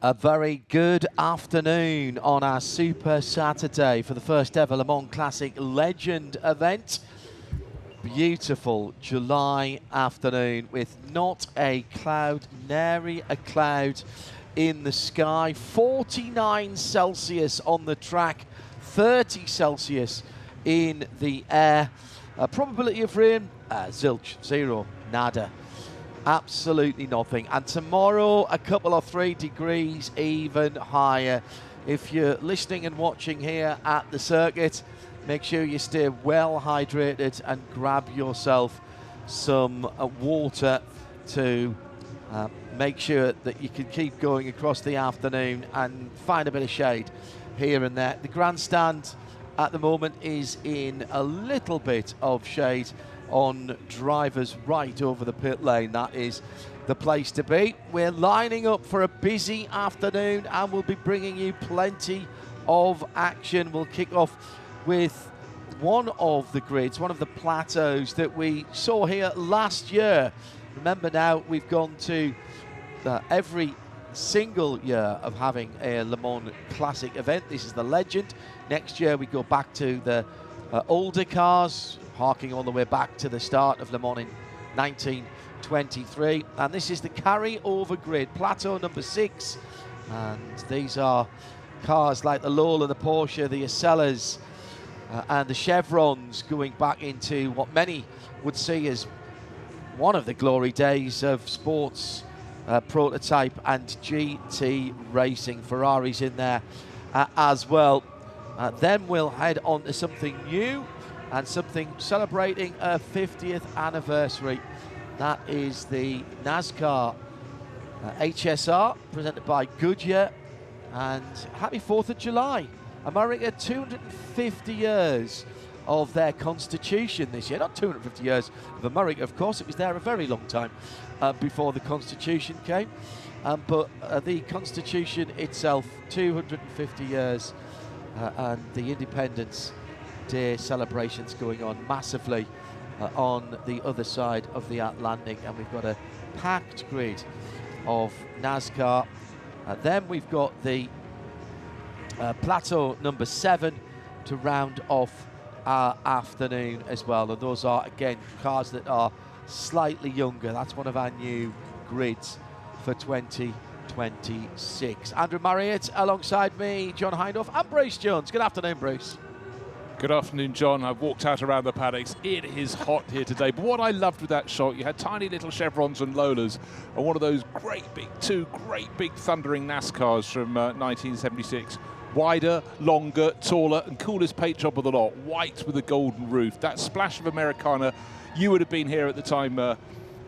A very good afternoon on our Super Saturday for the first ever Le Mans Classic Legend event. Beautiful July afternoon with not a cloud, nary a cloud in the sky. 49 Celsius on the track, 30 Celsius in the air. Probability of rain, zilch, zero, nada. Absolutely nothing. And tomorrow, a couple of 3 degrees even higher. If you're listening and watching here at the circuit, make sure you stay well hydrated and grab yourself some water to make sure that you can keep going across the afternoon and find a bit of shade here and there. The grandstand at the moment is in a little bit of shade on drivers right over the pit lane. That is the place to be. We're lining up for a busy afternoon and we'll be bringing you plenty of action. We'll kick off with one of the grids, one of the plateaus that we saw here last year. Remember now, we've gone to every single year of having a Le Mans Classic event. This is the Legend. Next year we go back to the older cars, harking all the way back to the start of Le Mans in 1923. And this is the carry-over grid, plateau number 6. And these are cars like the Lola, the Porsche, the Acellas, and the Chevrons, going back into what many would see as one of the glory days of sports prototype and GT racing. Ferraris in there as well. Then we'll head on to something new and something celebrating a 50th anniversary. That is the NASCAR HSR, presented by Goodyear. And happy 4th of July. America, 250 years of their constitution this year. Not 250 years of America, of course. It was there a very long time before the constitution came. But the constitution itself, 250 years. And the Independence Day celebrations going on massively on the other side of the Atlantic. And we've got a packed grid of NASCAR. Then we've got the plateau number 7 to round off our afternoon as well. And those are, again, cars that are slightly younger. That's one of our new grids for 2026. Andrew Marriott alongside me, John Hindhaugh and Bruce Jones. Good afternoon, Bruce. Good afternoon, John. I've walked out around the paddocks. It is hot here today. But what I loved with that shot, you had tiny little Chevrons and Lolas and one of those two great big thundering NASCARs from 1976. Wider, longer, taller, and coolest paint job of the lot. White with a golden roof. That splash of Americana, you would have been here at the time,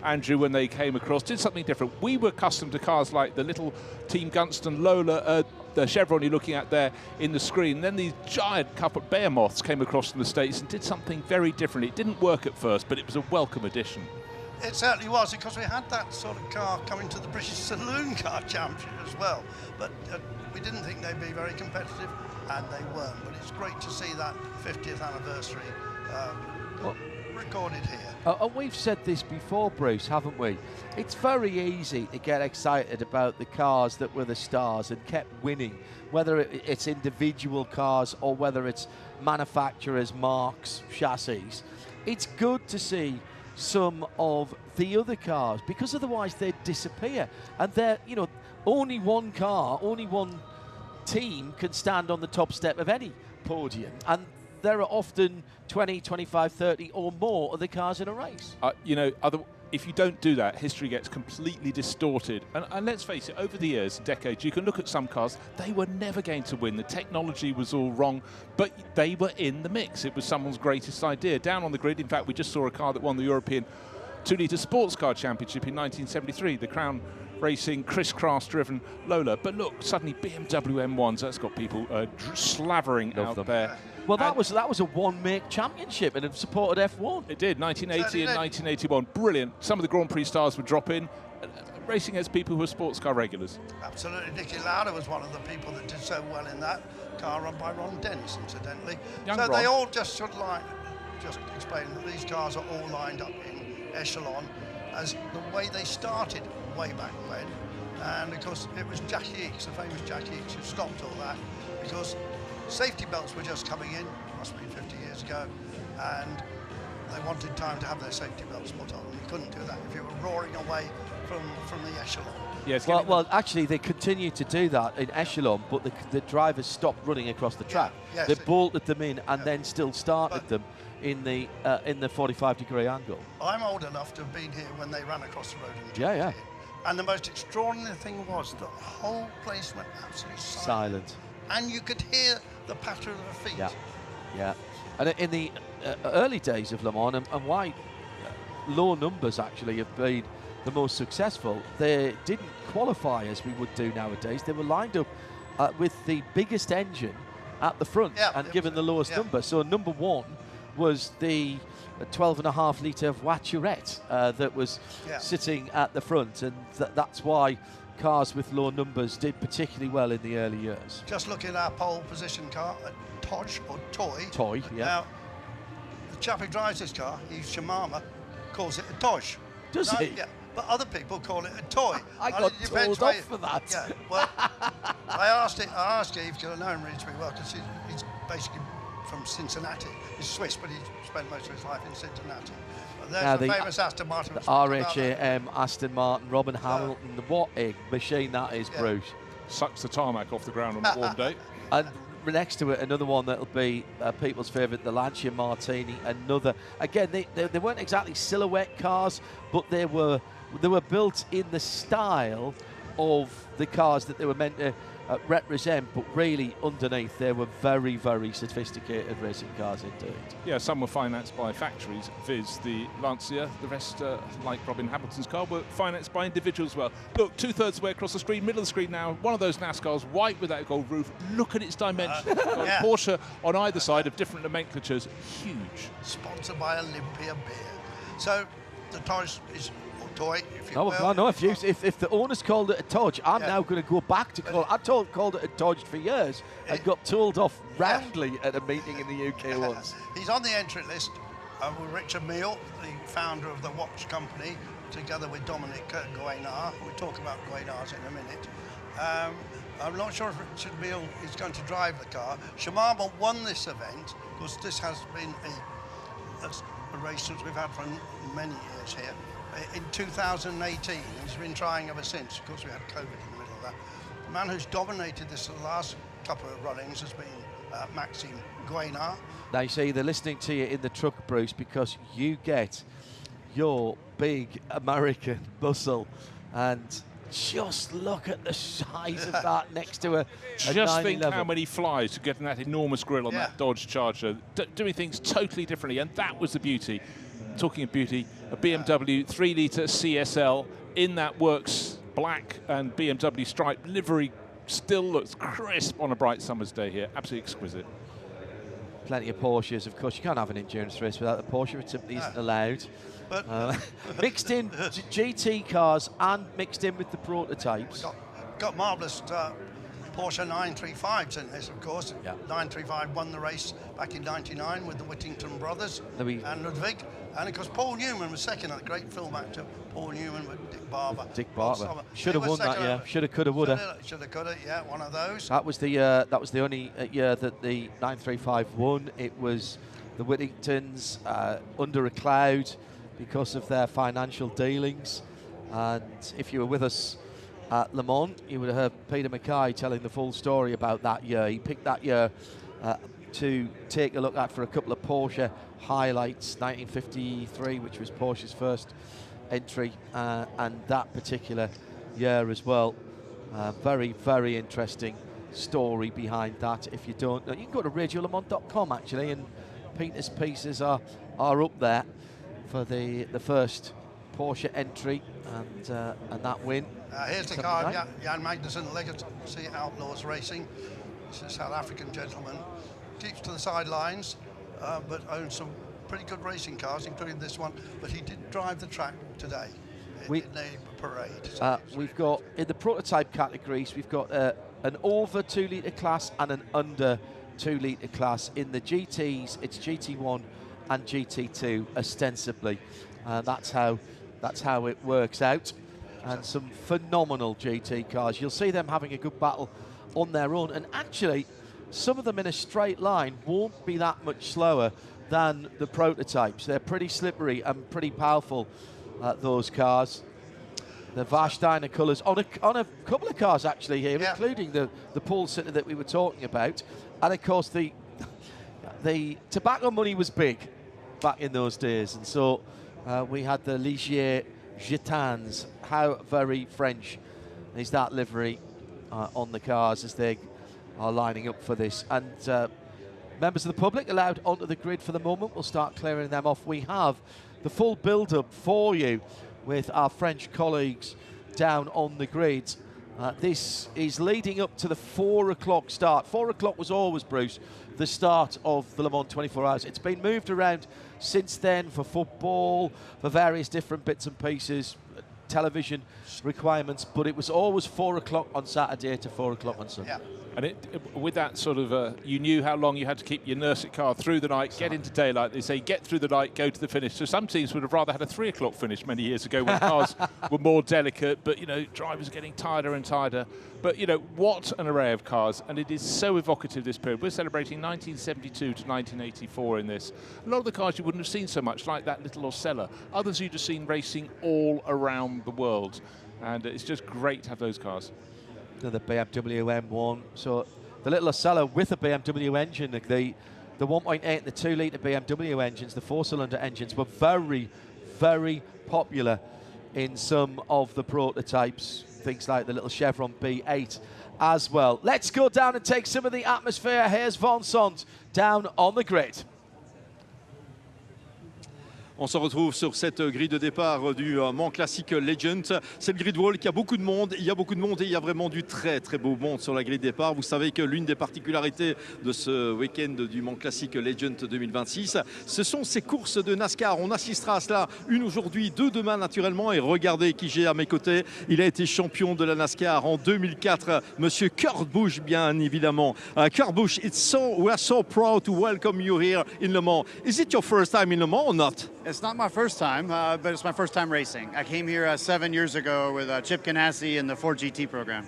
Andrew, when they came across, did something different. We were accustomed to cars like the little Team Gunston Lola, the Chevron you're looking at there in the screen. Then these giant couple of behemoths came across from the States and did something very different. It didn't work at first, but it was a welcome addition. It certainly was, because we had that sort of car coming to the British Saloon Car Championship as well. But we didn't think they'd be very competitive, and they weren't. But it's great to see that 50th anniversary recorded here. And we've said this before, Bruce, haven't we? It's very easy to get excited about the cars that were the stars and kept winning, whether it's individual cars or whether it's manufacturers, marques, chassis. It's good to see some of the other cars, because otherwise they'd disappear. And they're, only one car, only one team can stand on the top step of any podium. And there are often 20, 25, 30 or more of the cars in a race. If you don't do that, history gets completely distorted. And let's face it, over the years, decades, you can look at some cars, they were never going to win. The technology was all wrong, but they were in the mix. It was someone's greatest idea. Down on the grid, in fact, we just saw a car that won the European 2-litre Sports Car Championship in 1973, the Crown Racing crisscross-driven Lola. But look, suddenly BMW M1s, that's got people slavering out there. Well, that was a one-make championship and it supported F1. It did, 1980 and 1981. Brilliant. Some of the Grand Prix stars would drop in, racing against people who are sports car regulars. Absolutely. Nicky Lauda was one of the people that did so well in that car, run by Ron Dennis, incidentally. They all just explain that these cars are all lined up in echelon as the way they started way back when. And of course, it was Jackie Eakes, the famous Jackie Eakes, who stopped all that because safety belts were just coming in, must have been 50 years ago, and they wanted time to have their safety belts put on. You couldn't do that if you were roaring away from the echelon. Yes. Well, actually, they continued to do that in echelon, but the drivers stopped running across the track. Yes, they bolted them in and then still started them in the 45-degree angle. I'm old enough to have been here when they ran across the road. And Yeah. And the most extraordinary thing was the whole place went absolutely silent. And you could hear the patter of the feet. Yeah. And in the early days of Le Mans, and why low numbers actually have been the most successful, they didn't qualify as we would do nowadays. They were lined up with the biggest engine at the front and given the lowest number. So number one was the 12.5 litre Voiturette that was sitting at the front, and that's why cars with low numbers did particularly well in the early years. Just look at our pole position car, a Todge or Toy. Toy, yeah. Now, the chap who drives this car, Yves Shamama, calls it a Todge. Does he? Yeah, but other people call it a toy. I got told off for that. Yeah, well, I asked Yves, because I know him reasonably well, because he's basically from Cincinnati. He's Swiss, but he spent most of his life in Cincinnati. There's the famous Aston Martin. The RHAM Aston Martin, Robin Hamilton. What a machine that is, Bruce. Sucks the tarmac off the ground on a warm day. And next to it, another one that'll be people's favourite, the Lancia Martini. Another, again, they weren't exactly silhouette cars, but they were built in the style of the cars that they were meant to represent, but really underneath they were very, very sophisticated racing cars indeed. Yeah, some were financed by factories, viz. the Lancia. The rest, like Robin Hamilton's car, were financed by individuals as well. Look, 2/3 of the way across the screen, middle of the screen now, one of those NASCARs, white with that gold roof. Look at its dimensions. Porsche on either side of different nomenclatures, huge. Sponsored by Olympia Beer. So the Todge is toy, if you will. No, if the owners called it a Todge, I'm now going to go back to call. Called it a Todge for years and got told off roundly at a meeting in the UK once. He's on the entry list with Richard Mille, the founder of the watch company, together with Dominic Guénard. We'll talk about Guénard's in a minute. I'm not sure if Richard Mille is going to drive the car. Shimama won this event because this has been a race that we've had for many years here. In 2018, he's been trying ever since. Of course, we had COVID in the middle of that. The man who's dominated this the last couple of runnings has been Maxime Guénard. Now, you see, they're listening to you in the truck, Bruce, because you get your big American bustle, and just look at the size of that next to a Just think 911. how many flies to get in that enormous grille on that Dodge Charger, doing things totally differently, and that was the beauty. Talking of beauty, a BMW 3-litre CSL in that works black and BMW stripe livery still looks crisp on a bright summer's day here. Absolutely exquisite. Plenty of Porsches, of course. You can't have an endurance race without the Porsche. It simply isn't allowed. But mixed in GT cars and mixed in with the prototypes. Got marvellous Porsche 935s in this, of course. 935 won the race back in '99 with the Whittington brothers and Ludwig. And of course, Paul Newman was second, a great film actor. Paul Newman with Dick Barber. Should have won that year. Shoulda, coulda, woulda. Shoulda, coulda. Yeah, one of those. That was the only year that the 935 won. It was the Whittingtons under a cloud because of their financial dealings. And if you were with us at Le Mans, you would have heard Peter Mackay telling the full story about that year. He picked that year to take a look at for a couple of Porsche highlights, 1953, which was Porsche's first entry, and that particular year as well. Very, very interesting story behind that. If you don't know, you can go to radiolemans.com actually, and Peter's pieces are up there for the first Porsche entry and that win. Here's the car, Jan Magnussen, Legacy Outlaws Racing. This is a South African gentleman. Keeps to the sidelines, but owns some pretty good racing cars, including this one. But he did drive the track today in a parade. We've got, in the prototype categories, we've got an over 2 litre class and an under 2 litre class. In the GTs, it's GT1 and GT2 ostensibly. That's how it works out. and some phenomenal GT cars. You'll see them having a good battle on their own, and actually some of them in a straight line won't be that much slower than the prototypes. They're pretty slippery and pretty powerful, those cars. The Warsteiner colours on a couple of cars actually here, including the Paul Sitter that we were talking about. And of course the tobacco money was big back in those days, and so we had the Ligier Gitans. How very French is that livery on the cars as they are lining up for this. And members of the public allowed onto the grid for the moment. We'll start clearing them off. We have the full build-up for you with our French colleagues down on the grid. This is leading up to the 4 o'clock start. 4 o'clock was always, Bruce, the start of the Le Mans 24 Hours. It's been moved around since then for football, for various different bits and pieces, television requirements, but it was always 4 o'clock on Saturday to 4 o'clock on Sunday. Yeah. And with that sort of, you knew how long you had to keep your nursery car through the night, get into daylight. They say get through the night, go to the finish. So some teams would have rather had a 3 o'clock finish many years ago when cars were more delicate, but, you know, drivers are getting tighter and tighter. But, you know, what an array of cars, and it is so evocative this period. We're celebrating 1972 to 1984 in this. A lot of the cars you wouldn't have seen so much, like that little Osella. Others you'd have seen racing all around the world. And it's just great to have those cars. The BMW M1, so the little Osella with a BMW engine, the 1.8 and the 2 litre BMW engines, the 4-cylinder engines, were very, very popular in some of the prototypes, things like the little Chevron B8 as well. Let's go down and take some of the atmosphere. Here's Vincent down on the grid. On se retrouve sur cette grille de départ du Mans Classic Legend. C'est le grid wall qui a beaucoup de monde. Il y a beaucoup de monde et il y a vraiment du très très beau monde sur la grille de départ. Vous savez que l'une des particularités de ce week-end du Mans Classic Legend 2026, ce sont ces courses de NASCAR. On assistera à cela, une aujourd'hui, 2 demain naturellement. Et regardez qui j'ai à mes côtés. Il a été champion de la NASCAR en 2004, Monsieur Kurt Busch, bien évidemment. Kurt Busch, we are so proud to welcome you here in Le Mans. Is it your first time in Le Mans or not? It's not my first time, but it's my first time racing. I came here 7 years ago with Chip Ganassi and the Ford GT program.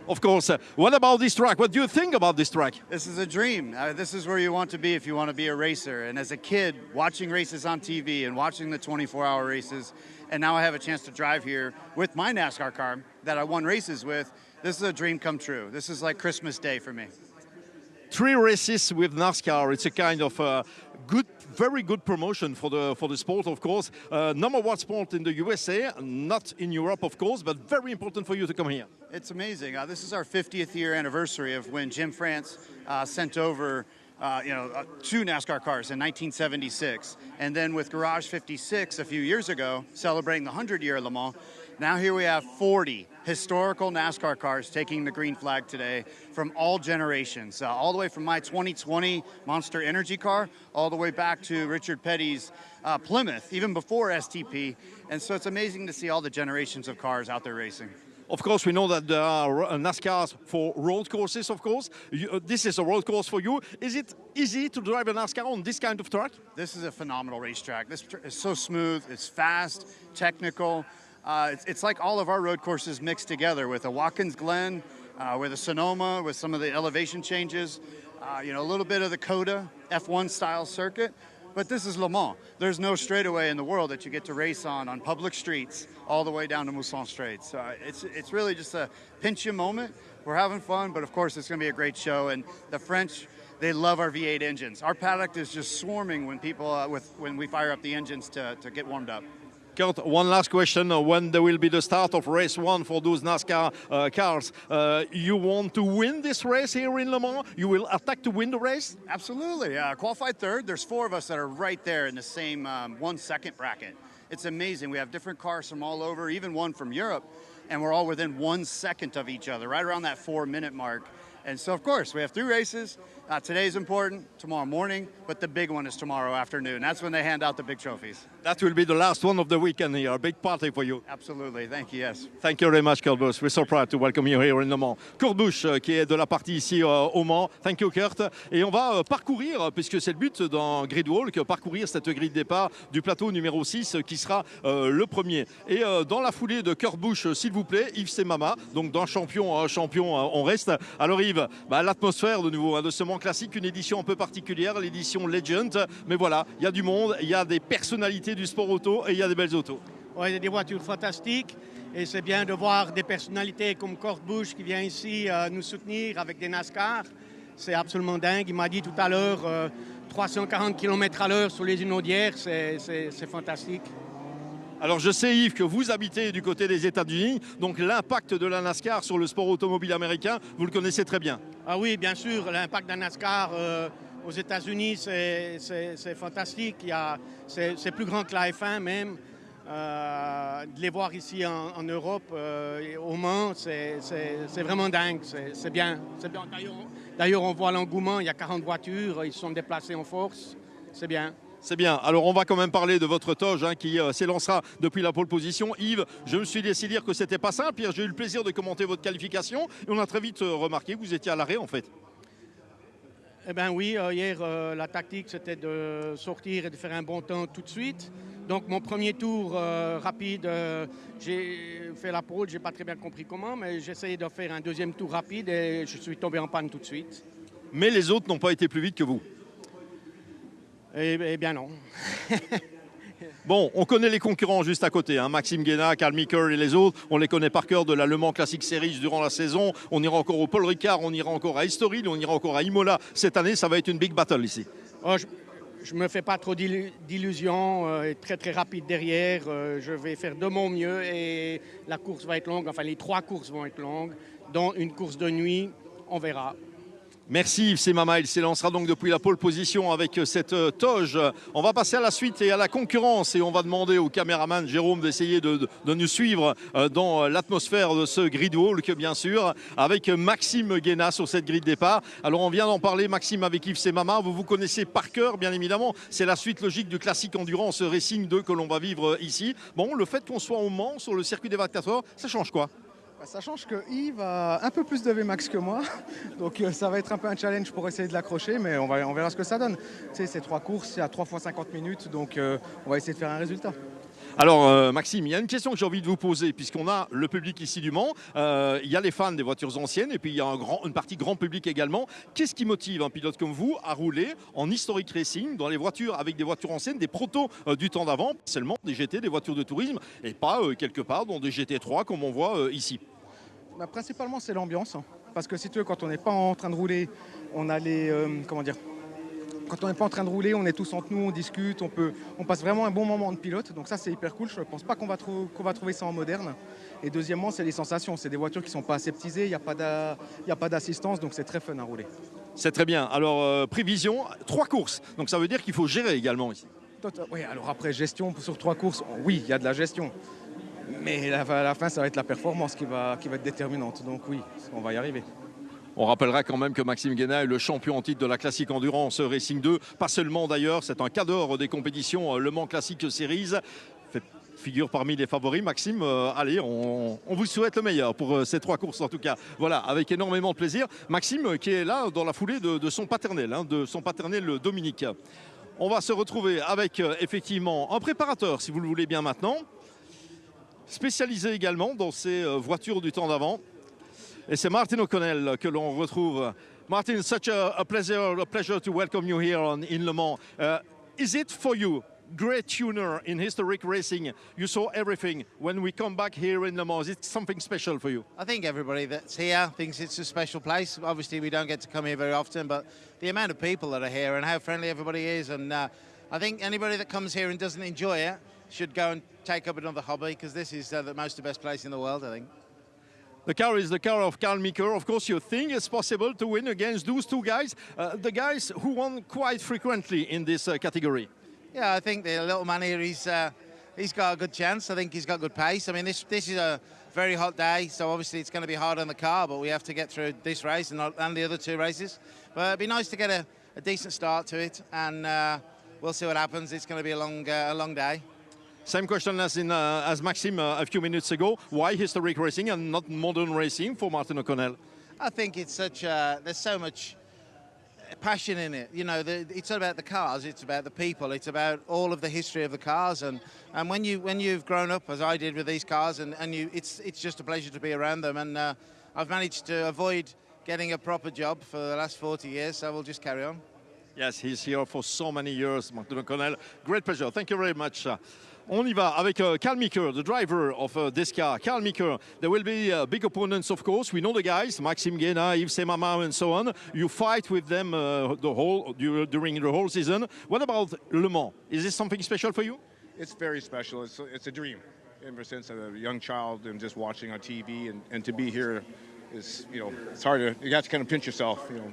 Of course. What about this track? What do you think about this track? This is a dream. This is where you want to be if you want to be a racer. And as a kid, watching races on TV and watching the 24-hour races, and now I have a chance to drive here with my NASCAR car that I won races with, this is a dream come true. This is like Christmas Day for me. 3 races with NASCAR. It's a kind of very good promotion for the sport, of course. Number 1 sport in the USA, not in Europe, of course, but very important for you to come here. It's amazing. This is our 50th year anniversary of when Jim France sent over 2 NASCAR cars in 1976. And then with Garage 56 a few years ago, celebrating the 100-year Le Mans, now here we have 40 historical NASCAR cars taking the green flag today from all generations, all the way from my 2020 Monster Energy car, all the way back to Richard Petty's Plymouth, even before STP. And so it's amazing to see all the generations of cars out there racing. Of course, we know that there are NASCARs for road courses, of course. This is a road course for you. Is it easy to drive a NASCAR on this kind of track? This is a phenomenal racetrack. This is so smooth, it's fast, technical. It's like all of our road courses mixed together with a Watkins Glen, with a Sonoma, with some of the elevation changes, a little bit of the COTA F1 style circuit. But this is Le Mans. There's no straightaway in the world that you get to race on public streets all the way down to Mousson Straits. So it's really just a pinch you moment. We're having fun, but of course it's going to be a great show. And the French, they love our V8 engines. Our paddock is just swarming when people when we fire up the engines to get warmed up. Kurt, one last question. When there will be the start of race 1 for those NASCAR cars, you want to win this race here in Le Mans? You will attack to win the race? Absolutely. Qualified third. There's 4 of us that are right there in the same 1 second bracket. It's amazing. We have different cars from all over, even one from Europe, and we're all within 1 second of each other, right around that 4-minute mark. And so, of course, we have 3 races. Today's important, tomorrow morning, but the big one is tomorrow afternoon. That's when they hand out the big trophies. That will be the last one of the weekend here. A big party for you. Absolutely. Thank you. Yes. Thank you very much, Kurt Busch. We're so proud to welcome you here in Le Mans. Kurt Busch, qui est de la partie ici au Mans. Thank you, Kurt. Et on va parcourir, puisque c'est le but d'un grid walk, parcourir cette grille de départ du plateau numéro 6 qui sera le premier. Et dans la foulée de Kurt Busch, s'il vous plaît, Yves Semama, donc d'un champion à un champion, on reste. Alors Yves, l'atmosphère de nouveau de ce Mans classique, une édition un peu particulière, l'édition Legend. Mais voilà, il y a du monde, il y a des personnalités du sport auto et il y a des belles autos. Oui, il y a des voitures fantastiques et c'est bien de voir des personnalités comme Kurt Busch qui vient ici nous soutenir avec des NASCAR. C'est absolument dingue. Il m'a dit tout à l'heure 340 km/h sur les inaudières, c'est fantastique. Alors je sais Yves que vous habitez du côté des États-Unis, donc l'impact de la NASCAR sur le sport automobile américain, vous le connaissez très bien. Ah oui, bien sûr, l'impact de la NASCAR aux États-Unis, c'est fantastique. C'est plus grand que la F1 même. De les voir ici en Europe, au Mans, c'est vraiment dingue. C'est bien. D'ailleurs, on voit l'engouement, il y a 40 voitures, ils se sont déplacés en force. C'est bien. C'est bien. Alors, on va quand même parler de votre toge qui s'élancera depuis la pole position. Yves, je me suis laissé dire que c'était pas simple. J'ai eu le plaisir de commenter votre qualification et on a très vite remarqué que vous étiez à l'arrêt en fait. Eh bien oui, hier, la tactique, c'était de sortir et de faire un bon temps tout de suite. Donc, mon premier tour rapide, j'ai fait la pole, je n'ai pas très bien compris comment, mais j'ai essayé de faire un deuxième tour rapide et je suis tombé en panne tout de suite. Mais les autres n'ont pas été plus vite que vous. Eh bien non. Bon, on connaît les concurrents juste à côté, Maxime Guéna, Carl Meeker et les autres. On les connaît par cœur de la Le Mans Classic Series durant la saison. On ira encore au Paul Ricard, on ira encore à Estoril, on ira encore à Imola. Cette année, ça va être une big battle ici. Oh, je me fais pas trop d'illusions, très très rapide derrière. Je vais faire de mon mieux et la course va être longue. Enfin, les 3 courses vont être longues, dont une course de nuit. On verra. Merci Yves Semama, il s'élancera donc depuis la pole position avec cette toge. On va passer à la suite et à la concurrence et on va demander au caméraman Jérôme d'essayer de nous suivre dans l'atmosphère de ce grid walk bien sûr, avec Maxime Guéna sur cette grille de départ. Alors on vient d'en parler, Maxime, avec Yves Semama, vous vous connaissez par cœur bien évidemment, c'est la suite logique du classique endurance Racing 2 que l'on va vivre ici. Bon, le fait qu'on soit au Mans sur le circuit des 24 heures, ça change quoi ? Ça change que Yves a un peu plus de VMAX que moi, donc ça va être un peu un challenge pour essayer de l'accrocher, mais on verra ce que ça donne. Tu sais, c'est 3 courses, c'est à 3 fois 50 minutes, donc on va essayer de faire un résultat. Alors Maxime, il y a une question que j'ai envie de vous poser, puisqu'on a le public ici du Mans, il y a les fans des voitures anciennes, et puis il y a une partie grand public également. Qu'est-ce qui motive un pilote comme vous à rouler en historic racing dans les voitures avec des voitures anciennes, des protos du temps d'avant, seulement des GT, des voitures de tourisme, et pas quelque part dans des GT3 comme on voit ici? Principalement, c'est l'ambiance. Parce que si tu veux, quand on n'est pas en train de rouler, on a les... comment dire ? Quand on n'est pas en train de rouler, on est tous entre nous, on discute, on passe vraiment un bon moment de pilote. Donc ça, c'est hyper cool. Je ne pense pas qu'on va trouver ça en moderne. Et deuxièmement, c'est les sensations. C'est des voitures qui ne sont pas aseptisées, il n'y a pas d'assistance, donc c'est très fun à rouler. C'est très bien. Alors, prévision, 3 courses. Donc ça veut dire qu'il faut gérer également ici. Oui, alors après, gestion sur 3 courses, oui, il y a de la gestion. Mais à la fin, ça va être la performance qui va être déterminante. Donc oui, on va y arriver. On rappellera quand même que Maxime Guéna est le champion en titre de la Classique Endurance Racing 2. Pas seulement d'ailleurs, c'est un cadre des compétitions Le Mans Classic Series. Fait figure parmi les favoris. Maxime, allez, on vous souhaite le meilleur pour ces 3 courses en tout cas. Voilà, avec énormément de plaisir. Maxime qui est là dans la foulée de son paternel, Dominique. On va se retrouver avec effectivement un préparateur, si vous le voulez bien maintenant. Spécialisé également dans ces voitures du temps d'avant. Et c'est Martin O'Connell que l'on retrouve. Martin, such a pleasure to welcome you here in Le Mans. Is it for you, great tuner in historic racing? You saw everything. When we come back here in Le Mans, is it something special for you? I think everybody that's here thinks it's a special place. Obviously, we don't get to come here very often, but the amount of people that are here and how friendly everybody is, and I think anybody that comes here and doesn't enjoy it should go and take up another hobby, because this is the best place in the world, I think. The car is the car of Carl Meeker. Of course, you think it's possible to win against those 2 guys, the guys who won quite frequently in this category. Yeah, I think the little man here, he's got a good chance. I think he's got good pace. I mean, this is a very hot day, so obviously it's going to be hard on the car, but we have to get through this race and the other 2 races. But it'd be nice to get a decent start to it, and we'll see what happens. It's going to be a long day. Same question as Maxime a few minutes ago. Why historic racing and not modern racing for Martin O'Connell? I think it's there's so much passion in it. You know, it's not about the cars, it's about the people, it's about all of the history of the cars, and when you've grown up as I did with these cars, and it's just a pleasure to be around them, and I've managed to avoid getting a proper job for the last 40 years, so we'll just carry on. Yes, he's here for so many years, Martin O'Connell. Great pleasure. Thank you very much. On y va avec Carl Meeker, the driver of this car. Carl Meeker, there will be big opponents, of course. We know the guys, Maxime Guéna, Yves Semama, and so on. You fight with them during the whole season. What about Le Mans? Is this something special for you? It's very special. It's a dream. Ever since a young child and just watching on TV, and to be here is, you know, it's hard to, you have to kind of pinch yourself, you know.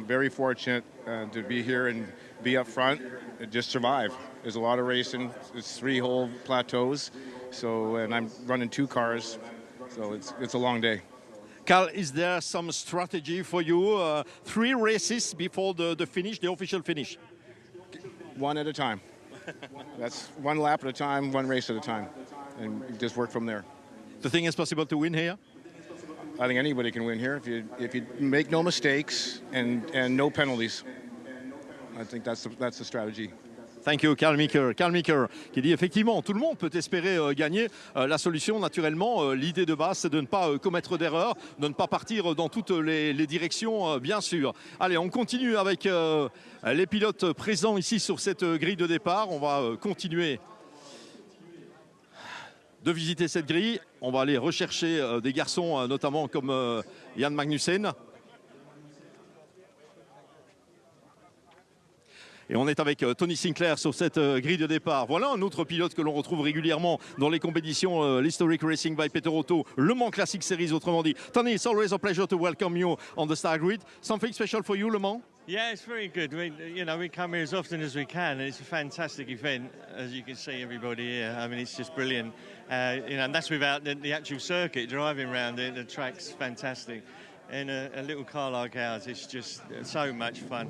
Very fortunate to be here and be up front and just survive. There's a lot of racing. It's 3 whole plateaus, and I'm running 2 cars, so it's a long day. Carl, is there some strategy for you? 3 races before the finish, the official finish? 1 at a time. That's 1 lap at a time, 1 race at a time, and just work from there. Do you think it's possible to win here? I think anybody can win here if you make no mistakes and no penalties. I think that's the strategy. Thank you, Carl Meeker. Carl Meeker qui dit effectivement, tout le monde peut espérer gagner. La solution, naturellement, l'idée de base, c'est de ne pas commettre d'erreurs, de ne pas partir dans toutes les directions, bien sûr. Allez, on continue avec les pilotes présents ici sur cette grille de départ. On va continuer de visiter cette grille. On va aller rechercher des garçons, notamment comme Jan Magnussen. Et on est avec Tony Sinclair sur cette grille de départ. Voilà un autre pilote que l'on retrouve régulièrement dans les compétitions l'Historic Racing by Peter Otto, Le Mans Classic Series autrement dit. Tony, it's always a pleasure to welcome you on the start grid. Something special for you, Le Mans? Yeah, it's very good. We come here as often as we can, and it's a fantastic event, as you can see everybody here. I mean, it's just brilliant. And that's without the actual circuit, driving around it. The track's fantastic. In a little car like ours, it's just so much fun.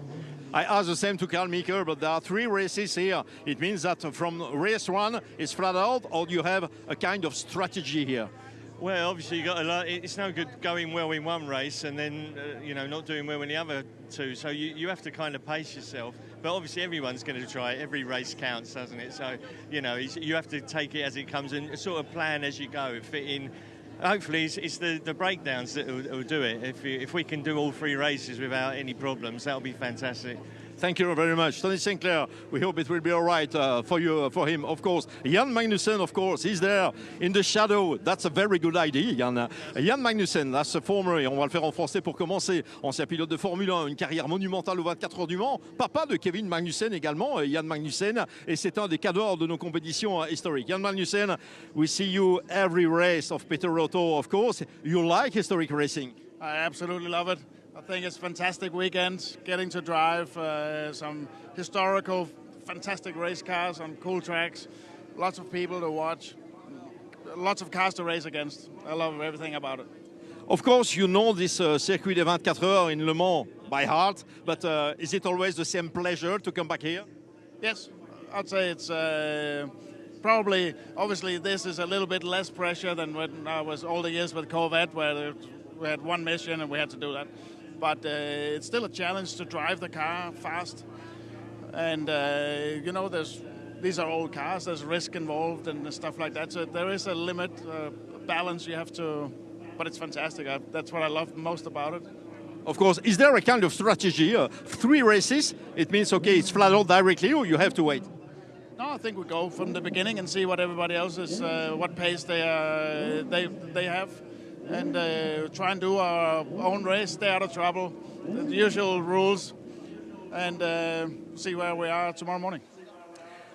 I asked the same to Carl Meeker, but there are 3 races here. It means that from race 1, it's flat out, or you have a kind of strategy here? Well, obviously, it's no good going well in one race and then, not doing well in the other 2. So you have to kind of pace yourself. But obviously, everyone's going to try it. Every race counts, doesn't it? So, you have to take it as it comes and sort of plan as you go, fit in. Hopefully it's the breakdowns that will do it. If we can do all 3 races without any problems, that'll be fantastic. Thank you very much. Tony Sinclair, we hope it will be all right for him, of course. Jan Magnussen, of course, he's there in the shadow. That's a very good idea, Jan. Jan Magnussen, that's a former, et on va le faire en français pour commencer, ancien pilote de Formule 1, une carrière monumentale aux 24 Heures du Mans. Papa de Kevin Magnussen également, Jan Magnussen, et c'est un des cadors de nos compétitions historiques. Jan Magnussen, we see you every race of Peter Otto, of course. You like historic racing? I absolutely love it. I think it's a fantastic weekend, getting to drive some historical, fantastic race cars on cool tracks, lots of people to watch, lots of cars to race against. I love everything about it. Of course, you know this circuit des 24 heures in Le Mans by heart, but is it always the same pleasure to come back here? Yes, I'd say it's probably, obviously this is a little bit less pressure than when I was all the years with Corvette, where we had 1 mission and we had to do that. But it's still a challenge to drive the car fast. And, these are old cars, there's risk involved and stuff like that. So there is a limit, balance you have to, but it's fantastic. That's what I love most about it. Of course, is there a kind of strategy? 3 races, it means, okay, it's flat out directly, or you have to wait? No, I think we go from the beginning and see what everybody else is, what pace they have. And try and do our own race, stay out of trouble, the usual rules, and see where we are tomorrow morning.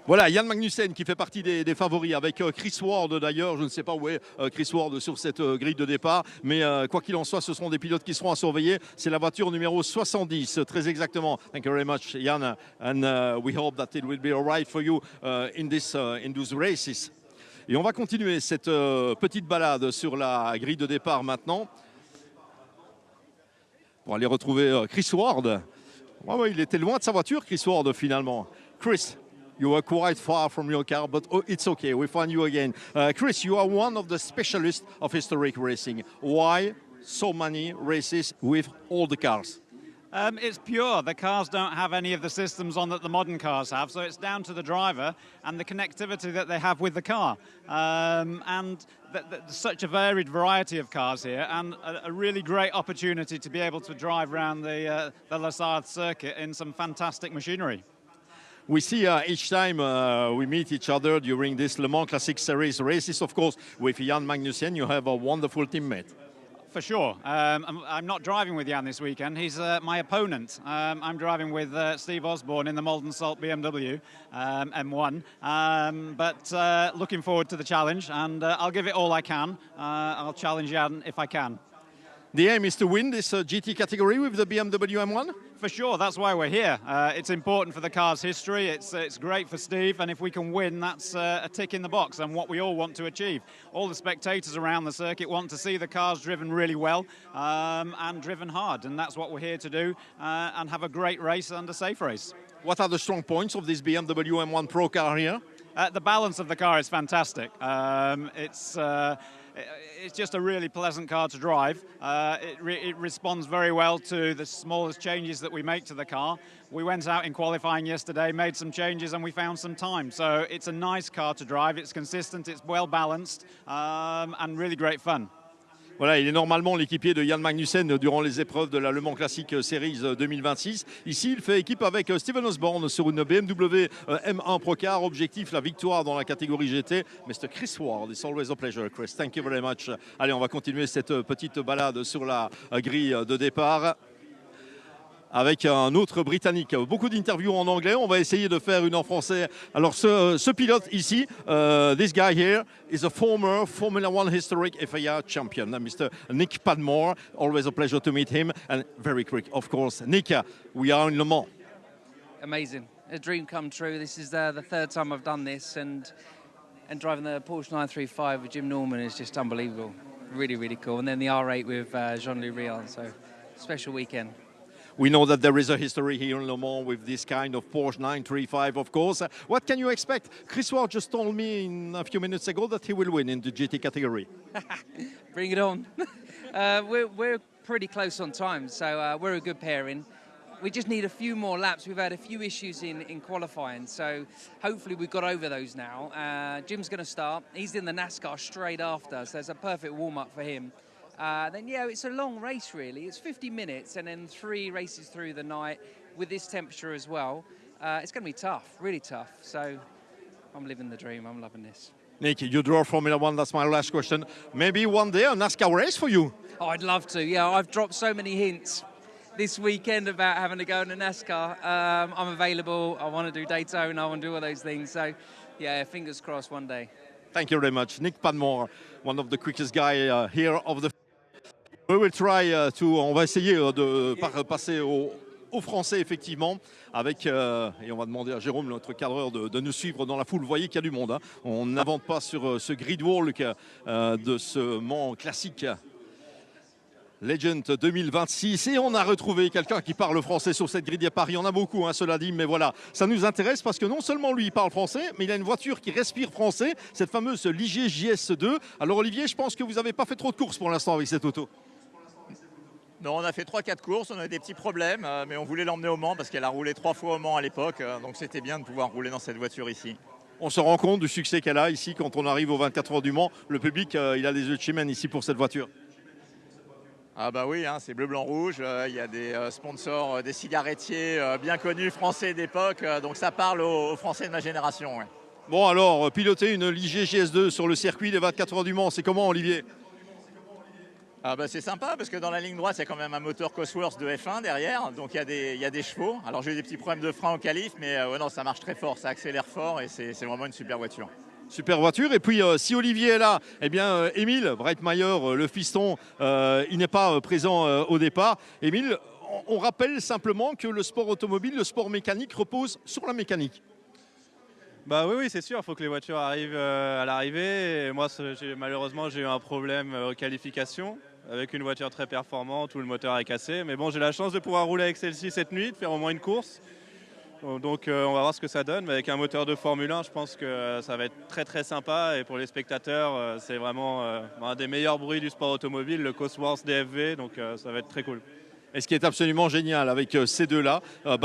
Voilà, Jan Magnussen qui fait partie des favoris avec Chris Ward d'ailleurs. Je ne sais pas où est Chris Ward sur cette grille de départ, mais quoi qu'il en soit, ce seront des pilotes qui seront à surveiller. C'est la voiture numéro 70, très exactement. Thank you very much, Jan, and we hope that it will be all right for you in those races. Et on va continuer cette petite balade sur la grille de départ maintenant pour aller retrouver Chris Ward. Ah ouais, il était loin de sa voiture, Chris Ward, finalement. Chris, you were quite far from your car, but it's okay. We find you again. Chris, you are one of the specialists of historic racing. Why so many races with all the cars? It's pure. The cars don't have any of the systems on that the modern cars have, so it's down to the driver and the connectivity that they have with the car. And such a varied variety of cars here, and a really great opportunity to be able to drive around the La Sarthe circuit in some fantastic machinery. We see each time we meet each other during this Le Mans Classic Series races, of course, with Jan Magnussen, you have a wonderful teammate. For sure. I'm not driving with Jan this weekend. He's my opponent. I'm driving with Steve Osborne in the Molten Salt BMW M1. But looking forward to the challenge, and I'll give it all I can. I'll challenge Jan if I can. The aim is to win this GT category with the BMW M1? For sure, that's why we're here. It's important for the car's history, it's great for Steve, and if we can win, that's a tick in the box and what we all want to achieve. All the spectators around the circuit want to see the cars driven really well and driven hard, and that's what we're here to do, and have a great race and a safe race. What are the strong points of this BMW M1 Pro car here? The balance of the car is fantastic. It's just a really pleasant car to drive. It responds very well to the smallest changes that we make to the car. We went out in qualifying yesterday, made some changes, and we found some time. So it's a nice car to drive. It's consistent, it's well balanced, and really great fun. Voilà, il est normalement l'équipier de Jan Magnussen durant les épreuves de la Le Mans Classic Series 2026. Ici, il fait équipe avec Steven Osborne sur une BMW M1 Pro Car. Objectif, la victoire dans la catégorie GT. Mr. Chris Ward, it's always a pleasure, Chris. Thank you very much. Allez, on va continuer cette petite balade sur la grille de départ avec un autre Britannique. Beaucoup d'interviews en anglais, on va essayer de faire une en français. Alors ce pilote ici, this guy here, is a former Formula One historic FIA champion, Mr. Nick Padmore. Always a pleasure to meet him, and very quick, of course. Nick, we are in Le Mans. Amazing, a dream come true. This is the third time I've done this, and driving the Porsche 935 with Jim Norman is just unbelievable. Really, really cool. And then the R8 with Jean-Louis Rion, so special weekend. We know that there is a history here in Le Mans with this kind of Porsche 935, of course. What can you expect? Chris Ward just told me a few minutes ago that he will win in the GT category. Bring it on. We're pretty close on time, so we're a good pairing. We just need a few more laps. We've had a few issues in qualifying, so hopefully we've got over those now. Jim's going to start. He's in the NASCAR straight after, so it's a perfect warm-up for him. Then, yeah, it's a long race, really. It's 50 minutes and then 3 races through the night with this temperature as well. It's going to be tough, really tough. So I'm living the dream. I'm loving this. Nick, you draw Formula One. That's my last question. Maybe one day a NASCAR race for you? Oh, I'd love to. Yeah, I've dropped so many hints this weekend about having to go in a NASCAR. I'm available. I want to do Daytona. I want to do all those things. So, yeah, fingers crossed one day. Thank you very much. Nick Padmore, one of the quickest guys here of the... We will try on va essayer de passer au français, effectivement, avec, et on va demander à Jérôme, notre cadreur, de nous suivre dans la foule. Vous voyez qu'il y a du monde, hein. On n'invente pas sur ce grid walk de ce Mans classique Legend 2026. Et on a retrouvé quelqu'un qui parle français sur cette grille de départ. Il y en a beaucoup, hein, cela dit, mais voilà, ça nous intéresse parce que non seulement lui, il parle français, mais il a une voiture qui respire français, cette fameuse Ligier JS2. Alors Olivier, je pense que vous n'avez pas fait trop de courses pour l'instant avec cette auto. Non, on a fait 3-4 courses, on a eu des petits problèmes, mais on voulait l'emmener au Mans parce qu'elle a roulé 3 fois au Mans à l'époque, donc c'était bien de pouvoir rouler dans cette voiture ici. On se rend compte du succès qu'elle a ici quand on arrive aux 24 heures du Mans. Le public, il a des yeux de chimène ici pour cette voiture. Ah bah oui, hein, c'est bleu, blanc, rouge, il y a des sponsors, des cigarettiers bien connus français d'époque, donc ça parle aux Français de ma génération. Ouais. Bon alors, piloter une Ligier GS2 sur le circuit des 24 heures du Mans, c'est comment Olivier? Ah bah c'est sympa parce que dans la ligne droite, il y a quand même un moteur Cosworth de F1 derrière, donc il y a des chevaux. Alors j'ai eu des petits problèmes de frein au qualif, mais ouais, non, ça marche très fort, ça accélère fort et c'est vraiment une super voiture. Super voiture. Et puis, si Olivier est là, eh bien, Émile Breitmayer, le fiston, il n'est pas présent au départ. Émile, on rappelle simplement que le sport automobile, le sport mécanique repose sur la mécanique. Bah oui, c'est sûr, il faut que les voitures arrivent à l'arrivée. Et moi, malheureusement, j'ai eu un problème aux qualifications avec une voiture très performante où le moteur est cassé. Mais bon, j'ai la chance de pouvoir rouler avec celle-ci cette nuit, de faire au moins une course. Donc on va voir ce que ça donne. Mais avec un moteur de Formule 1, je pense que ça va être très très sympa. Et pour les spectateurs, c'est vraiment un des meilleurs bruits du sport automobile, le Cosworth DFV. Donc ça va être très cool. Et ce qui est absolument génial avec ces deux-là,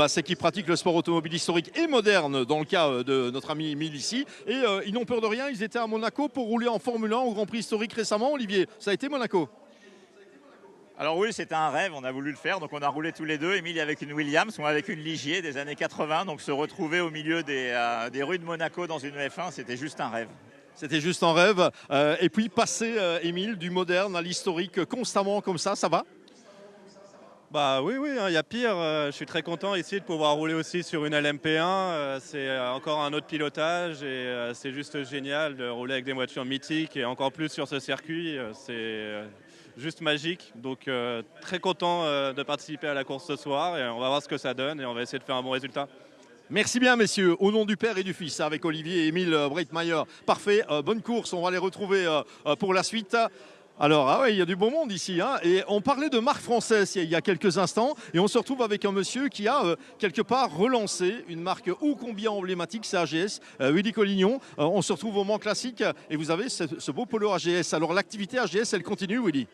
c'est qu'ils pratiquent le sport automobile historique et moderne dans le cas de notre ami Émile ici. Et ils n'ont peur de rien, ils étaient à Monaco pour rouler en Formule 1 au Grand Prix historique récemment. Olivier, ça a été Monaco? Alors oui, c'était un rêve, on a voulu le faire, donc on a roulé tous les deux, Émile avec une Williams, moi avec une Ligier des années 80, donc se retrouver au milieu des rues de Monaco dans une F1, c'était juste un rêve. C'était juste un rêve. Et puis passer, Émile, du moderne à l'historique constamment comme ça va? Bah oui, il y a pire. Je suis très content ici de pouvoir rouler aussi sur une LMP1. C'est encore un autre pilotage et c'est juste génial de rouler avec des voitures mythiques et encore plus sur ce circuit. C'est juste magique. Donc très content de participer à la course ce soir et on va voir ce que ça donne et on va essayer de faire un bon résultat. Merci bien, messieurs, au nom du père et du fils, avec Olivier et Émile Breitmayer. Parfait, bonne course, on va les retrouver pour la suite. Alors, ah ouais, il y a du beau monde ici. Hein, et on parlait de marque française il y a quelques instants. Et on se retrouve avec un monsieur qui a quelque part relancé une marque ô combien emblématique, c'est AGS. Willy Collignon, on se retrouve au Mans Classique et vous avez ce beau polo AGS. Alors, l'activité AGS, elle continue, Willy?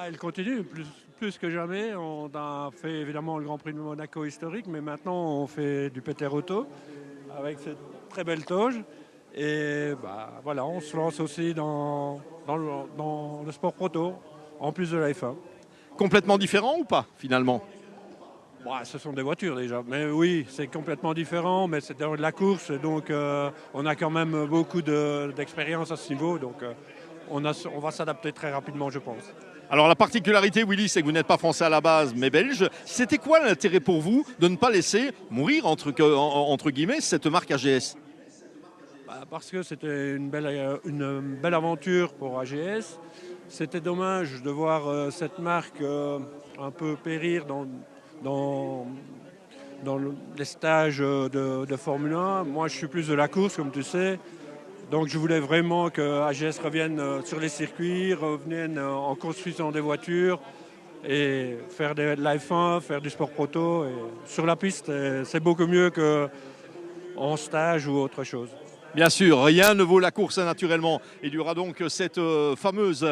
Elle continue plus que jamais. On a fait évidemment le Grand Prix de Monaco historique, mais maintenant on fait du Peter Auto avec cette très belle toge. Et voilà, on se lance aussi dans le sport proto, en plus de la F1. Complètement différent ou pas, finalement? Ce sont des voitures déjà, mais oui, c'est complètement différent, mais c'est de la course, donc on a quand même beaucoup d'expérience à ce niveau, donc on va s'adapter très rapidement, je pense. Alors la particularité, Willy, c'est que vous n'êtes pas français à la base, mais belge. C'était quoi l'intérêt pour vous de ne pas laisser mourir, entre guillemets, cette marque AGS? Parce que c'était une belle aventure pour AGS. C'était dommage de voir cette marque un peu périr dans les stages de Formule 1. Moi, je suis plus de la course, comme tu sais. Donc, je voulais vraiment que AGS revienne sur les circuits, revienne en construisant des voitures et faire de la F1, faire du sport proto. Et sur la piste, c'est beaucoup mieux qu'en stage ou autre chose. Bien sûr, rien ne vaut la course naturellement. Il y aura donc cette fameuse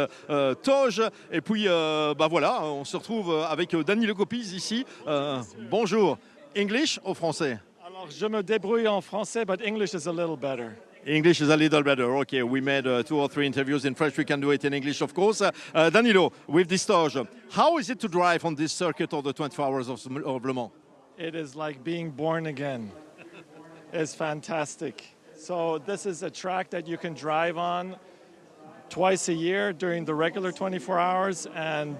toge. Et puis, voilà, on se retrouve avec Dany Lecopise ici. Bonjour. English ou français? Alors, je me débrouille en français, but English is a little better. English is a little better. Okay, we made 2 or 3 interviews in French. We can do it in English, of course. Danilo, with this toge, how is it to drive on this circuit of the 24 hours of Le Mans? It is like being born again. It's fantastic. So this is a track that you can drive on twice a year during the regular 24 hours and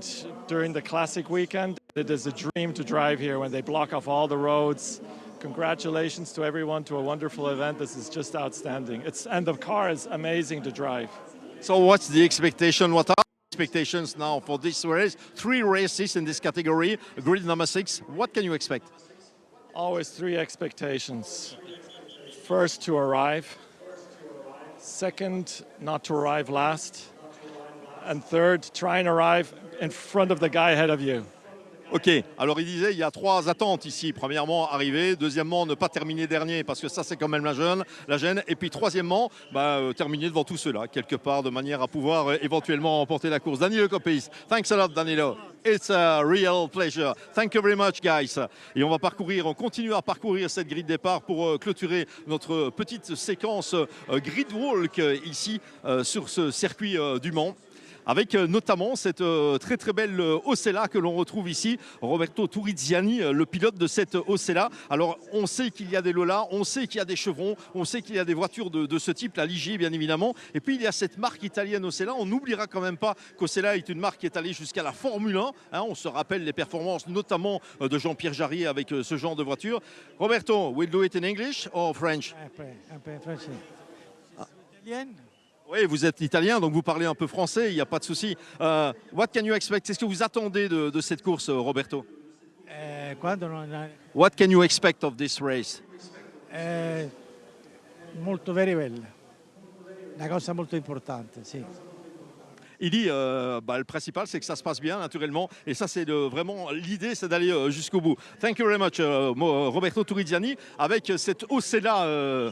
during the classic weekend. It is a dream to drive here when they block off all the roads. Congratulations to everyone to a wonderful event. This is just outstanding. And the car is amazing to drive. So what's the expectation? What are the expectations now for this race? 3 races in this category, grid number 6. What can you expect? Always 3 expectations. First, to arrive. Second, not to arrive last. And third, try and arrive in front of the guy ahead of you. Ok, alors il disait il y a 3 attentes ici. Premièrement, arriver. Deuxièmement, ne pas terminer dernier parce que ça c'est quand même la gêne. Et puis troisièmement, terminer devant tous ceux-là, quelque part, de manière à pouvoir éventuellement remporter la course. Danilo Copis, thanks a lot Danilo. It's a real pleasure. Thank you very much guys. Et on continue à parcourir cette grille de départ pour clôturer notre petite séquence grid walk ici sur ce circuit du Mans. Avec notamment cette très très belle Osella que l'on retrouve ici, Roberto Turiziani, le pilote de cette Osella. Alors on sait qu'il y a des Lola, on sait qu'il y a des chevrons, on sait qu'il y a des voitures de ce type, la Ligier bien évidemment. Et puis il y a cette marque italienne Osella. On n'oubliera quand même pas qu'Osella est une marque qui est allée jusqu'à la Formule 1. Hein, on se rappelle les performances notamment de Jean-Pierre Jarrier avec ce genre de voiture. Roberto, we'll do it in English or French? Un peu français. Italienne? Oui, vous êtes italien, donc vous parlez un peu français, il n'y a pas de souci. What can you expect? Qu'est-ce que vous attendez de cette course, Roberto? Quoi? What can you expect of this race? Molto very well. Una cosa molto importante, sì. Il dit, le principal, c'est que ça se passe bien, naturellement. Et ça, c'est vraiment l'idée, c'est d'aller jusqu'au bout. Thank you very much, Roberto Turiziani, avec cette haussée-là.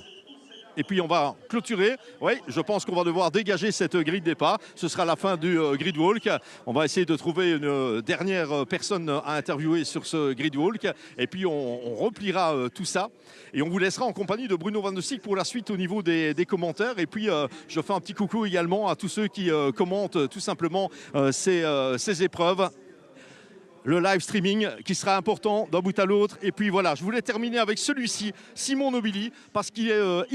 Et puis on va clôturer. Oui, je pense qu'on va devoir dégager cette grille de départ. Ce sera la fin du grid walk. On va essayer de trouver une dernière personne à interviewer sur ce grid walk. Et puis on repliera tout ça. Et on vous laissera en compagnie de Bruno Van de Sik pour la suite au niveau des commentaires. Et puis je fais un petit coucou également à tous ceux qui commentent tout simplement ces épreuves. Le live streaming qui sera important d'un bout à l'autre. Et puis voilà, je voulais terminer avec celui-ci, Simon Nobili, parce qu'il est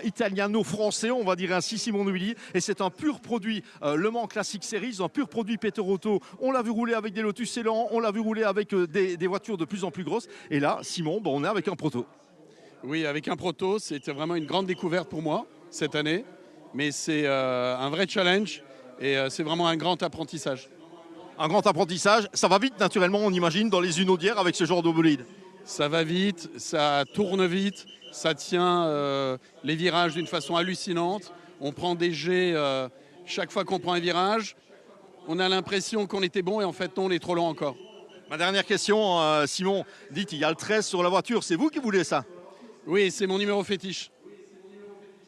italiano-français, on va dire ainsi, Simon Nobili. Et c'est un pur produit Le Mans Classic Series, un pur produit Peter Otto. On l'a vu rouler avec des Lotus Elan, on l'a vu rouler avec des voitures de plus en plus grosses. Et là, Simon, on est avec un proto. Oui, avec un proto, c'était vraiment une grande découverte pour moi cette année. Mais c'est un vrai challenge et c'est vraiment un grand apprentissage. Un grand apprentissage, ça va vite naturellement, on imagine, dans les unodières avec ce genre de bolide. Ça va vite, ça tourne vite, ça tient les virages d'une façon hallucinante. On prend des jets chaque fois qu'on prend un virage. On a l'impression qu'on était bon et en fait non, on est trop lent encore. Ma dernière question, Simon, dites, il y a le 13 sur la voiture, c'est vous qui voulez ça? Oui, c'est mon numéro fétiche.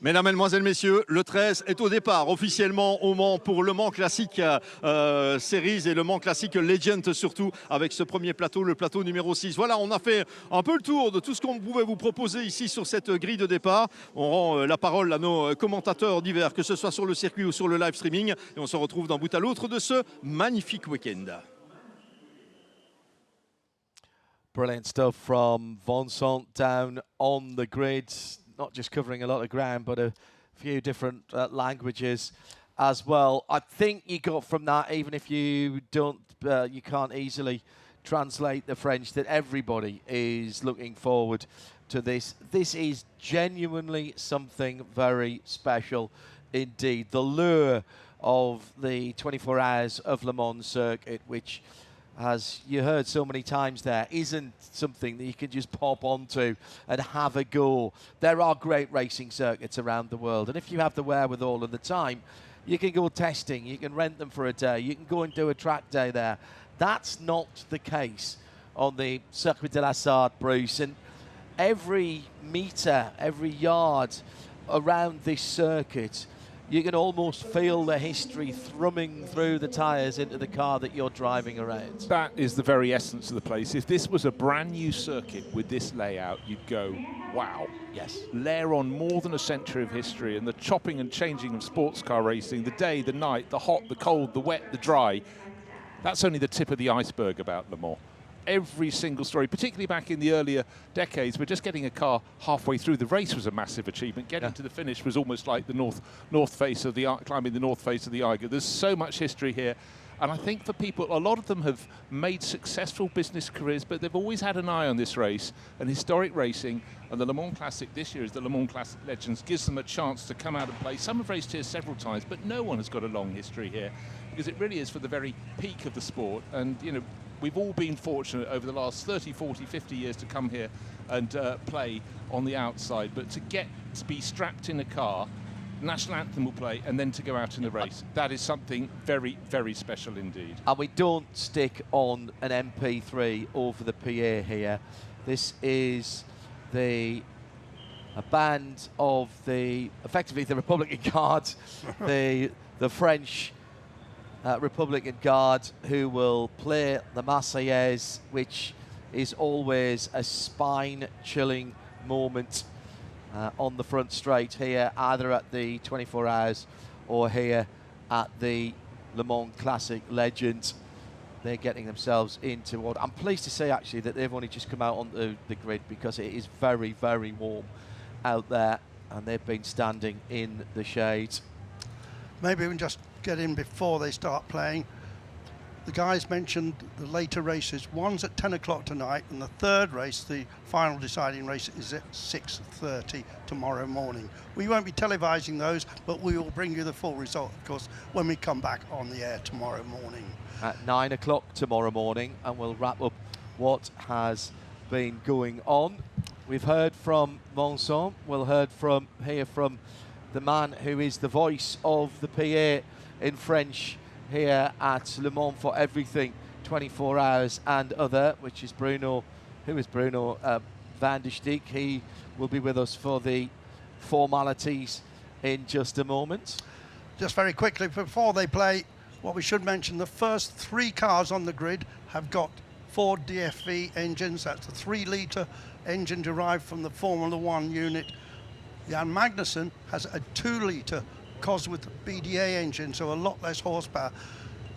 Mesdames, Mesdemoiselles, Messieurs, le 13 est au départ officiellement au Mans pour le Mans Classic Series et le Mans Classic Legend surtout avec ce premier plateau, le plateau numéro 6. Voilà, on a fait un peu le tour de tout ce qu'on pouvait vous proposer ici sur cette grille de départ. On rend la parole à nos commentateurs divers, que ce soit sur le circuit ou sur le live streaming. Et on se retrouve d'un bout à l'autre de ce magnifique week-end. Brilliant stuff from Vincent down on the grid. Not just covering a lot of ground, but a few different languages as well. I think you got from that, even if you don't, you can't easily translate the French, that everybody is looking forward to this. This is genuinely something very special indeed. The lure of the 24 Hours of Le Mans circuit, which, as you heard so many times there, isn't something that you can just pop onto and have a go. There are great racing circuits around the world, and if you have the wherewithal and the time, you can go testing, you can rent them for a day, you can go and do a track day there. That's not the case on the Circuit de la Sarthe, Bruce, and every metre, every yard around this circuit, you can almost feel the history thrumming through the tyres into the car that you're driving around. That is the very essence of the place. If this was a brand new circuit with this layout, you'd go, wow. Yes. Layer on more than a century of history, and the chopping and changing of sports car racing, the day, the night, the hot, the cold, the wet, the dry, that's only the tip of the iceberg about Le Mans. Every single story, particularly back in the earlier decades, where just getting a car halfway through the race was a massive achievement. Getting to the finish was almost like the north face of the climbing the north face of the Eiger. There's so much history here, and I think for people, a lot of them have made successful business careers, but they've always had an eye on this race and historic racing. And the Le Mans Classic this year, is the Le Mans Classic Legends, gives them a chance to come out and play. Some have raced here several times, but no one has got a long history here, because it really is for the very peak of the sport. And you know, we've all been fortunate over the last 30, 40, 50 years to come here and play on the outside. But to get to be strapped in a car, national anthem will play, and then to go out in the race, that is something very, very special indeed. And we don't stick on an MP3 over the PA here. This is a band of effectively the Republican Guard, the French Republican Guard, who will play the Marseillaise, which is always a spine-chilling moment on the front straight here, either at the 24 Hours or here at the Le Mans Classic Legend. They're getting themselves into order. I'm pleased to say, actually, that they've only just come out onto the grid, because it is very, very warm out there, and they've been standing in the shade. Maybe we can just get in before they start playing. The guys mentioned the later races. One's at 10 o'clock tonight, and the third race, the final deciding race, is at 6:30 tomorrow morning. We won't be televising those, but we will bring you the full result, of course, when we come back on the air tomorrow morning. At 9 o'clock tomorrow morning, and we'll wrap up what has been going on. we've heard from Vincent, we'll hear from the man who is the voice of the PA in French here at Le Mans for everything 24 hours and other, which is Bruno. Who is Bruno van der Steeg? He will be with us for the formalities in just a moment. Just very quickly, before they play, what we should mention, the first 3 cars on the grid have got Ford DFV engines. That's a 3-litre engine derived from the Formula 1 unit. Jan Magnussen has a 2-litre Cosworth BDA engine, so a lot less horsepower.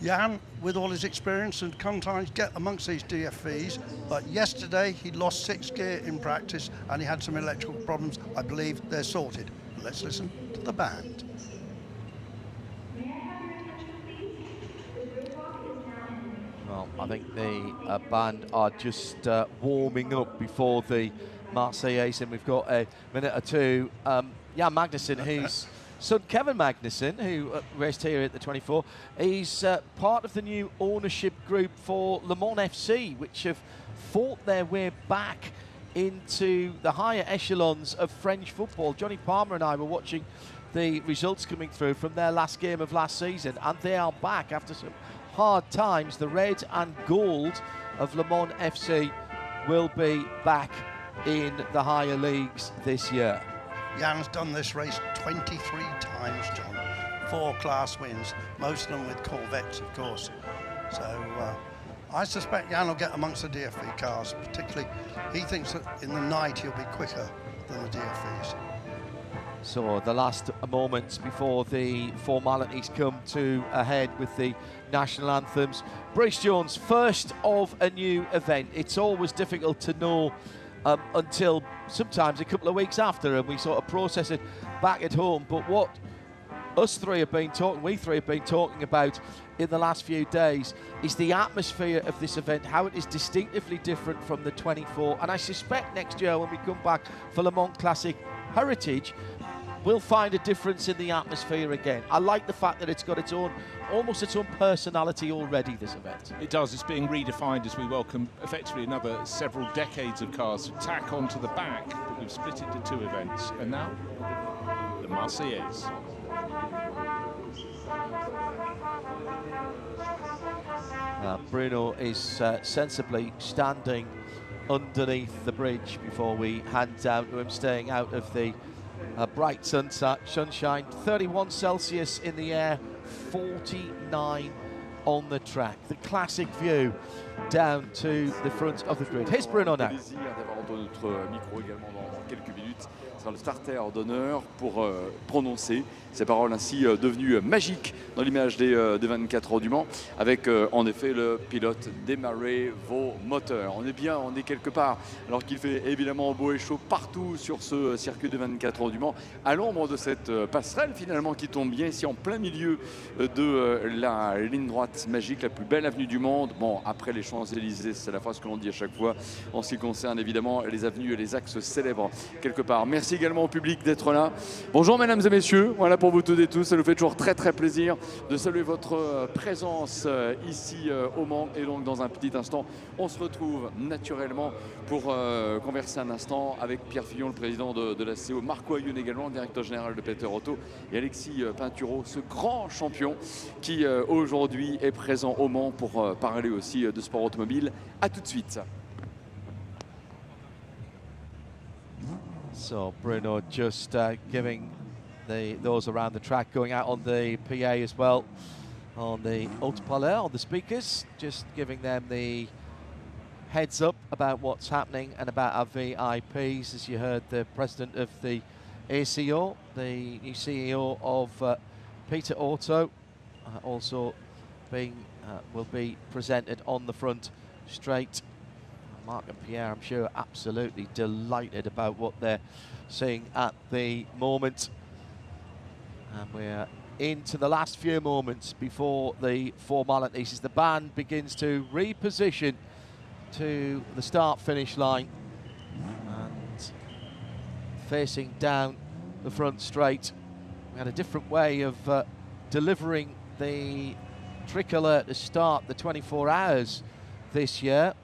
Jan, with all his experience, and sometimes get amongst these DFVs, but yesterday he lost 6th gear in practice and he had some electrical problems. I believe they're sorted. Let's listen to the band. Well, I think the band are just warming up before the Marseillaise, and we've got a minute or two. Jan Magnussen, whose son Kevin Magnussen, who raced here at the 24, he's part of the new ownership group for Le Mans FC, which have fought their way back into the higher echelons of French football. Johnny Palmer and I were watching the results coming through from their last game of last season, and they are back after some hard times. The red and gold of Le Mans FC will be back in the higher leagues this year. Jan's done this race 23 times, John. 4 class wins, most of them with Corvettes, of course. So I suspect Jan will get amongst the DFV cars, particularly he thinks that in the night he'll be quicker than the DFVs. So the last moments before the formalities come to a head with the national anthems. Bryce Jones, first of a new event. It's always difficult to know until sometimes a couple of weeks after, and we sort of process it back at home. But what we three have been talking about in the last few days is the atmosphere of this event, how it is distinctively different from the 24. And I suspect next year when we come back for Le Mans Classic Heritage, we'll find a difference in the atmosphere again. I like the fact that it's got its own, almost its own personality already, this event. It does. It's being redefined as we welcome effectively another several decades of cars to tack onto the back, but we've split it into 2 events. And now, the Marseillaise. Bruno is sensibly standing underneath the bridge before we hand down to him, staying out of the bright sunshine. 31 Celsius in the air, 49 on the track. The classic view down to the front of the grid. Here's Bruno now. Plaisir d'avoir notre micro également dans quelques minutes. Ce sera le starter d'honneur pour prononcer ces paroles ainsi devenues magiques dans l'image des 24 heures du Mans, avec en effet le pilote démarrer vos moteurs. On est quelque part, alors qu'il fait évidemment beau et chaud partout sur ce circuit des 24 heures du Mans, à l'ombre de cette passerelle finalement qui tombe bien ici en plein milieu de la ligne droite magique, la plus belle avenue du monde. Bon, après les Champs-Élysées, c'est la phrase que l'on dit à chaque fois en ce qui concerne évidemment les avenues et les axes célèbres quelque part. Merci également au public d'être là. Bonjour mesdames et messieurs, voilà pour vous toutes et tous, ça nous fait toujours très très plaisir de saluer votre présence ici au Mans, et donc dans un petit instant on se retrouve naturellement pour converser un instant avec Pierre Fillon, le président de la CO, Marco Ayoun également, directeur général de Peter Otto, et Alexis Pinturo, ce grand champion qui aujourd'hui est présent au Mans pour parler aussi de sport automobile. À tout de suite. So Bruno just giving those around the track, going out on the PA as well, on the haut-parleur, on the speakers, just giving them the heads up about what's happening and about our VIPs. As you heard, the president of the ACO, the new CEO of Peter Otto, also will be presented on the front straight. Mark and Pierre, I'm sure, absolutely delighted about what they're seeing at the moment. And we're into the last few moments before the formalities as the band begins to reposition to the start-finish line and facing down the front straight. We had a different way of delivering the tricolour to start the 24 hours this year,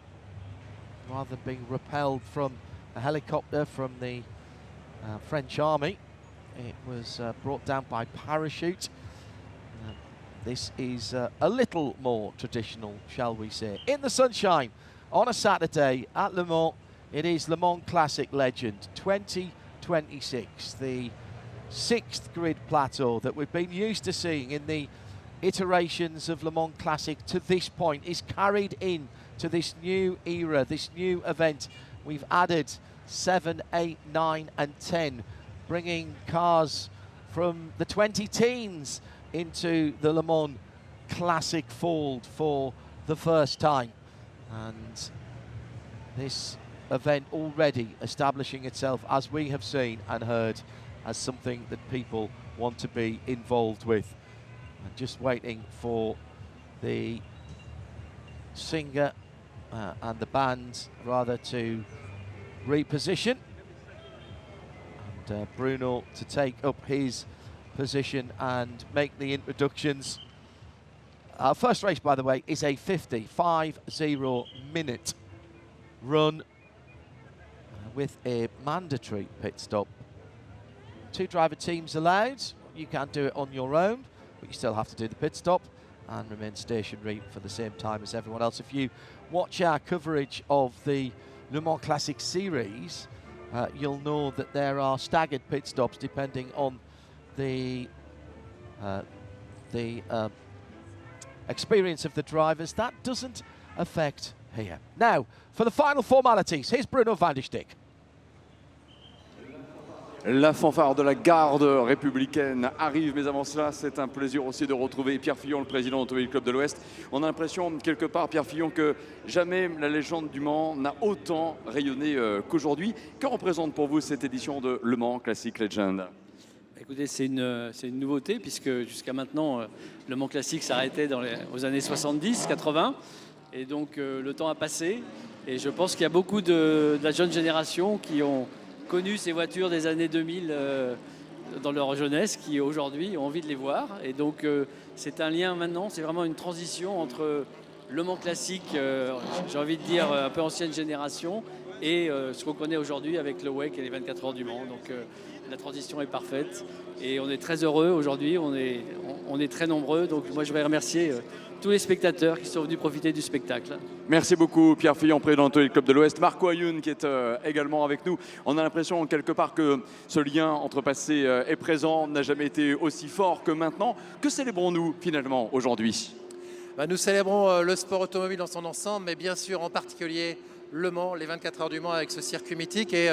rather than being repelled from a helicopter from the French army. It was brought down by parachute. This is a little more traditional, shall we say. In the sunshine on a Saturday at Le Mans, it is Le Mans Classic Legend 2026, the 6th grid plateau that we've been used to seeing in the iterations of Le Mans Classic to this point is carried in to this new era, this new event. We've added 7, 8, 9 and 10, bringing cars from the 2010s into the Le Mans Classic fold for the first time. And this event already establishing itself, as we have seen and heard, as something that people want to be involved with. And just waiting for the singer and the band rather to reposition, and Bruno to take up his position and make the introductions. Our first race, by the way, is a 50-minute run with a mandatory pit stop. 2 driver teams allowed. You can do it on your own, but you still have to do the pit stop and remain stationary for the same time as everyone else. If you watch our coverage of the Le Mans Classic series, you'll know that there are staggered pit stops depending on the experience of the drivers. That doesn't affect here. Now, for the final formalities, here's Bruno van der Stek. La fanfare de la garde républicaine arrive, mais avant cela, c'est un plaisir aussi de retrouver Pierre Fillon, le président de l'Automobile Club de l'Ouest. On a l'impression, quelque part, Pierre Fillon, que jamais la légende du Mans n'a autant rayonné qu'aujourd'hui. Que représente pour vous cette édition de Le Mans Classic Legend ? Écoutez, c'est une nouveauté, puisque jusqu'à maintenant, Le Mans Classic s'arrêtait aux années 70-80. Et donc, le temps a passé. Et je pense qu'il y a beaucoup de la jeune génération qui ont connu ces voitures des années 2000 dans leur jeunesse, qui aujourd'hui ont envie de les voir. Et donc c'est un lien maintenant, c'est vraiment une transition entre Le Mans classique, j'ai envie de dire un peu ancienne génération, et ce qu'on connaît aujourd'hui avec le WEC et les 24 heures du Mans. Donc la transition est parfaite et on est très heureux aujourd'hui, on est très nombreux. Donc moi je voudrais remercier tous les spectateurs qui sont venus profiter du spectacle. Merci beaucoup Pierre Fillon, président de l'Automobile Club de l'Ouest. Marco Ayoun qui est également avec nous. On a l'impression quelque part que ce lien entre passé et présent n'a jamais été aussi fort que maintenant. Que célébrons-nous finalement aujourd'hui ? Nous célébrons le sport automobile dans son ensemble, mais bien sûr en particulier Le Mans, les 24 heures du Mans avec ce circuit mythique et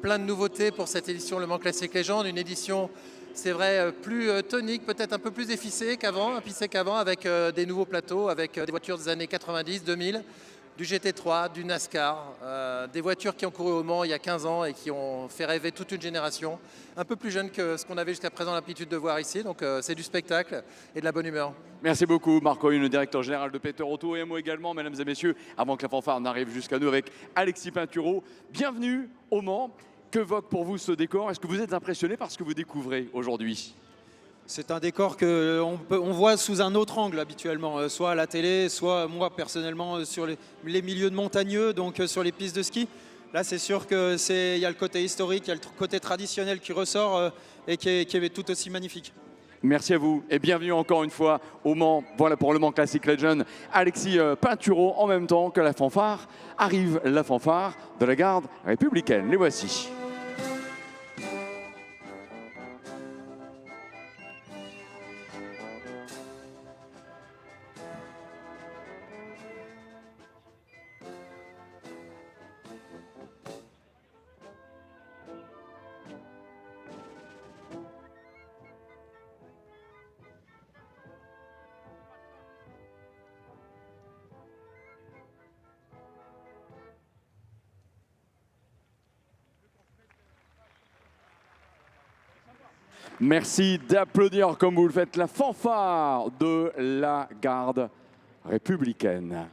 plein de nouveautés pour cette édition Le Mans Classic Legend, une édition, c'est vrai, plus tonique, peut-être un peu plus épicée qu'avant, avec des nouveaux plateaux, avec des voitures des années 90, 2000, du GT3, du NASCAR, des voitures qui ont couru au Mans il y a 15 ans et qui ont fait rêver toute une génération, un peu plus jeune que ce qu'on avait jusqu'à présent l'habitude de voir ici. Donc c'est du spectacle et de la bonne humeur. Merci beaucoup Marco Ayoun, le directeur général de Peter Auto, et un mot également, mesdames et messieurs, avant que la fanfare n'arrive jusqu'à nous, avec Alexis Pinturo. Bienvenue au Mans. Qu'évoque pour vous ce décor ? Est-ce que vous êtes impressionné par ce que vous découvrez aujourd'hui ? C'est un décor qu'on voit sous un autre angle habituellement, soit à la télé, soit moi personnellement sur les milieux de montagneux, donc sur les pistes de ski. Là c'est sûr qu'il y a le côté historique, il y a le côté traditionnel qui ressort et qui est tout aussi magnifique. Merci à vous et bienvenue encore une fois au Mans. Voilà pour le Mans Classic Legend. Alexis Pinturo, en même temps que la fanfare, arrive la fanfare de la garde républicaine. Les voici. Merci d'applaudir comme vous le faites la fanfare de la garde républicaine.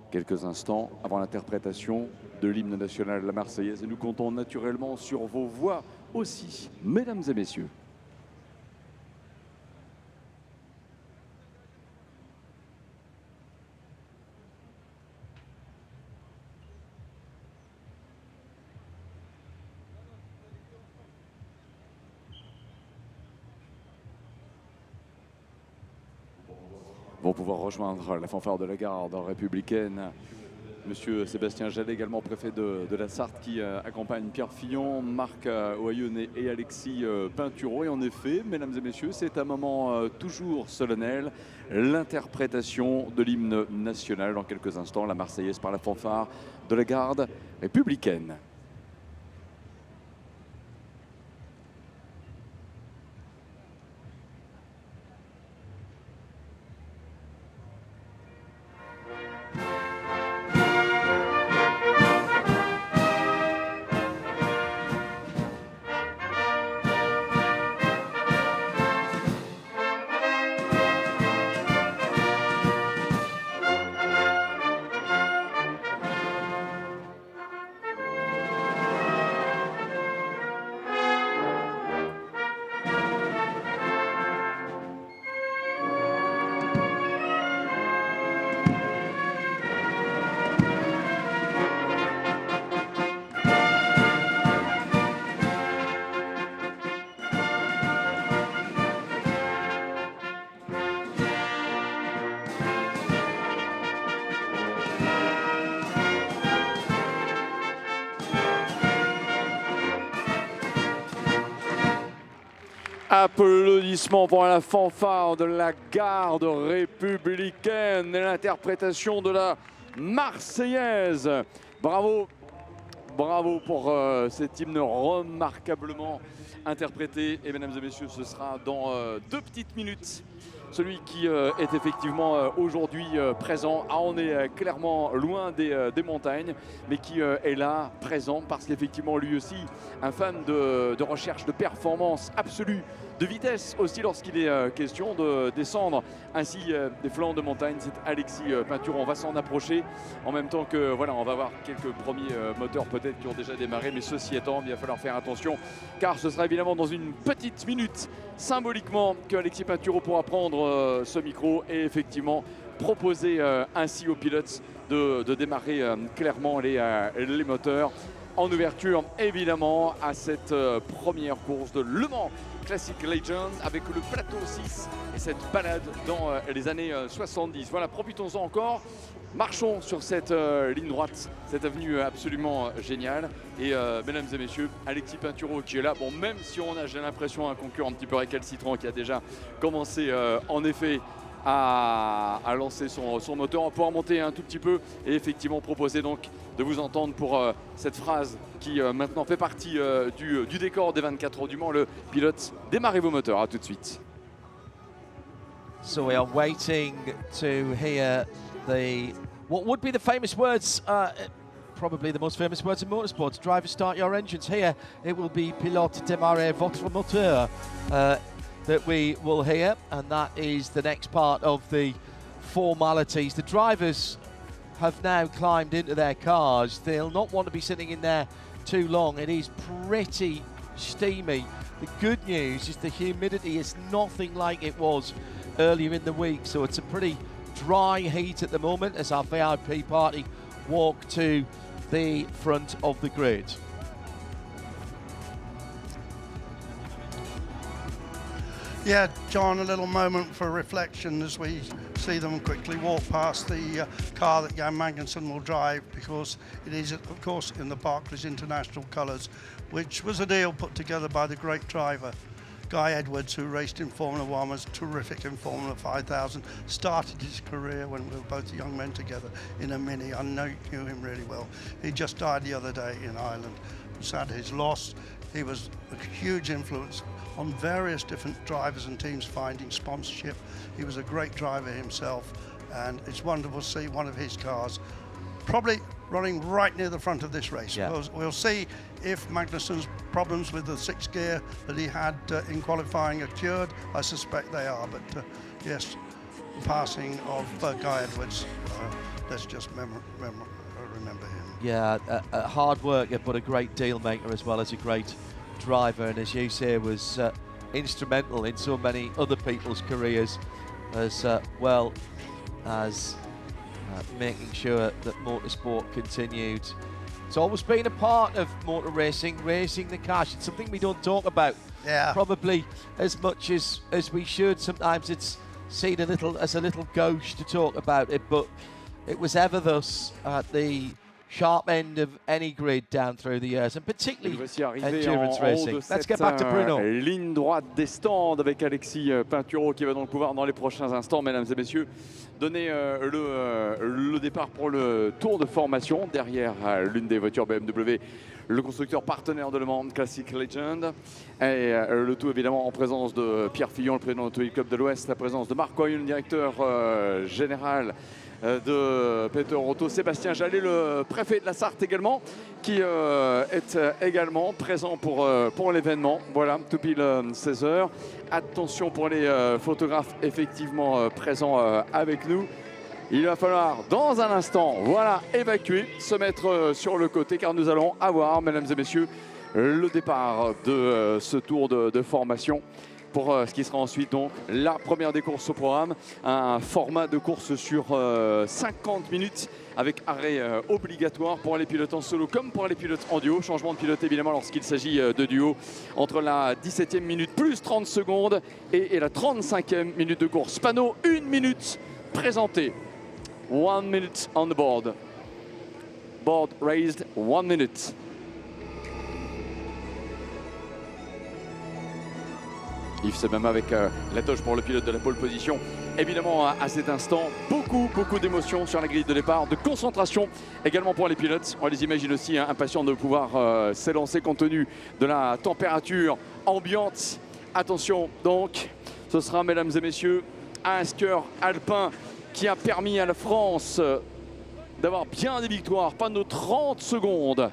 Quelques instants avant l'interprétation de l'hymne national de la Marseillaise, et nous comptons naturellement sur vos voix aussi, mesdames et messieurs. vont pouvoir rejoindre la fanfare de la garde républicaine. Monsieur Sébastien Jallet, également préfet de la Sarthe, qui accompagne Pierre Fillon, Marc Oyonnet et Alexis Pinturo. Et en effet, mesdames et messieurs, c'est un moment toujours solennel, l'interprétation de l'hymne national. Dans quelques instants, la Marseillaise par la fanfare de la garde républicaine. Applaudissements pour la fanfare de la garde républicaine et l'interprétation de la Marseillaise. Bravo, bravo pour cet hymne remarquablement interprété. Et mesdames et messieurs, ce sera dans 2 petites minutes. Celui qui est effectivement aujourd'hui présent. Ah, on est clairement loin des montagnes, mais qui est là, présent, parce qu'effectivement, lui aussi, un fan de recherche de performance absolue, de vitesse aussi lorsqu'il est question de descendre ainsi des flancs de montagne. C'est Alexis Pinturo. On va s'en approcher en même temps que, voilà, on va voir quelques premiers moteurs peut-être qui ont déjà démarré, mais ceci étant, il va falloir faire attention, car ce sera évidemment dans une petite minute, symboliquement, que Alexis Pinturo pourra prendre ce micro et effectivement proposer ainsi aux pilotes de démarrer clairement les moteurs en ouverture évidemment à cette première course de Le Mans Classic Legend avec le plateau 6 et cette balade dans les années 70. Voilà, profitons-en encore. Marchons sur cette ligne droite, cette avenue absolument géniale. Et mesdames et messieurs, Alexis Pinturo qui est là. Bon, même si on a, j'ai l'impression, un concurrent un petit peu récalcitrant qui a déjà commencé en effet à lancer son moteur. On va pouvoir monter un tout petit peu et effectivement proposer donc de vous entendre pour cette phrase qui maintenant fait partie du décor des 24 heures du Mans. Le pilote, démarrez vos moteurs. À tout de suite. So we are waiting to hear what would be the famous words, probably the most famous words in motorsports. Drivers, start your engines. Here it will be pilote démarrez votre moteur that we will hear, and that is the next part of the formalities. The drivers have now climbed into their cars. They'll not want to be sitting in there too long. It is pretty steamy. The good news is the humidity is nothing like it was earlier in the week, so it's a pretty dry heat at the moment as our VIP party walk to the front of the grid. Yeah, John, a little moment for reflection as we see them quickly walk past the car that Jan Magnussen will drive, because it is, of course, in the Barclays International colours, which was a deal put together by the great driver, Guy Edwards, who raced in Formula One, was terrific in Formula 5000, started his career when we were both young men together in a Mini. I knew him really well. He just died the other day in Ireland. Sad his loss. He was a huge influence on various different drivers and teams finding sponsorship. He was a great driver himself, and it's wonderful to see one of his cars probably running right near the front of this race. Yeah. We'll see if Magnussen's problems with the 6th gear that he had in qualifying are cured. I suspect they are, but yes, the passing of Guy Edwards, let's just remember him. Yeah, a hard worker, but a great deal maker as well as a great driver, and as you say, was instrumental in so many other people's careers, as well as making sure that motorsport continued. It's always been a part of motor racing the cash. It's something we don't talk about, yeah, probably as much as we should. Sometimes it's seen as a little ghost to talk about it, but it was ever thus at the sharp end of any grid down through the years, and particularly endurance racing. Let's get back to Bruno. Ligne droite des stands avec Alexis Pinturo qui va donc pouvoir dans les prochains instants, mesdames et messieurs, donner le départ pour le tour de formation derrière l'une des voitures BMW, le constructeur partenaire de Le Mans Classic Legend, et le tout évidemment en présence de Pierre Fillon, le président de l'Automobile Club de l'Ouest, la présence de Marc Coyne, le directeur général de Peter Otto, Sébastien Jallet, le préfet de la Sarthe également, qui est également présent pour l'événement. Voilà, tout pile 16h. Attention pour les photographes effectivement présents avec nous. Il va falloir dans un instant, voilà, évacuer, se mettre sur le côté, car nous allons avoir, mesdames et messieurs, le départ de ce tour de formation pour ce qui sera ensuite donc la première des courses au programme. Un format de course sur 50 minutes avec arrêt obligatoire pour les pilotes en solo comme pour les pilotes en duo. Changement de pilote évidemment lorsqu'il s'agit de duo entre la 17e minute plus 30 secondes et la 35e minute de course. Panneau 1 minute présenté. 1 minute on the board. Board raised 1 minute. Yves Sebama avec la toche pour le pilote de la pole position. Évidemment, à cet instant, beaucoup d'émotions sur la grille de départ, de concentration également pour les pilotes. On les imagine aussi impatients de pouvoir s'élancer compte tenu de la température ambiante. Attention donc, ce sera, mesdames et messieurs, un skieur alpin qui a permis à la France d'avoir bien des victoires, pas de 30 secondes,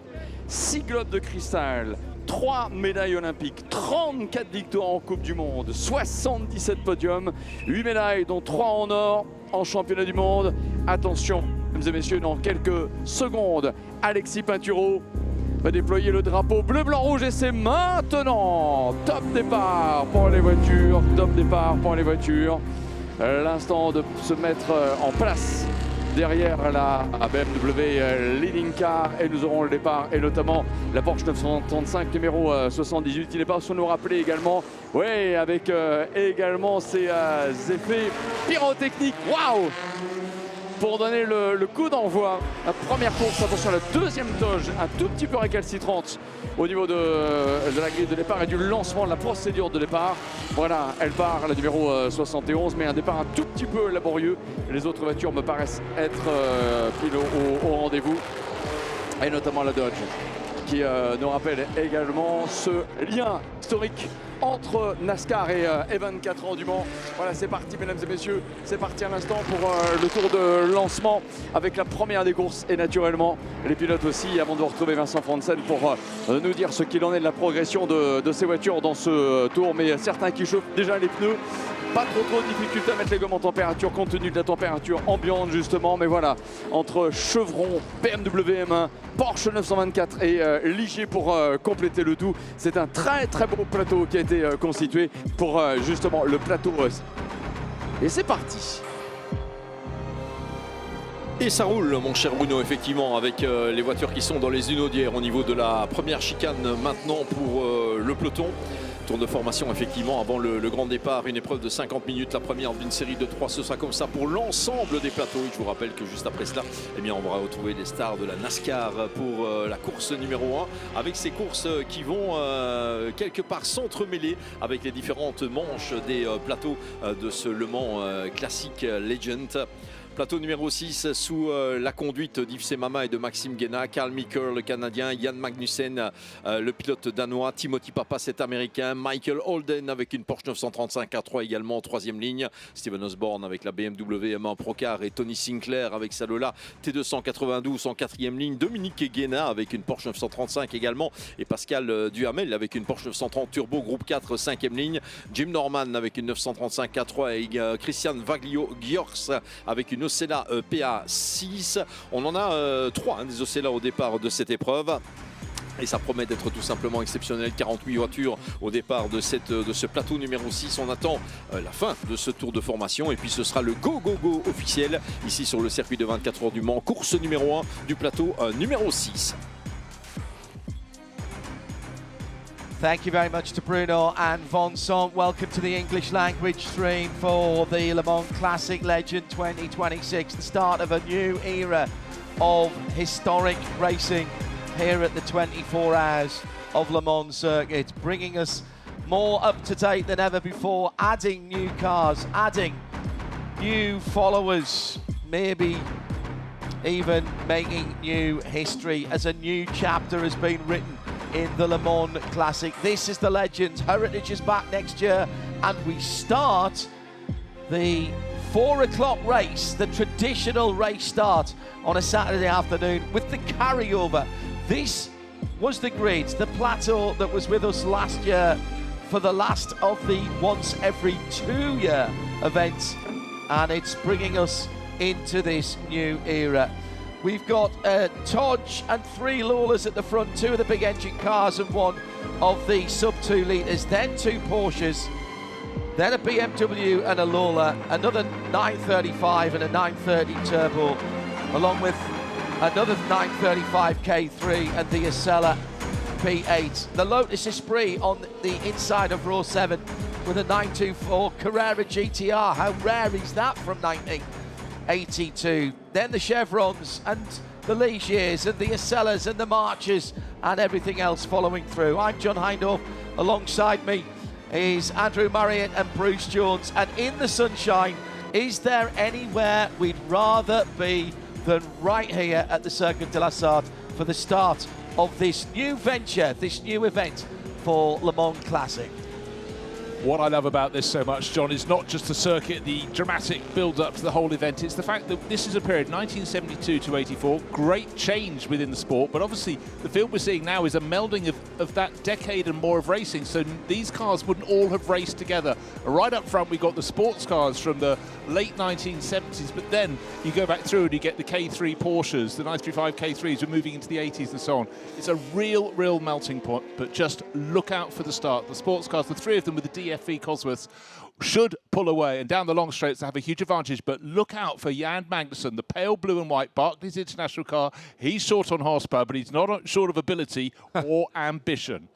6 globes de cristal, 3 médailles olympiques, 34 victoires en Coupe du Monde, 77 podiums, 8 médailles dont 3 en or en championnat du monde. Attention, mesdames et messieurs, dans quelques secondes, Alexis Pinturo va déployer le drapeau bleu, blanc, rouge et c'est maintenant. Top départ pour les voitures, top départ pour les voitures. L'instant de se mettre en place derrière la BMW Leading Car et nous aurons le départ et notamment la Porsche 935 numéro 78. Il n'est pas sans nous rappeler également, oui, avec également ces effets pyrotechniques. Waouh! Pour donner le coup d'envoi, la première course, attention, la deuxième toge un tout petit peu récalcitrante au niveau de la grille de départ et du lancement de la procédure de départ. Voilà, elle part, la numéro 71, mais un départ un tout petit peu laborieux. Les autres voitures me paraissent être prises au rendez-vous, et notamment la Dodge, qui nous rappelle également ce lien historique entre NASCAR et 24 heures du Mans. Voilà, c'est parti, mesdames et messieurs, c'est parti à l'instant pour le tour de lancement avec la première des courses et naturellement les pilotes aussi, avant de retrouver Vincent Franzen pour nous dire ce qu'il en est de la progression de ces voitures dans ce tour, mais certains qui chauffent déjà les pneus. Pas trop de difficulté à mettre les gommes en température compte tenu de la température ambiante justement, mais voilà, entre Chevron, BMW M1, Porsche 924 et Ligier pour compléter le tout. C'est un très beau plateau qui a été constitué pour justement le plateau. Et c'est parti. Et ça roule, mon cher Bruno, effectivement, avec les voitures qui sont dans les unodières au niveau de la première chicane maintenant pour le peloton. Tour de formation, effectivement, avant le grand départ, une épreuve de 50 minutes, la première d'une série de 3, ce sera comme ça pour l'ensemble des plateaux. Et je vous rappelle que juste après cela, eh bien, on va retrouver les stars de la NASCAR pour la course numéro 1, avec ces courses qui vont quelque part s'entremêler avec les différentes manches des plateaux de ce Le Mans Classic Legend. Plateau numéro 6 sous la conduite d'Yves Semama et de Maxime Guéna, Carl Micker, le Canadien, Yann Magnussen, le pilote danois, Timothy Papa, cet Américain, Michael Holden avec une Porsche 935 A3 également en troisième ligne, Steven Osborne avec la BMW M1 Procar et Tony Sinclair avec sa Lola T292 en quatrième ligne, Dominique Guéna avec une Porsche 935 également et Pascal Duhamel avec une Porsche 930 Turbo Groupe 4 cinquième ligne, Jim Norman avec une 935 A3 et Christian Vaglio-Giors avec une Ocella PA6. On en a 3 des Ocella au départ de cette épreuve. Et ça promet d'être tout simplement exceptionnel. 48 voitures au départ de ce plateau numéro 6. On attend la fin de ce tour de formation. Et puis ce sera le go officiel ici sur le circuit de 24 heures du Mans. Course numéro 1 du plateau numéro 6. Thank you very much to Bruno and Vincent. Welcome to the English language stream for the Le Mans Classic Legend 2026, the start of a new era of historic racing here at the 24 Hours of Le Mans circuit, bringing us more up to date than ever before, adding new cars, adding new followers, maybe even making new history as a new chapter has been written in the Le Mans Classic. This is the Legends. Heritage is back next year, and we start the 4 o'clock race, the traditional race start on a Saturday afternoon with the carryover. This was the grid, the plateau that was with us last year for the last of the once every 2 year events, and it's bringing us into this new era. We've got a Dodge and 3 Lawlers at the front, 2 of the big engine cars and 1 of the sub 2 litres, then 2 Porsches, then a BMW and a Lawler, another 935 and a 930 Turbo, along with another 935 K3 and the Acela P8. The Lotus Esprit on the inside of row 7 with a 924 Carrera GTR. How rare is that from 1982? Then the Chevrons and the Ligiers and the Acelas and the Marchers and everything else following through. I'm John Hindhaugh. Alongside me is Andrew Marriott and Bruce Jones. And in the sunshine, is there anywhere we'd rather be than right here at the Circuit de la Sarthe for the start of this new venture, this new event for Le Mans Classic? What I love about this so much, John, is not just the circuit, the dramatic build-up to the whole event. It's the fact that this is a period, 1972 to 84, great change within the sport, but obviously the field we're seeing now is a melding of that decade and more of racing, so these cars wouldn't all have raced together. Right up front, we've got the sports cars from the late 1970s, but then you go back through and you get the K3 Porsches, the 935 K3s, we're moving into the 80s and so on. It's a real melting pot, but just look out for the start. The sports cars, the 3 of them with the DFV Cosworths, should pull away, and down the long straights they have a huge advantage, but look out for Jan Magnussen, the pale blue and white Barclays International car. He's short on horsepower, but he's not short of ability or ambition.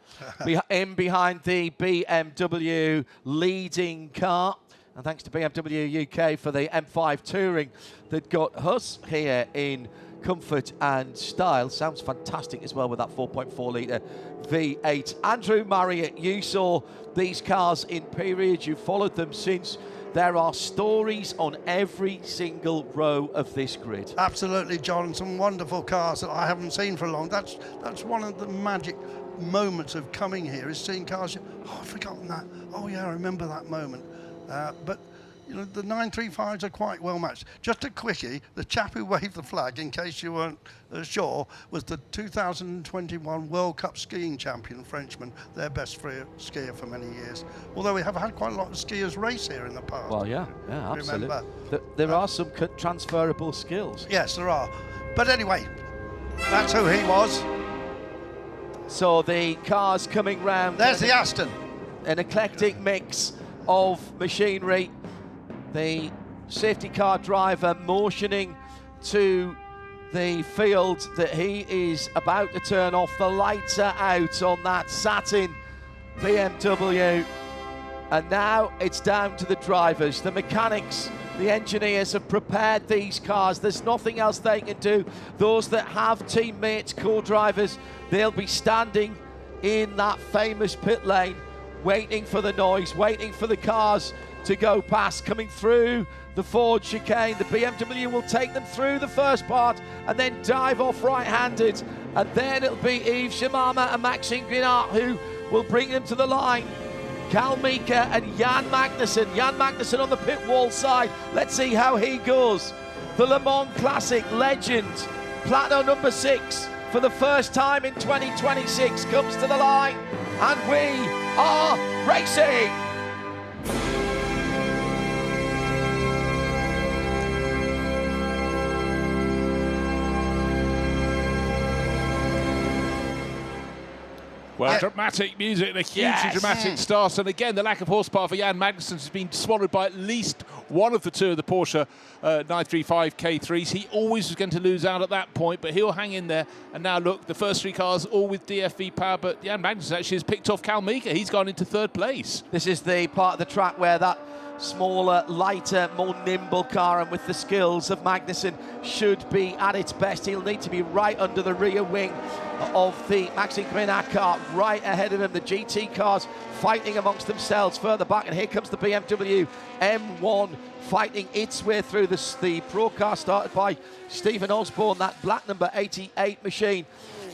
In behind the BMW leading car, and thanks to BMW UK for the M5 Touring that got us here in comfort and style. Sounds fantastic as well with that 4.4 litre V8. Andrew Marriott, you saw these cars in period, you followed them since. There are stories on every single row of this grid. Absolutely, John. Some wonderful cars that I haven't seen for long. That's one of the magic moments of coming here, is seeing cars. Oh, I've forgotten that. Oh yeah, I remember that moment. But you know, the 935s are quite well matched. Just a quickie, the chap who waved the flag, in case you weren't sure, was the 2021 World Cup skiing champion Frenchman, their best skier for many years. Although we have had quite a lot of skiers race here in the past. Well, yeah, absolutely. Remember? There are some transferable skills. Yes, there are. But anyway, that's who he was. So the cars coming round. There's the Aston. An eclectic mix of machinery. The safety car driver motioning to the field that he is about to turn off. The lights are out on that satin BMW. And now it's down to the drivers. The mechanics, the engineers have prepared these cars. There's nothing else they can do. Those that have teammates, co-drivers, they'll be standing in that famous pit lane, waiting for the noise, waiting for the cars to go past. Coming through the Ford chicane, the BMW will take them through the first part and then dive off right-handed, and then it'll be Yves Shimama and Maxime Guinart who will bring them to the line. Cal Mika and Jan Magnussen on the pit wall side. Let's see how he goes. The Le Mans Classic legend, plateau number 6 for the first time in 2026 comes to the line, and we are racing. Well, dramatic music and a hugely dramatic start. And again, the lack of horsepower for Jan Magnussen has been swallowed by at least one of the two of the Porsche 935 K3s. He always was going to lose out at that point, but he'll hang in there. And now look, the first three cars all with DFV power, but Jan Magnussen actually has picked off Cal Mika. He's gone into third place. This is the part of the track where that smaller, lighter, more nimble car, and with the skills of Magnussen, should be at its best. He'll need to be right under the rear wing of the Maxime Grenat car, right ahead of him. The GT cars fighting amongst themselves further back, and here comes the BMW M1 fighting its way through the Pro car started by Stephen Osborne, that black number 88 machine.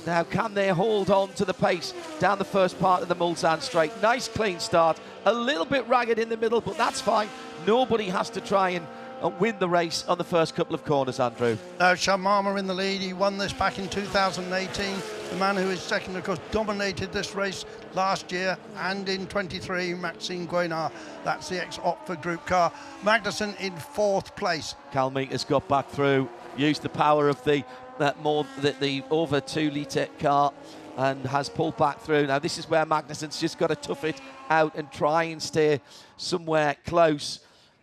Now, can they hold on to the pace down the first part of the Mulsanne straight? Nice clean start, a little bit ragged in the middle, but that's fine. Nobody has to try and win the race on the first couple of corners, Andrew. Shamama in the lead. He won this back in 2018. The man who is second, of course, dominated this race last year and in 23, Maxime Guenard. That's the ex-Opfer Group car. Magnussen in fourth place. Cal Mika's got back through, used the power of the over 2 litre car and has pulled back through. Now this is where Magnussen's just got to tough it out and try and stay somewhere close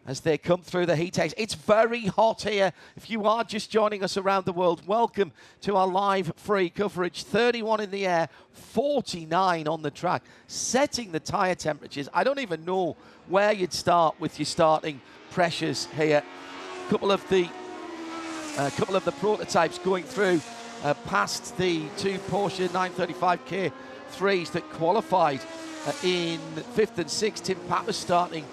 as they come through the heat haze. It's very hot here. If you are just joining us around the world, welcome to our live free coverage. 31 in the air, 49 on the track, setting the tyre temperatures. I don't even know where you'd start with your starting pressures here. A couple of the prototypes going through past the two Porsche 935 K3s that qualified in 5th and 6th. Tim Pappas starting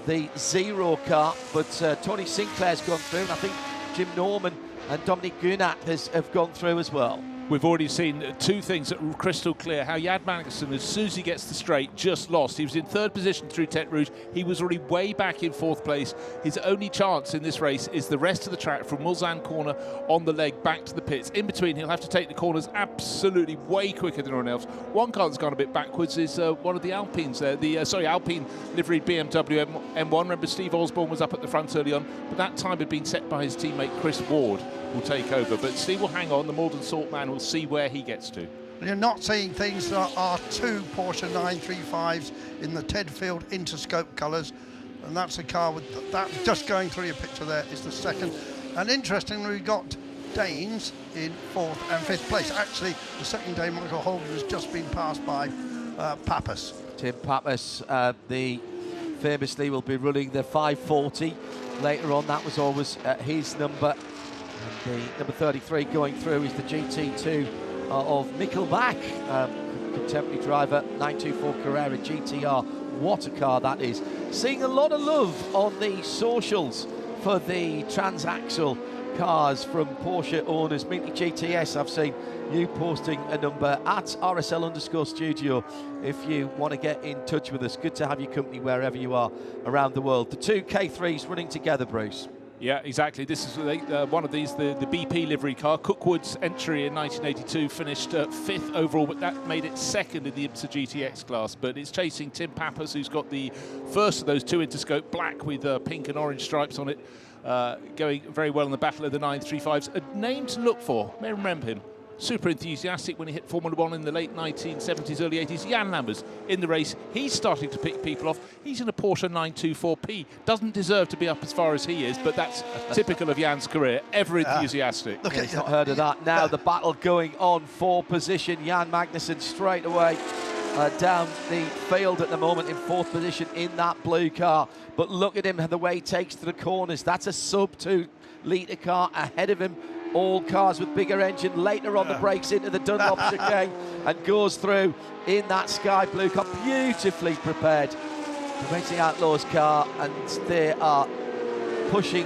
the Zero car, but Tony Sinclair's gone through, and I think Jim Norman and Dominic Gunat have gone through as well. We've already seen two things that are crystal clear. How Jan Magnussen, as soon as he gets the straight, just lost. He was in third position through Tete Rouge. He was already way back in fourth place. His only chance in this race is the rest of the track from Mulsanne corner on the leg back to the pits. In between, he'll have to take the corners absolutely way quicker than anyone else. One car that's gone a bit backwards is one of the Alpines there. Alpine liveried BMW M1. Remember, Steve Osborne was up at the front early on, but that time had been set by his teammate Chris Ward, will take over. But Steve will hang on. The Malden Salt man will see where he gets to. You're not seeing things. There are two Porsche 935s in the Tedfield Interscope colours, and that's a car with that just going through your picture there is the second. And interestingly, we got Danes in 4th and 5th place. Actually, the second day, Michael Holden has just been passed by Pappas. Tim Pappas, famously will be running the 540 later on. That was always his number. And the number 33 going through is the GT2 of Mikkel Bach, contemporary driver, 924 Carrera GTR. What a car that is. Seeing a lot of love on the socials for the transaxle cars from Porsche owners. Minty GTS, I've seen you posting a number at RSL_studio if you want to get in touch with us. Good to have your company wherever you are around the world. The two K3s running together, Bruce. Yeah, exactly. This is one of these, the BP livery car. Cookwood's entry in 1982 finished 5th overall, but that made it second in the IMSA GTX class. But it's chasing Tim Pappas, who's got the first of those two Interscope, black with pink and orange stripes on it, going very well in the battle of the 935s. A name to look for, may remember him. Super enthusiastic when he hit Formula One in the late 1970s, early 80s. Jan Lammers in the race. He's starting to pick people off. He's in a Porsche 924P. Doesn't deserve to be up as far as he is, but that's typical of Jan's career. Ever enthusiastic. Look, he's not heard of that. Now the battle going on for position. Jan Magnussen straight away down the field at the moment in 4th position in that blue car. But look at him, the way he takes to the corners. That's a sub 2 litre car ahead of him. All cars with bigger engine. Later on the brakes into the Dunlop chicane and goes through in that sky blue car. Beautifully prepared. The Racing Outlaws car, and they are pushing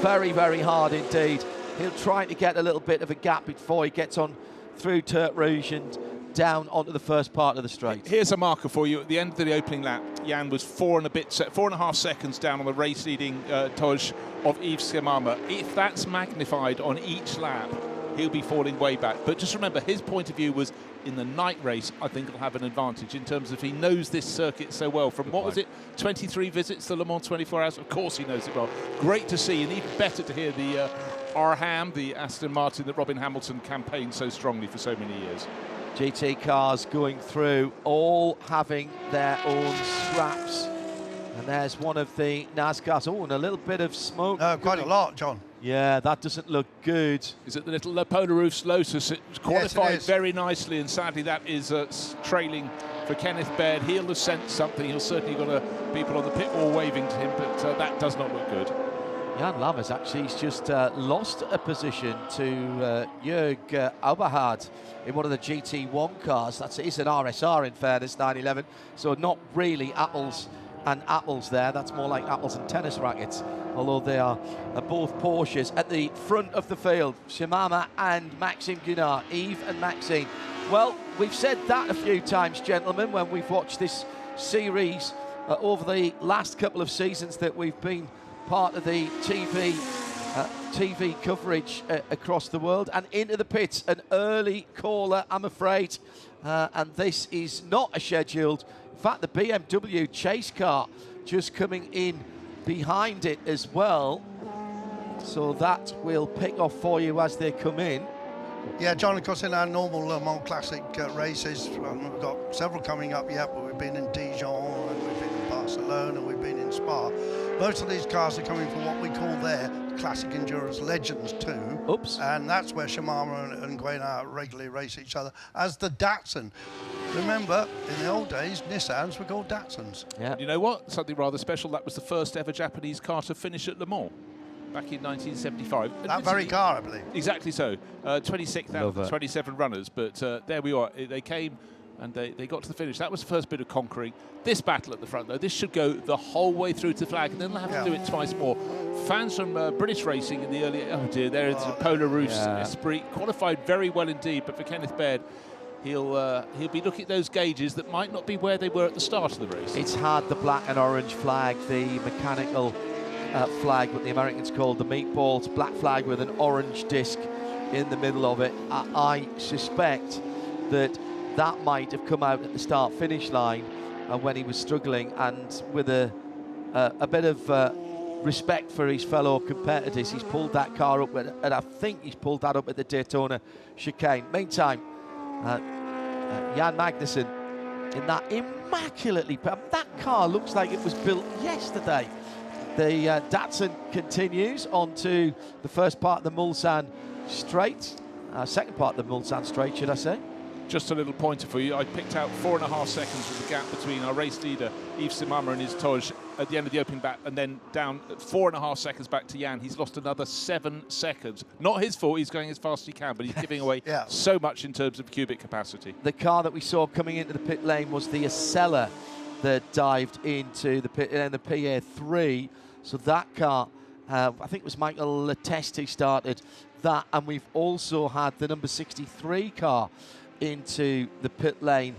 very, very hard indeed. He'll try to get a little bit of a gap before he gets on through Tete Rouge and down onto the first part of the straight. Here's a marker for you. At the end of the opening lap, Jan was 4.5 seconds down on the race-leading Toj of Yves Skamama. If that's magnified on each lap, he'll be falling way back. But just remember, his point of view was in the night race, I think he'll have an advantage in terms of he knows this circuit so well. From what was it, 23 visits to Le Mans 24 hours? Of course he knows it well. Great to see, and even better to hear the Arham, the Aston Martin that Robin Hamilton campaigned so strongly for so many years. GT cars going through, all having their own scraps. And there's one of the NASCARs. Oh, and a little bit of smoke. Quite a lot, John. Yeah, that doesn't look good. Is it the little Polar Roofs Lotus? It qualified very nicely, and sadly that is trailing for Kenneth Baird. He'll have sent something. He'll certainly got people on the pit wall waving to him, but that does not look good. Jan Lammers actually has just lost a position to Jörg Auberhard in one of the GT1 cars. It's an RSR, in fairness, 911, so not really apples and apples there. That's more like apples and tennis rackets, although they are both Porsches. At the front of the field, Shimama and Maxime Guinard, Yves and Maxime. Well, we've said that a few times, gentlemen, when we've watched this series over the last couple of seasons that we've been part of the TV coverage across the world. And into the pits, an early caller, I'm afraid. And this is not a scheduled. In fact, the BMW chase car just coming in behind it as well. So that will pick off for you as they come in. Yeah, John, of course, in our normal Le Mans Classic races, we've got several coming up yet, but we've been in Dijon, and we've been in Barcelona, we've been in Spa. Most of these cars are coming from what we call their Classic Endurance Legends too. Oops. And that's where Shimama and Guinard regularly race each other, as the Datsun. Remember, in the old days, Nissans were called Datsuns. Yeah. You know what? Something rather special. That was the first ever Japanese car to finish at Le Mans back in 1975. That very car, I believe. Exactly so. 26 out of 27 runners, but there we are. They came and they got to the finish. That was the first bit of conquering. This battle at the front, though, this should go the whole way through to the flag, and then they'll have to do it twice more. Fans from British racing in the early... Oh, dear, there is Polar Roofs Esprit. Qualified very well indeed, but for Kenneth Baird, he'll be looking at those gauges that might not be where they were at the start of the race. It's had the black and orange flag, the mechanical flag, what the Americans called the meatballs, black flag with an orange disc in the middle of it. I suspect that might have come out at the start-finish line when he was struggling, and with a bit of respect for his fellow competitors, he's pulled that car up, and I think he's pulled that up at the Daytona chicane. Meantime, Jan Magnussen in that immaculately... That car looks like it was built yesterday. The Datsun continues on to the first part of the Mulsanne Straight. Second part of the Mulsanne Straight, should I say. Just a little pointer for you. I picked out 4.5 seconds of the gap between our race leader, Yves Simama, and his Toj at the end of the opening back, and then down 4.5 seconds back to Jan. He's lost another 7 seconds. Not his fault, he's going as fast as he can, but he's giving away so much in terms of cubic capacity. The car that we saw coming into the pit lane was the Acela that dived into the pit in the PA3. So that car, I think it was Michael Letteste who started that, and we've also had the number 63 car into the pit lane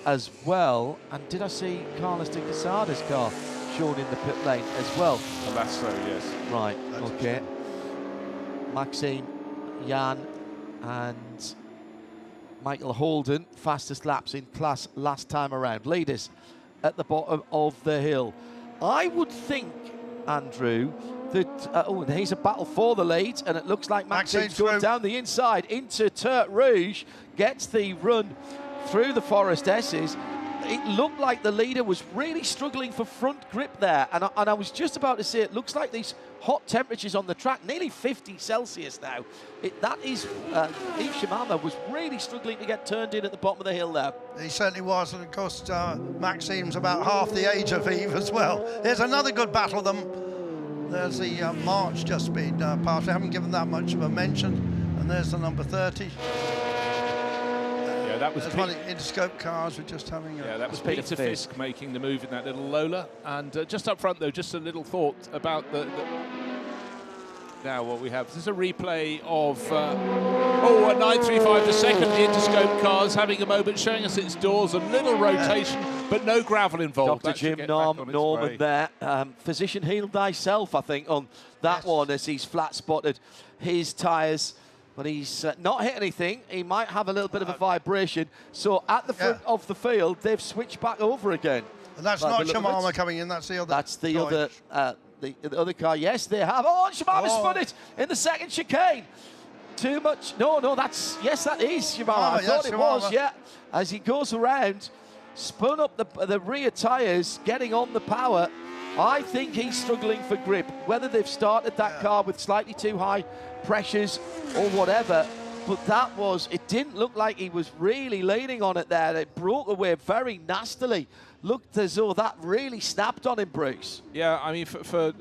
as well. And did I see Carlos de Quesada's car shown in the pit lane as well? Alas, so yes. Right, okay. Maxime, Jan and Michael Holden, fastest laps in class last time around. Leaders at the bottom of the hill. I would think, Andrew, that here's a battle for the lead, and it looks like Maxime's going down the inside into Tertre Rouge, gets the run through the Forest S's. It looked like the leader was really struggling for front grip there, and I was just about to say, it looks like these hot temperatures on the track, nearly 50 Celsius now. That is, Yves Shimama was really struggling to get turned in at the bottom of the hill there. He certainly was, and of course Maxime's about half the age of Yves as well. Here's another good battle of them. There's the March just been passed. I haven't given that much of a mention, and there's the number 30. Yeah, that was one of the Interscope cars. We're just having a... Yeah, that was Peter Fisk making the move in that little Lola. And just up front, though, just a little thought about the now what we have. This is a replay of a 935 the second. The Interscope car's having a moment, showing us its doors, a little rotation, but no gravel involved. Dr. Jim Norman there. Physician heal thyself, I think, on that one, as he's flat spotted his tyres. But he's not hit anything. He might have a little bit of a vibration. So at the front of the field, they've switched back over again. And that's not Shimama coming in. That's the other. That's the other. The other car. Yes, they have. Oh, Shimama spun it in the second chicane. too much. No, that's, yes, that is Shimano. I thought it was, yeah. As he goes around, spun up the rear tyres, getting on the power. I think he's struggling for grip. Whether they've started that car with slightly too high pressures or whatever, but that was, it didn't look like he was really leaning on it there. It broke away very nastily. Looked as though that really snapped on him, Bruce. Yeah, I mean, for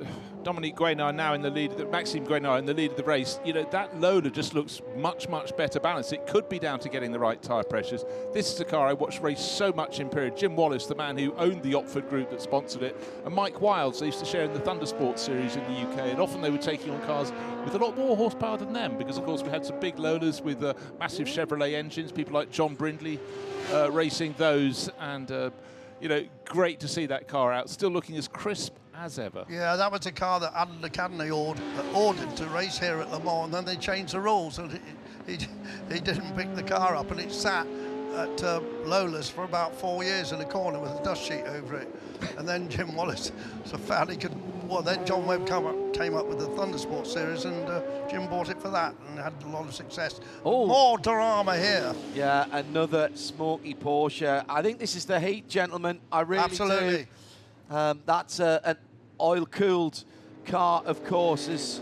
Dominique Guénard now in the lead, Maxime Guénard in the lead of the race, you know, that Lola just looks much, much better balanced. It could be down to getting the right tyre pressures. This is a car I watched race so much in period. Jim Wallace, the man who owned the Opford group that sponsored it, and Mike Wiles, they used to share in the Thundersport series in the UK, and often they were taking on cars with a lot more horsepower than them, because of course we had some big Lolas with massive Chevrolet engines, people like John Brindley racing those, and you know, great to see that car out, still looking as crisp as ever. Yeah, that was a car that Adam Academy ordered to race here at Le Mans, and then they changed the rules, and he didn't pick the car up, and it sat at Lola's for about 4 years in a corner with a dust sheet over it. And then Jim Wallace found he could. Well, then John Webb came up with the Thundersport series, and Jim bought it for that and had a lot of success. Oh, more drama here. Yeah, another smoky Porsche. I think this is the heat, gentlemen. I really Absolutely. do. That's an oil-cooled car, of course, as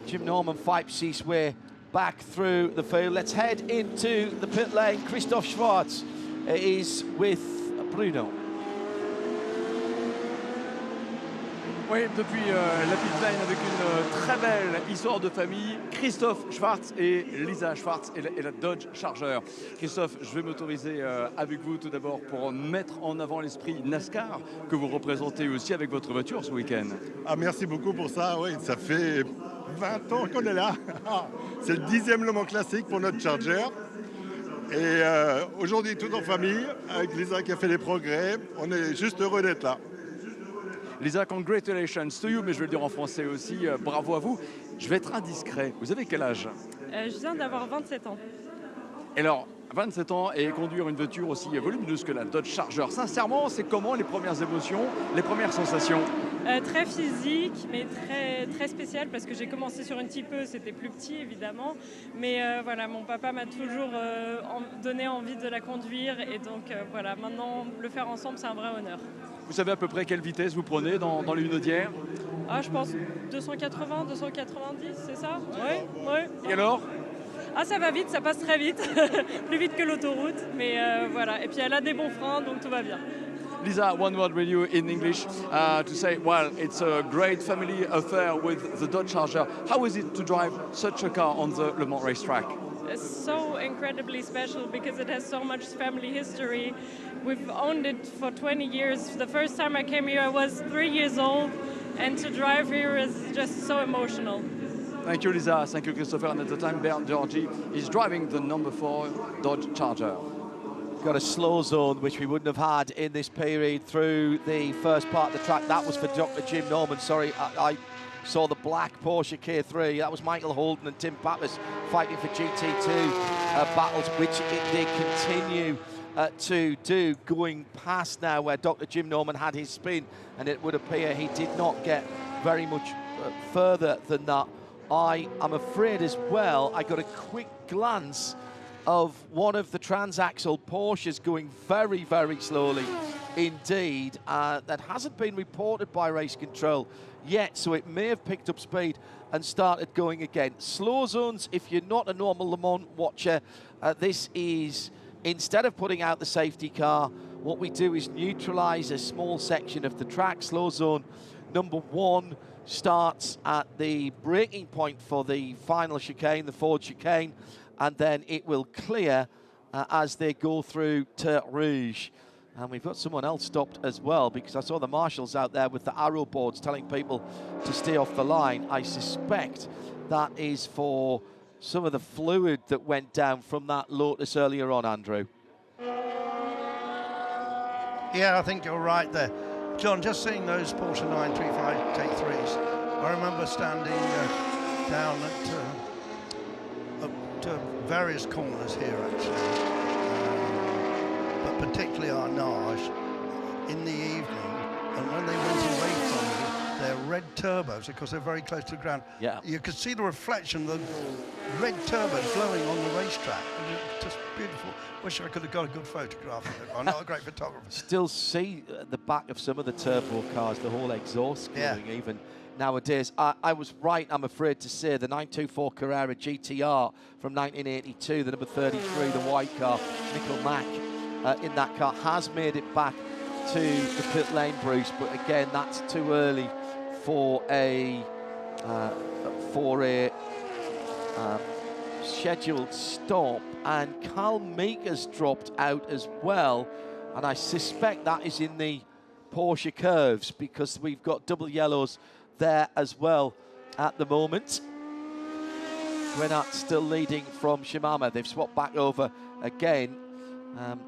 Jim Norman fights his way back through the field. Let's head into the pit lane. Christophe Schwarz is with Bruno. Oui, depuis la pit lane avec une très belle histoire de famille. Christophe Schwarz et Lisa Schwarz et la Dodge Charger. Christophe, je vais m'autoriser avec vous tout d'abord pour mettre en avant l'esprit NASCAR que vous représentez aussi avec votre voiture ce week-end. Ah, merci beaucoup pour ça. Oui, ça fait 20 ans qu'on est là. C'est le 10e Le Mans classique pour notre Charger. Et aujourd'hui, tout en famille, avec Lisa qui a fait des progrès, on est juste heureux d'être là. Lisa, congratulations to you, mais je vais le dire en français aussi, bravo à vous. Je vais être indiscret. Vous avez quel âge? Je viens d'avoir 27 ans. Et alors, 27 ans et conduire une voiture aussi volumineuse que la Dodge Charger, sincèrement, c'est comment les premières émotions, les premières sensations? Très physique, mais très spécial, parce que j'ai commencé sur une typeuse, c'était plus petit évidemment, mais voilà, mon papa m'a toujours donné envie de la conduire, et donc voilà, maintenant le faire ensemble, c'est un vrai honneur. Vous savez à peu près quelle vitesse vous prenez dans les Hunaudières? Ah, je pense 280, 290, c'est ça? Oui. Et alors? Ah, ça va vite, ça passe très vite, plus vite que l'autoroute, mais voilà. Et puis elle a des bons freins, donc tout va bien. Lisa, one word with you in English to say, well, it's a great family affair with the Dodge Charger. How is it to drive such a car on the Le Mans racetrack? It's so incredibly special because it has so much family history. We've owned it for 20 years. The first time I came here, I was 3 years old, and to drive here is just so emotional. Thank you, Lisa. Thank you, Christopher. And at the time, Bernd Georgi is driving the number 4 Dodge Charger. Got a slow zone, which we wouldn't have had in this period through the first part of the track. That was for Dr. Jim Norman. Sorry, I saw the black Porsche K3. That was Michael Holden and Tim Pappas fighting for GT2 battles, which they continue to do, going past now where Dr. Jim Norman had his spin, and it would appear he did not get very much further than that. I am afraid as well, I got a quick glance of one of the transaxle Porsches going very, very slowly indeed. That hasn't been reported by race control yet, so it may have picked up speed and started going again. Slow zones, if you're not a normal Le Mans watcher, this is, instead of putting out the safety car, what we do is neutralize a small section of the track. Slow zone number 1 starts at the braking point for the final chicane, the Ford chicane, and then it will clear as they go through Terre Rouge. And we've got someone else stopped as well, because I saw the marshals out there with the arrow boards telling people to stay off the line. I suspect that is for some of the fluid that went down from that Lotus earlier on, Andrew. Yeah, I think you're right there. John, just seeing those Porsche 935 K3s, I remember standing down at various corners here actually, but particularly Arnage in the evening, and when they went away from you, they're red turbos because they're very close to the ground. Yeah. You could see the reflection, the red turbos glowing on the racetrack. Just beautiful. Wish I could have got a good photograph of it. I'm not a great photographer. Still see the back of some of the turbo cars, the whole exhaust glowing even nowadays. I was right, I'm afraid to say, the 924 Carrera GTR from 1982, the number 33, the white car, Nickel Mack in that car, has made it back to the pit lane, Bruce, but again, that's too early for a scheduled stop, and Carl Meeker's dropped out as well, and I suspect that is in the Porsche curves because we've got double yellows there as well at the moment. Grenat still leading from Shimama. They've swapped back over again.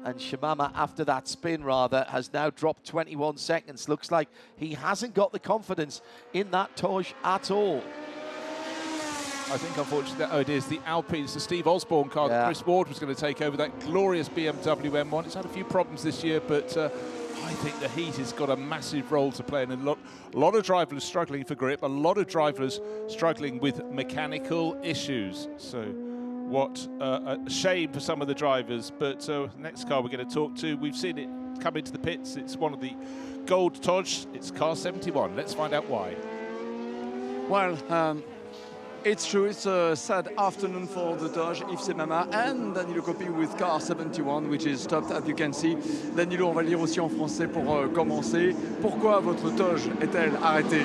And Shimama, after that spin rather, has now dropped 21 seconds. Looks like he hasn't got the confidence in that Toge at all. I think, unfortunately, it is the Alpine. It's the Steve Osborne car that Chris Ward was going to take over, that glorious BMW M1. It's had a few problems this year, but I think the heat has got a massive role to play, and a lot of drivers struggling for grip, a lot of drivers struggling with mechanical issues. So what a shame for some of the drivers. But next car we're going to talk to, we've seen it come into the pits. It's one of the gold Toge. It's car 71. Let's find out why. Well, it's true, it's a sad afternoon for the Toge, Yves Semama and Danilo Coppi with car 71, which is stopped, as you can see. Danilo, on va le lire aussi en français pour commencer. Pourquoi votre Toge est-elle arrêtée?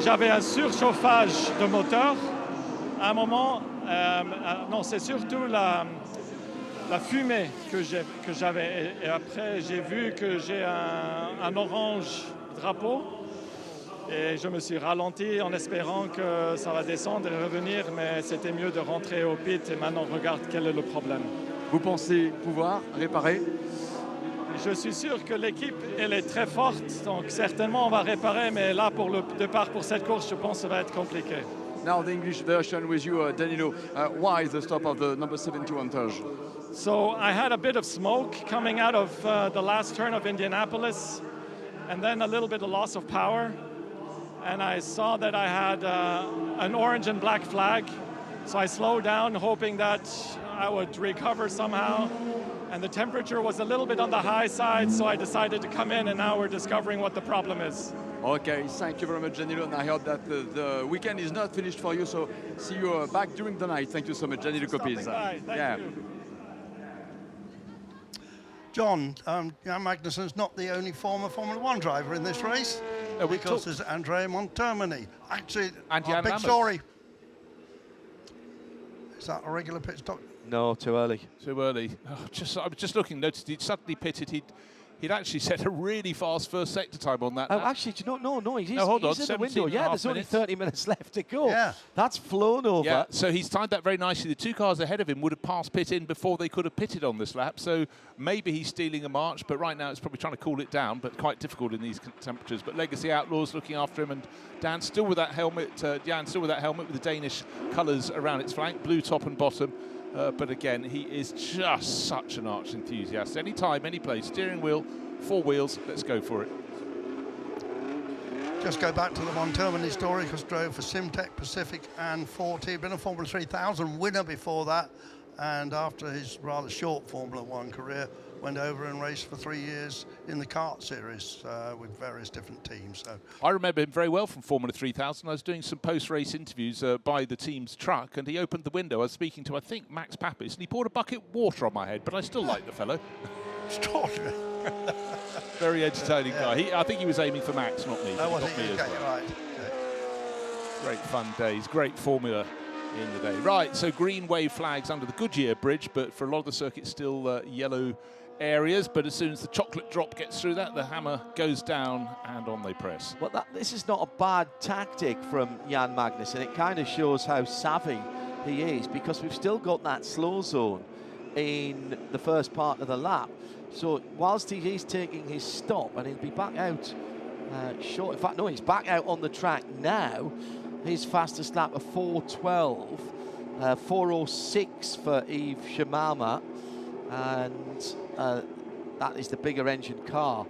J'avais un surchauffage de moteur. À un moment, non, c'est surtout la fumée que j'avais. Et après, j'ai vu que j'ai un orange drapeau. Et je me suis ralenti en espérant que ça va descendre et revenir, mais c'était mieux de rentrer au pit et maintenant on regarde quel est le problème. Vous pensez pouvoir réparer? Je suis sûr que l'équipe elle est très forte, donc certainement on va réparer, mais là pour le départ pour cette course, je pense que ça va être compliqué. Now the English version with you, Danilo. Why the stop of the number 71 Toge? So I had a bit of smoke coming out of the last turn of Indianapolis, and then a little bit of loss of power. And I saw that I had an orange and black flag. So I slowed down, hoping that I would recover somehow. And the temperature was a little bit on the high side, so I decided to come in, and now we're discovering what the problem is. Okay, thank you very much, Danilo. And I hope that the weekend is not finished for you, so see you back during the night. Thank you so much, Danilo Coppi. Thank you. John, Jan Magnussen's not the only former Formula One driver in this race. Because there's Andrea Montermini. Actually, a big story. Is that a regular pit stop? No, too early. Too early. I was just looking, noticed he'd suddenly pitted. He'd actually set a really fast first sector time on that. Oh, actually, do you know? No, he's in the window. 17.5 Yeah, there's only minutes. 30 minutes left to go. Yeah. That's flown over. Yeah, so he's timed that very nicely. The two cars ahead of him would have passed pit in before they could have pitted on this lap. So maybe he's stealing a march, but right now it's probably trying to cool it down, but quite difficult in these temperatures. But Legacy Outlaws looking after him, and Dan still with that helmet. Jan still with that helmet with the Danish colours around its flank, blue top and bottom. But again, he is just such an arch enthusiast. Any time, any place, steering wheel, 4 wheels, let's go for it. Just go back to the Montermini story, because drove for Simtech, Pacific and 40. Been a Formula 3000 winner before that, and after his rather short Formula 1 career, went over and raced for 3 years in the kart series with various different teams. So I remember him very well from Formula 3000. I was doing some post-race interviews by the team's truck, and he opened the window. I was speaking to, I think, Max Papis, and he poured a bucket of water on my head, but I still like the fellow. Extraordinary. Very entertaining guy. I think he was aiming for Max, not me. No, not was me it? as Okay, well. right. Okay. Great fun days, great formula in the day. Right, so green wave flags under the Goodyear Bridge, but for a lot of the circuit still yellow areas. But as soon as the chocolate drop gets through that, the hammer goes down and on they press. Well, this is not a bad tactic from Jan Magnussen. It kind of shows how savvy he is, because we've still got that slow zone in the first part of the lap. So whilst he's taking his stop, and he'll be back out short. In fact, no, he's back out on the track now. His fastest lap of 4:12, 4:06 for Yves Shimama, and that is the bigger engine car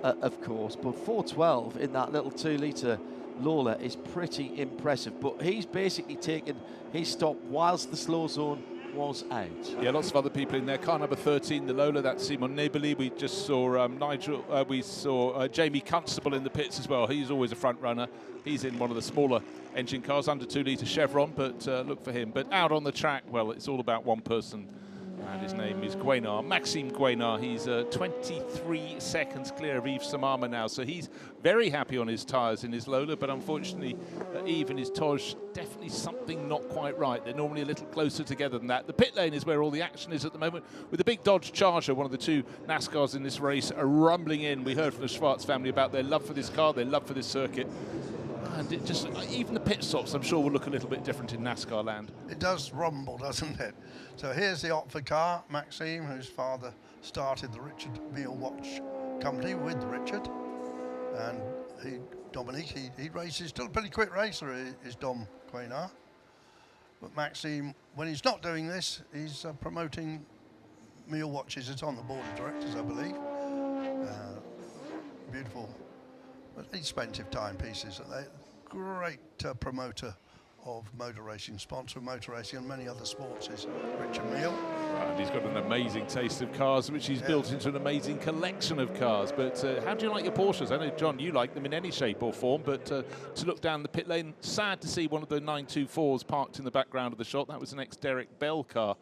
of course, but 4:12 in that little 2-litre Lawler is pretty impressive. But he's basically taken his stop whilst the slow zone was out. Yeah, lots of other people in there. Car number 13, the Lola, that's Simon Nebeli. We just saw we saw Jamie Constable in the pits as well. He's always a front runner. He's in one of the smaller engine cars, under 2-litre Chevron, but look for him. But out on the track, well, it's all about one person, and his name is Guenard, Maxime Guenard. He's 23 seconds clear of Yves Samama now, so he's very happy on his tyres in his Lola, but unfortunately Yves and his Toj, definitely something not quite right. They're normally a little closer together than that. The pit lane is where all the action is at the moment, with the big Dodge Charger, one of the two NASCARs in this race, are rumbling in. We heard from the Schwartz family about their love for this car, their love for this circuit. And it just, even the pit stops, I'm sure, will look a little bit different in NASCAR land. It does rumble, doesn't it? So here's the Opfer car, Maxime, whose father started the Richard Mille Watch Company with Richard. And Dominique, he races, still a pretty quick racer, is Dom Guenard. But Maxime, when he's not doing this, he's promoting Mille Watches. It's on the board of directors, I believe. Beautiful, expensive timepieces. Great promoter of motor racing, sponsor of motor racing and many other sports is Richard Mille. And he's got an amazing taste of cars, which he's built into an amazing collection of cars. But how do you like your Porsches? I know, John, you like them in any shape or form, but to look down the pit lane, sad to see one of the 924s parked in the background of the shot. That was an ex-Derek Bell car.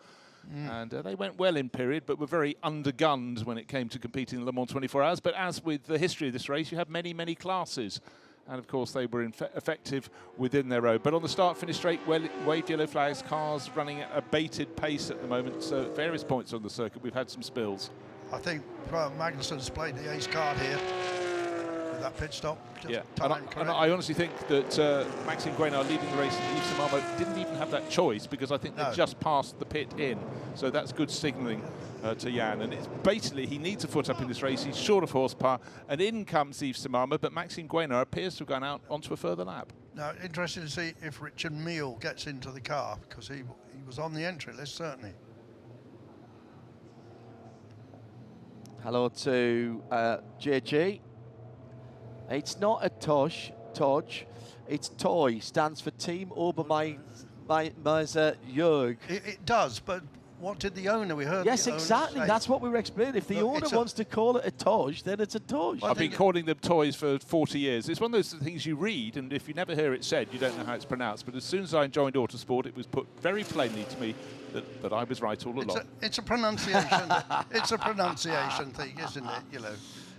And they went well in period, but were very undergunned when it came to competing in Le Mans 24 Hours. But as with the history of this race, you have many, many classes. And of course, they were effective within their own. But on the start-finish straight, waved yellow flags, cars running at a bated pace at the moment. So at various points on the circuit, we've had some spills. I think Magnussen's played the ace card here with that pit stop. Yeah, and I honestly think that Maxime Guenard leading the race and Yves Samama didn't even have that choice, because I think they just passed the pit in. So that's good signalling to Jan. And it's basically, he needs a foot up in this race. He's short of horsepower. And in comes Yves Samama, but Maxime Guenard appears to have gone out onto a further lap. Now, interesting to see if Richard Mille gets into the car, because he was on the entry list, certainly. Hello to JG. It's not a Toj, it's TOY, stands for Team Obermeister Jörg. It does, but what did the owner, we heard Yes, the owner exactly, say. that's what we were explaining. If the owner wants to call it a Toj, then it's a Toj. I've been calling them toys for 40 years. It's one of those things you read, and if you never hear it said, you don't know how it's pronounced. But as soon as I joined Autosport, it was put very plainly to me that I was right all along. It's a pronunciation. It's a pronunciation thing, isn't it? You know.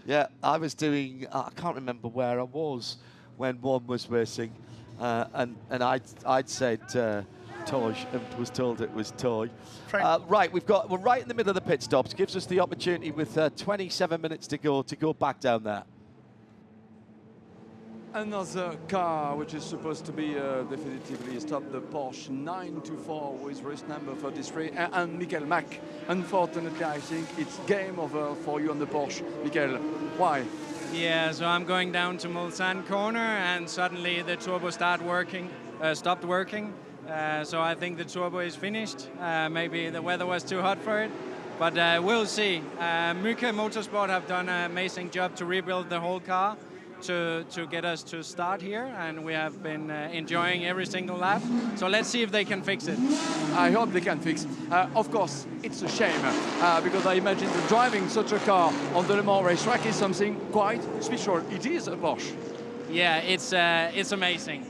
Yeah, I was doing, I can't remember where I was when one was racing, and I'd said Toj and was told it was Toy. Right, we're right in the middle of the pit stops. Gives us the opportunity with 27 minutes to go back down there. Another car which is supposed to be definitively stopped, the Porsche 924 with race number 33, and Michael Mack. Unfortunately, I think it's game over for you on the Porsche. Michael, why? Yeah, so I'm going down to Mulsanne corner, and suddenly the turbo stopped working. So I think the turbo is finished. Maybe the weather was too hot for it, but we'll see. Myke Motorsport have done an amazing job to rebuild the whole car to get us to start here, and we have been enjoying every single lap. So let's see if they can fix it. I hope they can fix. Of course, it's a shame because I imagine that driving such a car on the Le Mans racetrack is something quite special. It is a Porsche. Yeah, it's amazing.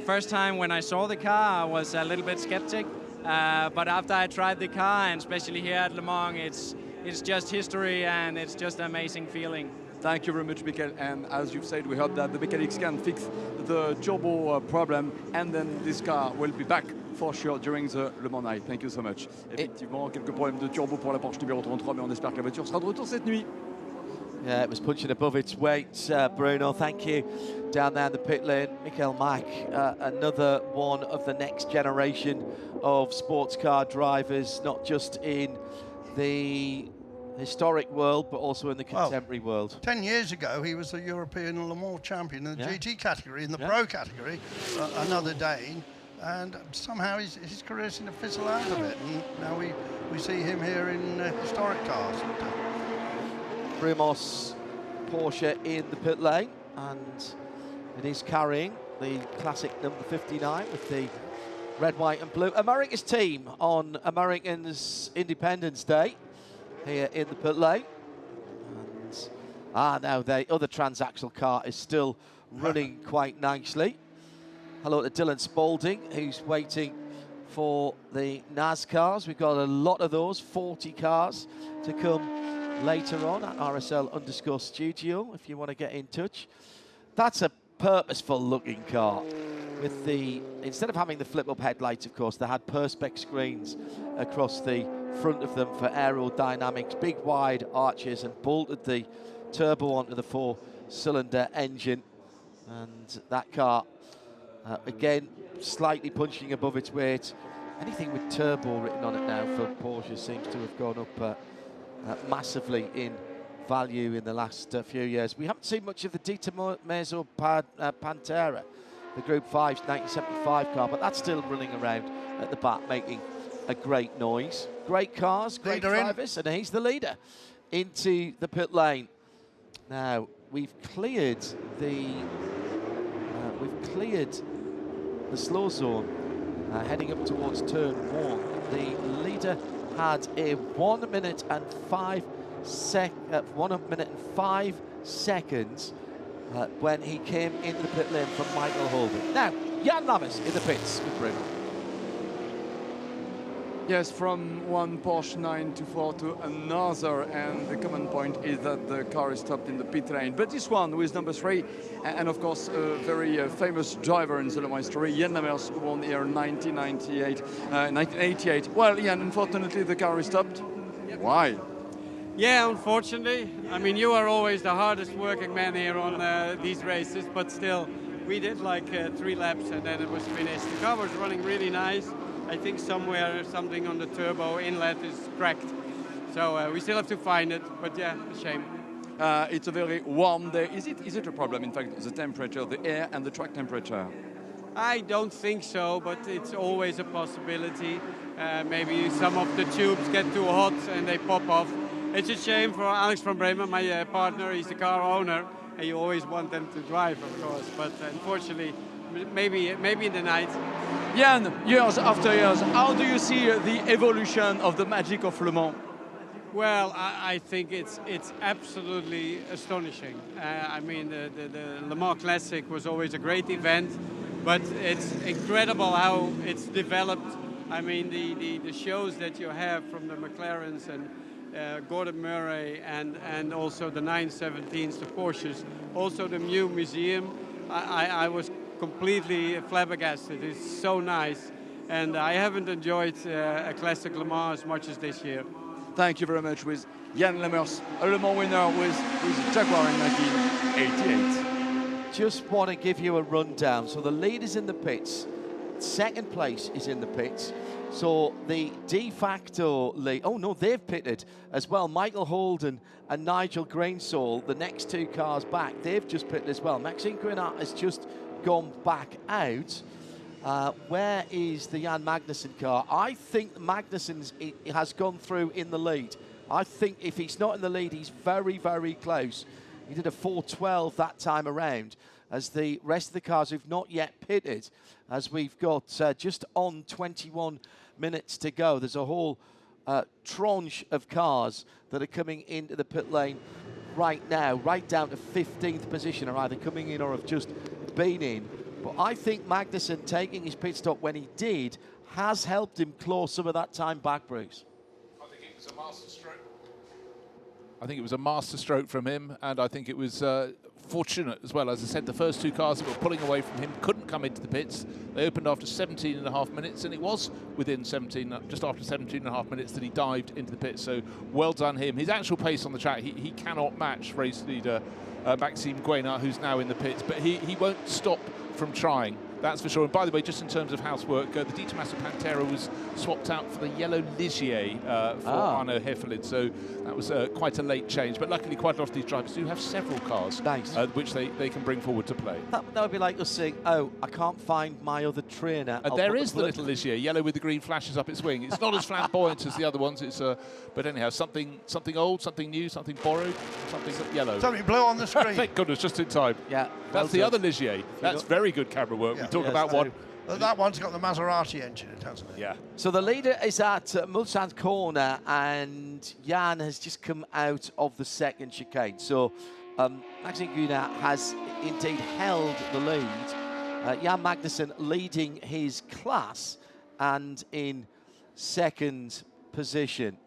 First time when I saw the car, I was a little bit skeptic, but after I tried the car, and especially here at Le Mans, it's just history, and it's just an amazing feeling. Thank you very much, Michael. And as you've said, we hope that the mechanics can fix the turbo problem, and then this car will be back for sure during the Le Mans night. Thank you so much. Effectivement, quelques problèmes de turbo pour la Porsche numéro 33, mais on espère que la voiture sera de retour cette nuit. Yeah, it was punching above its weight, Bruno. Thank you. Down there in the pit lane, Michael Mack, another one of the next generation of sports car drivers, not just in the historic world, but also in the contemporary world. 10 years ago, he was the European Le Mans champion in the GT category, in the pro category, another Dane, and somehow his career seemed to fizzle out of it, and now we see him here in historic cars. Primoz Porsche in the pit lane, and it is carrying the classic number 59 with the red, white and blue. America's team on Americans Independence Day here in the pit lane. And now the other transaxle car is still running quite nicely. Hello to Dylan Spalding, who's waiting for the NASCARs. We've got a lot of those, 40 cars to come later on at RSL_studio if you want to get in touch. That's a purposeful looking car with the, instead of having the flip up headlights, of course, they had perspex screens across the front of them for aerodynamics, big wide arches, and bolted the turbo onto the 4-cylinder engine. And that car again slightly punching above its weight. Anything with turbo written on it now for Porsche seems to have gone up massively in value in the last few years. We haven't seen much of the Di Tommaso Pantera, the Group 5's 1975 car, but that's still running around at the back making a great noise. Great cars, great drivers, and he's the leader into the pit lane. Now we've cleared the slow zone heading up towards turn 1. The leader had a 1 minute and 5 seconds when he came into the pit lane from Michael Holden. Now, Jan Lammers in the pits with Bruno. Yes, from one Porsche 924 to another, and the common point is that the car is stopped in the pit lane. But this one with number 3, and of course a very famous driver in the Le Mans history, Jan Lammers, who won here 1988. Well, Jan, unfortunately the car is stopped. Why? Yeah, unfortunately. I mean, you are always the hardest working man here on these races, but still, we did like 3 laps and then it was finished. The car was running really nice. I think somewhere something on the turbo inlet is cracked. So we still have to find it, but yeah, a shame. It's a very warm day. Is it a problem, in fact, the temperature, the air and the track temperature? I don't think so, but it's always a possibility. Maybe some of the tubes get too hot and they pop off. It's a shame for Alex van Bremen, my partner. He's the car owner, and you always want them to drive, of course. But unfortunately, maybe in the night. Jan, years after years, how do you see the evolution of the magic of Le Mans? Well, I think it's absolutely astonishing. I mean, the Le Mans Classic was always a great event, but it's incredible how it's developed. I mean, the shows that you have from the McLarens and Gordon Murray and also the 917s, the Porsches, also the new museum. I was completely flabbergasted. It's so nice, and I haven't enjoyed a Classic Le Mans as much as this year. Thank you very much with Jan Lammers, a Le Mans winner with Jaguar in 1988. Just want to give you a rundown. So the leader's in the pits, second place is in the pits. So the de facto lead, oh no, they've pitted as well. Michael Holden and Nigel Grainsall, the next 2 cars back, they've just pitted as well. Maxime Guénat has just gone back out. Where is the Jan Magnussen car? I think Magnussen's has gone through in the lead. I think if he's not in the lead, he's very, very close. He did a 4:12 that time around, as the rest of the cars who've not yet pitted, as we've got just on 21 minutes to go. There's a whole tranche of cars that are coming into the pit lane right now, right down to 15th position, are either coming in or have just been in. But I think Magnussen taking his pit stop when he did has helped him claw some of that time back, Bruce. I think it was a masterstroke. I think it was a masterstroke from him, and I think it was fortunate as well. As I said, the first 2 cars that were pulling away from him couldn't come into the pits. They opened after 17.5 minutes, and it was within just after 17.5 minutes that he dived into the pits. So well done him. His actual pace on the track, he cannot match race leader Maxime Guénat, who's now in the pits, but he won't stop from trying. That's for sure. And by the way, just in terms of housework, the Di Tommaso Pantera was swapped out for the yellow Ligier for Arno Heffelin. So that was quite a late change. But luckily, quite a lot of these drivers do have several cars which they can bring forward to play. That would be like us saying, oh, I can't find my other trainer. And there is the little Ligier, yellow with the green flashes up its wing. It's not as flamboyant as the other ones. It's but anyhow, something old, something new, something borrowed, something yellow. Something blue on the screen. Thank goodness, just in time. Yeah, that's the other Ligier. That's very good camera work. Yeah. We talk about one. That one's got the Maserati engine in it, hasn't it? Yeah. So the leader is at Mulsanne corner, and Jan has just come out of the second chicane. So Maxime Gunnar has indeed held the lead. Jan Magnussen leading his class and in second position.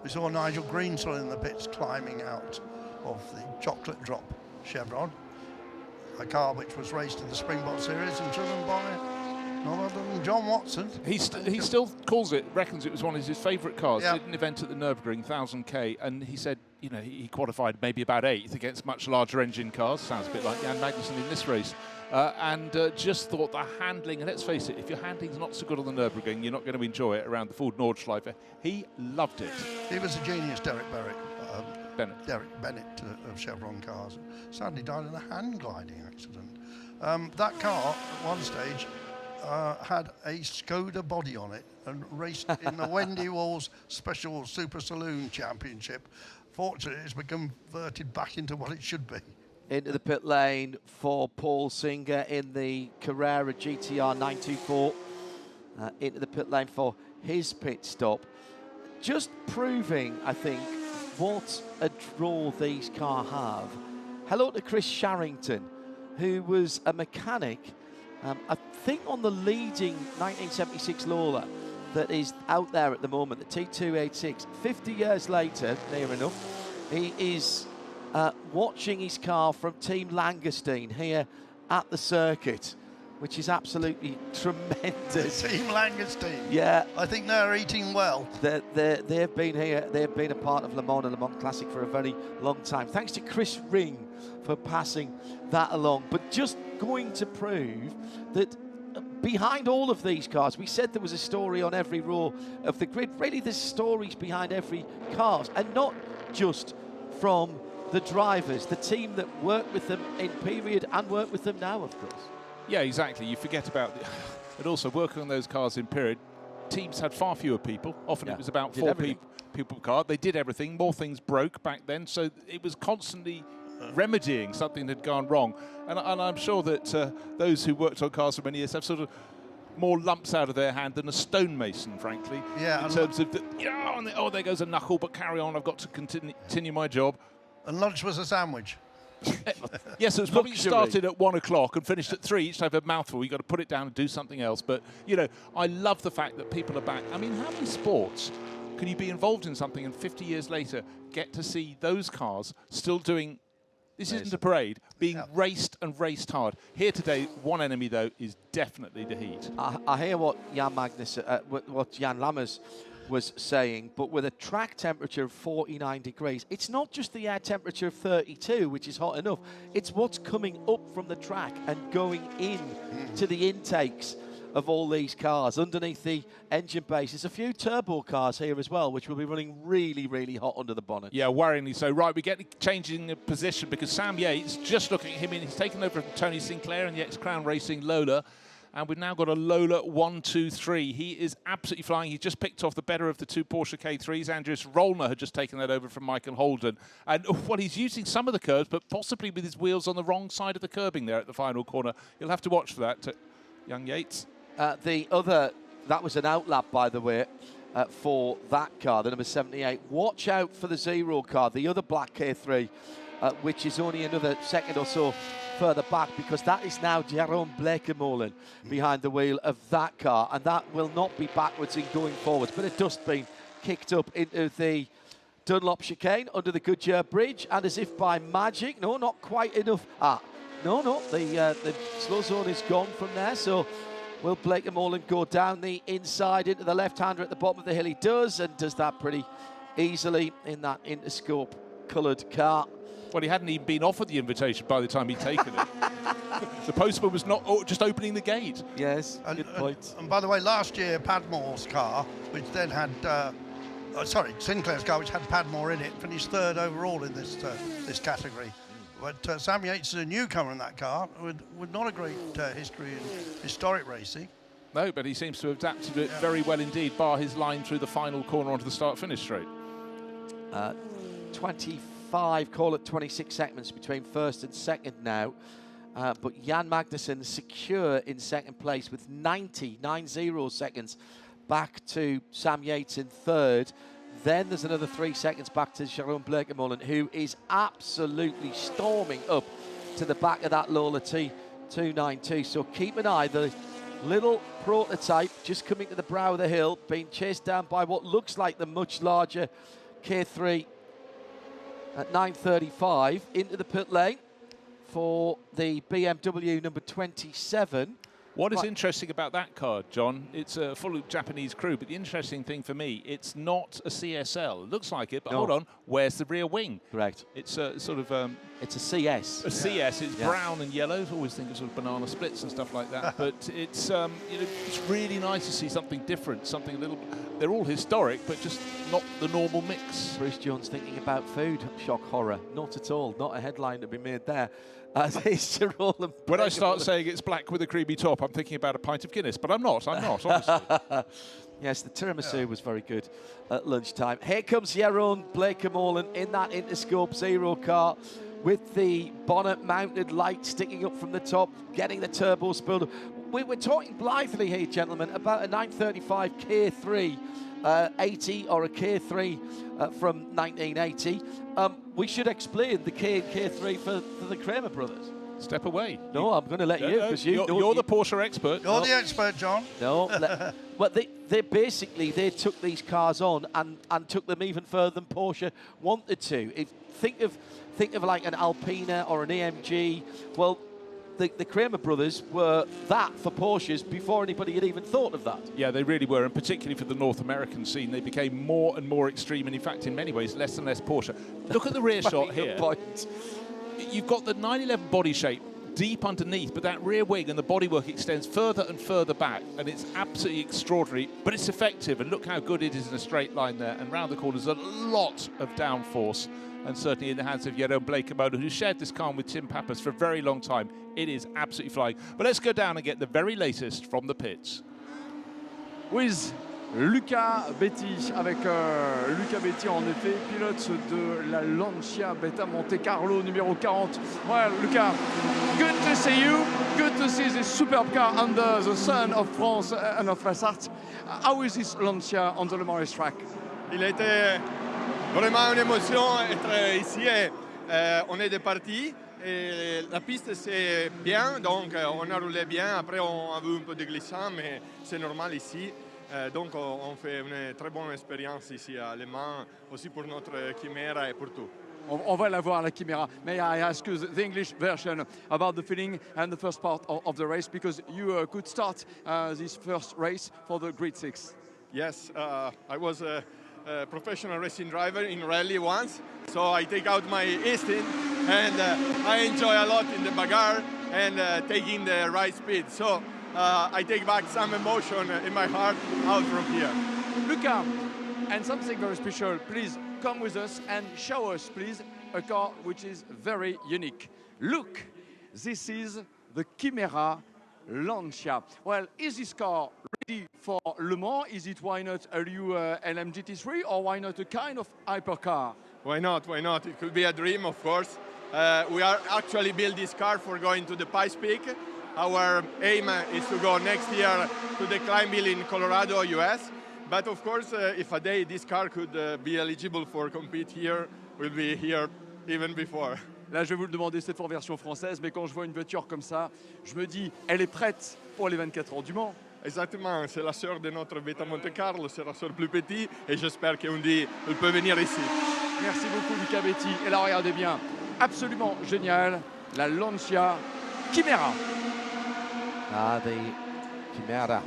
We saw Nigel Greensill in the pits climbing out of the chocolate drop Chevron, a car which was raced in the Springbok Series and driven by none other than John Watson. He still reckons it was one of his favourite cars. Yeah. Did an event at the Nürburgring, 1000k, and he said, you know, he qualified maybe about 8th against much larger engine cars. Sounds a bit like Jan Magnussen in this race. And just thought the handling, and let's face it, if your handling's not so good on the Nürburgring, you're not going to enjoy it around the Ford Nordschleife. He loved it. He was a genius, Derek Bennett. Derek Bennett of Chevron cars. Sadly died in a hand gliding accident. That car, at one stage, had a Skoda body on it and raced in the Wendy Walls Special Super Saloon Championship. Fortunately, it's been converted back into what it should be. Into the pit lane for Paul Singer in the Carrera GTR 924. Into the pit lane for his pit stop. Just proving, I think, what a draw these cars have. Hello to Chris Sharrington, who was a mechanic, I think on the leading 1976 Lola that is out there at the moment, the T286. 50 years later, near enough, he is watching his car from Team Langerstein here at the circuit, which is absolutely tremendous. Team Langerstein. Yeah. I think they're eating well. They've been here, they've been a part of Le Mans and Le Mans Classic for a very long time. Thanks to Chris Ring for passing that along. But just going to prove that behind all of these cars, we said there was a story on every row of the grid. Really, there's stories behind every car, and not just from the drivers, the team that work with them in period and work with them now, of course. Yeah, exactly. You forget about and also working on those cars in period. Teams had far fewer people. Often it was about 4 people per car. They did everything. More things broke back then, so it was constantly remedying something that had gone wrong. And I'm sure that those who worked on cars for many years have sort of more lumps out of their hand than a stonemason, frankly. Yeah. In terms of, there goes a knuckle, but carry on. I've got to continue my job. And lunch was a sandwich. Yes, it was probably started at 1 o'clock and finished at 3. Each time you have a mouthful, you've got to put it down and do something else. But, you know, I love the fact that people are back. I mean, how many sports can you be involved in something and 50 years later get to see those cars still doing, this isn't a parade, being raced and raced hard. Here today, one enemy, though, is definitely the heat. I hear what Jan what Jan Lammers was saying, but with a track temperature of 49 degrees, it's not just the air temperature of 32, which is hot enough. It's what's coming up from the track and going in to the intakes of all these cars underneath the engine base. There's a few turbo cars here as well, which will be running really, really hot under the bonnet. Yeah, worryingly so. Right, we get changing the position because Sam Yates, just looking at him, he's taken over from Tony Sinclair in the ex-Crown Racing Lola. And we've now got a Lola 123. He is absolutely flying. He's just picked off the better of the 2 Porsche K3s. Andreas Rollner had just taken that over from Michael Holden. And, well, he's using some of the curbs, but possibly with his wheels on the wrong side of the curbing there at the final corner. You'll have to watch for that, young Yates. The other, that was an outlap, by the way, for that car, the number 78. Watch out for the Zero car, the other black K3, which is only another second or so further back, because that is now Jerome Blekemolen behind the wheel of that car, and that will not be backwards in going forwards, but it just been kicked up into the Dunlop chicane under the Goodyear Bridge, and as if by magic, no, not quite enough. The slow zone is gone from there, so will Blekemolen go down the inside into the left-hander at the bottom of the hill? He does, and does that pretty easily in that Interscope coloured car. Well, he hadn't even been offered the invitation by the time he'd taken it. The postman was not just opening the gate. Yes, good point. And by the way, last year, Padmore's car, which then had, Sinclair's car, which had Padmore in it, finished third overall in this category. But Sam Yates is a newcomer in that car, with not a great history in historic racing. No, but he seems to have adapted it very well indeed, bar his line through the final corner onto the start-finish straight. 25, call it 26 seconds between first and second now. But Jan Magnussen secure in second place with 90 seconds back to Sam Yates in third. Then there's another 3 seconds back to Jeroen Bleekemolen, who is absolutely storming up to the back of that Lola T292. So keep an eye. The little prototype just coming to the brow of the hill, being chased down by what looks like the much larger K3 at 9:35 into the pit lane for the BMW number 27. What is interesting about that car, John, it's full of Japanese crew, but the interesting thing for me, it's not a CSL. It looks like it, but hold on, where's the rear wing? Correct. It's sort of... it's a CS. A CS, it's brown and yellow. I always think of sort of banana splits and stuff like that, but it's it's really nice to see something different, something a little... They're all historic, but just not the normal mix. Bruce Jones thinking about food, shock horror. Not at all, not a headline to be made there. When I start saying it's black with a creamy top, I'm thinking about a pint of Guinness, but I'm not, honestly. Yes, the tiramisu was very good at lunchtime. Here comes Jeroen Bleekemolen in that Interscope Zero car with the bonnet-mounted light sticking up from the top, getting the turbo spilled. We're talking blithely here, gentlemen, about a 935 K3 80 or a K3 from 1980. We should explain the K and K3 for the Kramer brothers. Step away. No, I'm going to let you, because you're the Porsche expert. You're the expert, John. No, well, they basically took these cars on and took them even further than Porsche wanted to. Think of like an Alpina or an AMG. Well, the Kramer brothers were that for Porsches before anybody had even thought of that. Yeah, they really were, and particularly for the North American scene, they became more and more extreme, and in fact, in many ways, less and less Porsche. Look at the rear shot here. Point. You've got the 911 body shape deep underneath, but that rear wing and the bodywork extends further and further back, and it's absolutely extraordinary, but it's effective, and look how good it is in a straight line there, and round the corners, a lot of downforce, and certainly in the hands of Jeroen Bleekemolen, who shared this car with Tim Pappas for a very long time. It is absolutely flying. But let's go down and get the very latest from the pits. With Luca Betti, avec Luca Betti en effet, pilote de la Lancia Beta Monte Carlo numéro 40. Well, Luca, good to see you. Good to see this superb car under the sun of France and of Rassart. How is this Lancia on the Le Mans racetrack? Il a été vraiment une émotion être ici. On est parti et la piste c'est bien, donc on a roulé bien. Après on a vu un peu de glissant, mais c'est normal ici. Donc on fait une très bonne expérience ici à Le Mans, aussi pour notre Chimera et pour tout. On va la voir, la Chimera. May I ask you the English version about the feeling and the first part of the race, because you could start this first race for the Grid 6. Yes, I was a professional racing driver in rally once, so I take out my instinct and I enjoy a lot in the bagarre and taking the right speed. So I take back some emotion in my heart out from here. Luca, and something very special, please come with us and show us, please, a car which is very unique. Look, this is the Chimera Lancia. Well, is this car ready for Le Mans? Is it, why not, a new LMGT3, or why not a kind of hypercar? Why not? Why not? It could be a dream, of course. We are actually build this car for going to the Pikes Peak. Our aim is to go next year to the Climb Hill in Colorado, US. But of course, if a day this car could be eligible for compete here, we'll be here even before. Là, je vais vous le demander cette fois en version française, mais quand je vois une voiture comme ça, je me dis, elle est prête pour les 24 heures du Mans. Exactement, c'est la sœur de notre Beta Monte Carlo, c'est la sœur plus petite, et j'espère qu'un jour, elle peut venir ici. Merci beaucoup, Luca Betti. Et là, regardez bien, absolument génial, la Lancia Chimera. Ah, the Chimera.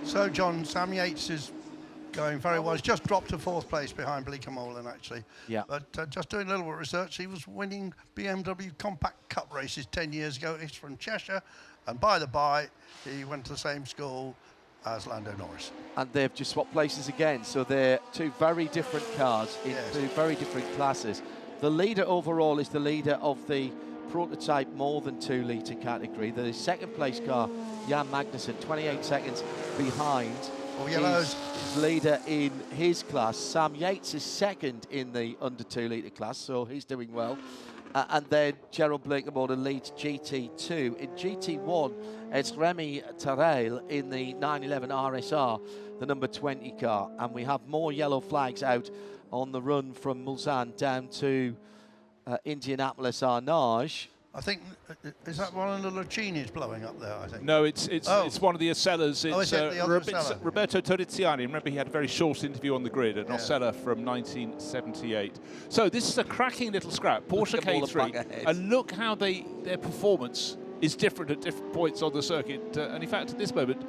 So, John, Sam Yates is going very well. He's just dropped to 4th place behind Bleekemolen, actually. Yeah. But just doing a little bit of research, he was winning BMW Compact Cup races 10 years ago. He's from Cheshire, and by the by, he went to the same school as Lando Norris. And they've just swapped places again, so they're two very different cars in two very different classes. The leader overall is the leader of the prototype more than 2 litre category. The second place car, Jan Magnussen, 28 seconds behind. Yellows. Is leader in his class. Sam Yates is second in the under 2 litre class, so he's doing well. And then Gerald Bleekemolen leads GT2. In GT1, it's Remy Terrell in the 911 RSR, the number 20 car. And we have more yellow flags out on the run from Mulsanne down to Indianapolis Arnage. I think, is that one of the Lucinis blowing up there, I think? No, it's one of the Ocellas. It's the other Ocella? Roberto Torriziani. Remember, he had a very short interview on the grid, an Ocella from 1978. So this is a cracking little scrap. Porsche K3. And look how their performance is different at different points on the circuit. And in fact, at this moment,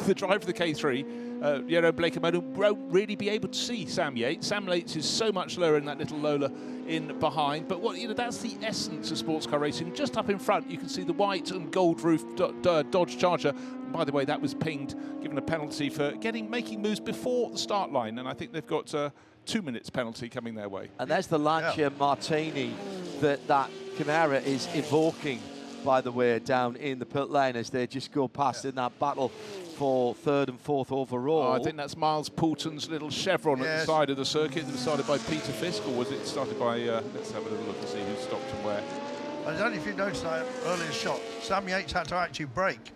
the driver of the K3, Jeroen Bleekemolen, won't really be able to see Sam Yates. Sam Yates is so much lower in that little Lola in behind. But that's the essence of sports car racing. Just up in front, you can see the white and gold roof Dodge Charger. And by the way, that was pinged, given a penalty for making moves before the start line. And I think they've got 2 minutes penalty coming their way. And there's the Lancia Martini that Camara is evoking, by the way, down in the pit lane as they just go past in that battle for 3rd and 4th overall. I think that's Miles Poulton's little chevron at the side of the circuit. That was started by Peter Fisk, or was it started by, let's have a little look and see who stopped and where. I don't know if you noticed that earlier shot. Sam Yates had to actually brake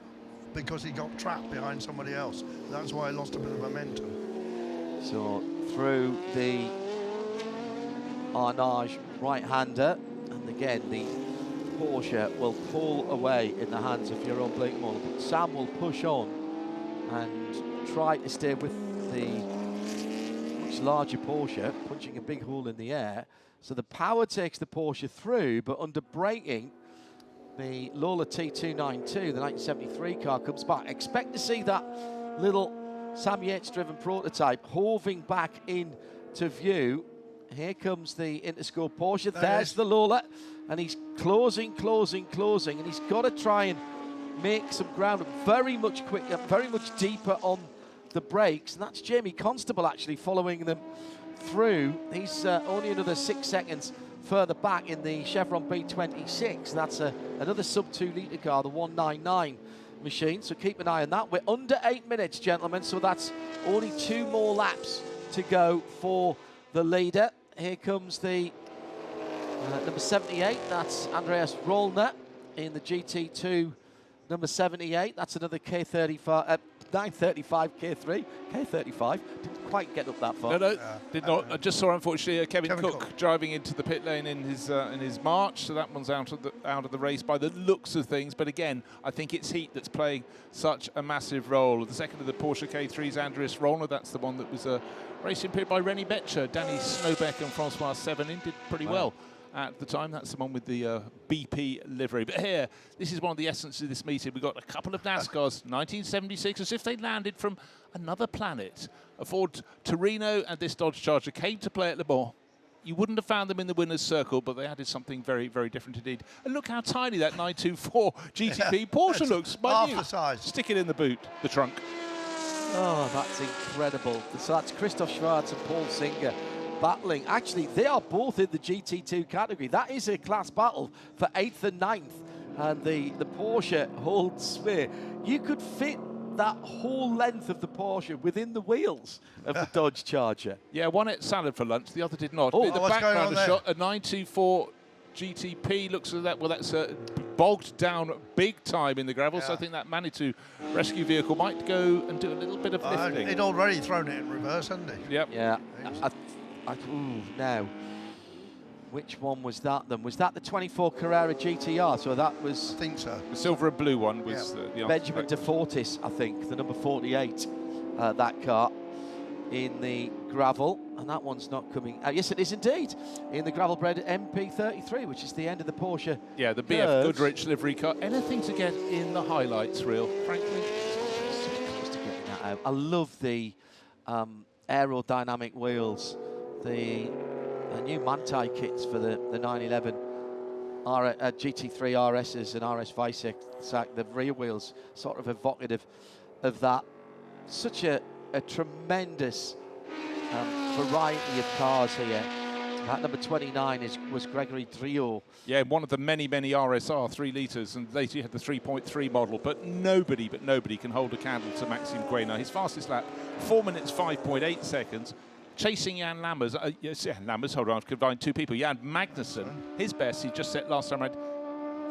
because he got trapped behind somebody else. That's why he lost a bit of momentum. So through the Arnage right-hander, and again the Porsche will pull away in the hands of Jeroen Bleekemolen, but Sam will push on and try to stay with the much larger Porsche, punching a big hole in the air. So the power takes the Porsche through, but under braking, the Lola T292, the 1973 car, comes back. Expect to see that little Sam Yates-driven prototype hoving back into view. Here comes the Interscore Porsche. There's the Lola, and he's closing, and he's got to try and make some ground very much quicker, very much deeper on the brakes. And that's Jamie Constable actually following them through. He's only another 6 seconds further back in the Chevron B26. That's another sub-2 litre car, the 199 machine. So keep an eye on that. We're under 8 minutes, gentlemen. So that's only 2 more laps to go for the leader. Here comes the number 78. That's Andreas Rollner in the GT2 number 78. That's another K35, 935 K3, K35. Didn't quite get up that far. No, did not. I just saw, unfortunately, Kevin Cook driving into the pit lane in his March. So that one's out of the race by the looks of things. But again, I think it's heat that's playing such a massive role. The second of the Porsche K3s, Andreas Rollner. That's the one that was racing pit by René Betcher, Danny Snowbeck, and Francois Sevenin. Did pretty well at the time. That's the one with the BP livery. But here, this is one of the essences of this meeting. We've got a couple of NASCARs, 1976, as if they landed from another planet. A Ford Torino and this Dodge Charger came to play at Le Mans. You wouldn't have found them in the winner's circle, but they added something very, very different indeed. And look how tiny that 924 GTP Porsche looks. Half the size. Stick it in the boot, the trunk. Oh, that's incredible. So that's Christoph Schwarz and Paul Singer battling. Actually, they are both in the GT2 category. That is a class battle for 8th and 9th. And the Porsche holds sway. You could fit that whole length of the Porsche within the wheels of the Dodge Charger. Yeah, one ate salad for lunch, the other did not. Oh, in the what's going on background there? shot, a 924 GTP looks at that. Well, that's bogged down big time in the gravel, so I think that Manitou rescue vehicle might go and do a little bit of lifting. He'd already thrown it in reverse, hadn't he? Yep. Yeah. Now, which one was that then? Was that the 24 Carrera GTR? So that was... I think so. The silver and blue one was the Benjamin De Fortis, I think, the number 48, that car in the gravel. And that one's not coming. Yes, it is indeed. In the gravel bred MP33, which is the end of the Porsche. Yeah, the BF Goodrich livery car. Anything to get in the highlights reel, frankly. Just to get that out. I love the aerodynamic wheels. The new Mantai kits for the 911 GT3 RSs and RS Visac, the rear wheels, sort of evocative of that. Such a tremendous variety of cars here. That number 29 was Gregory Drio. Yeah, one of the many RSR 3 litres, and later you had the 3.3 model, but nobody can hold a candle to Maxime Guéna. His fastest lap, 4 minutes 5.8 seconds, chasing Jan Lammers. Jan Lammers, hold on, I've combined two people. Jan Magnussen, his best, he just set last time around,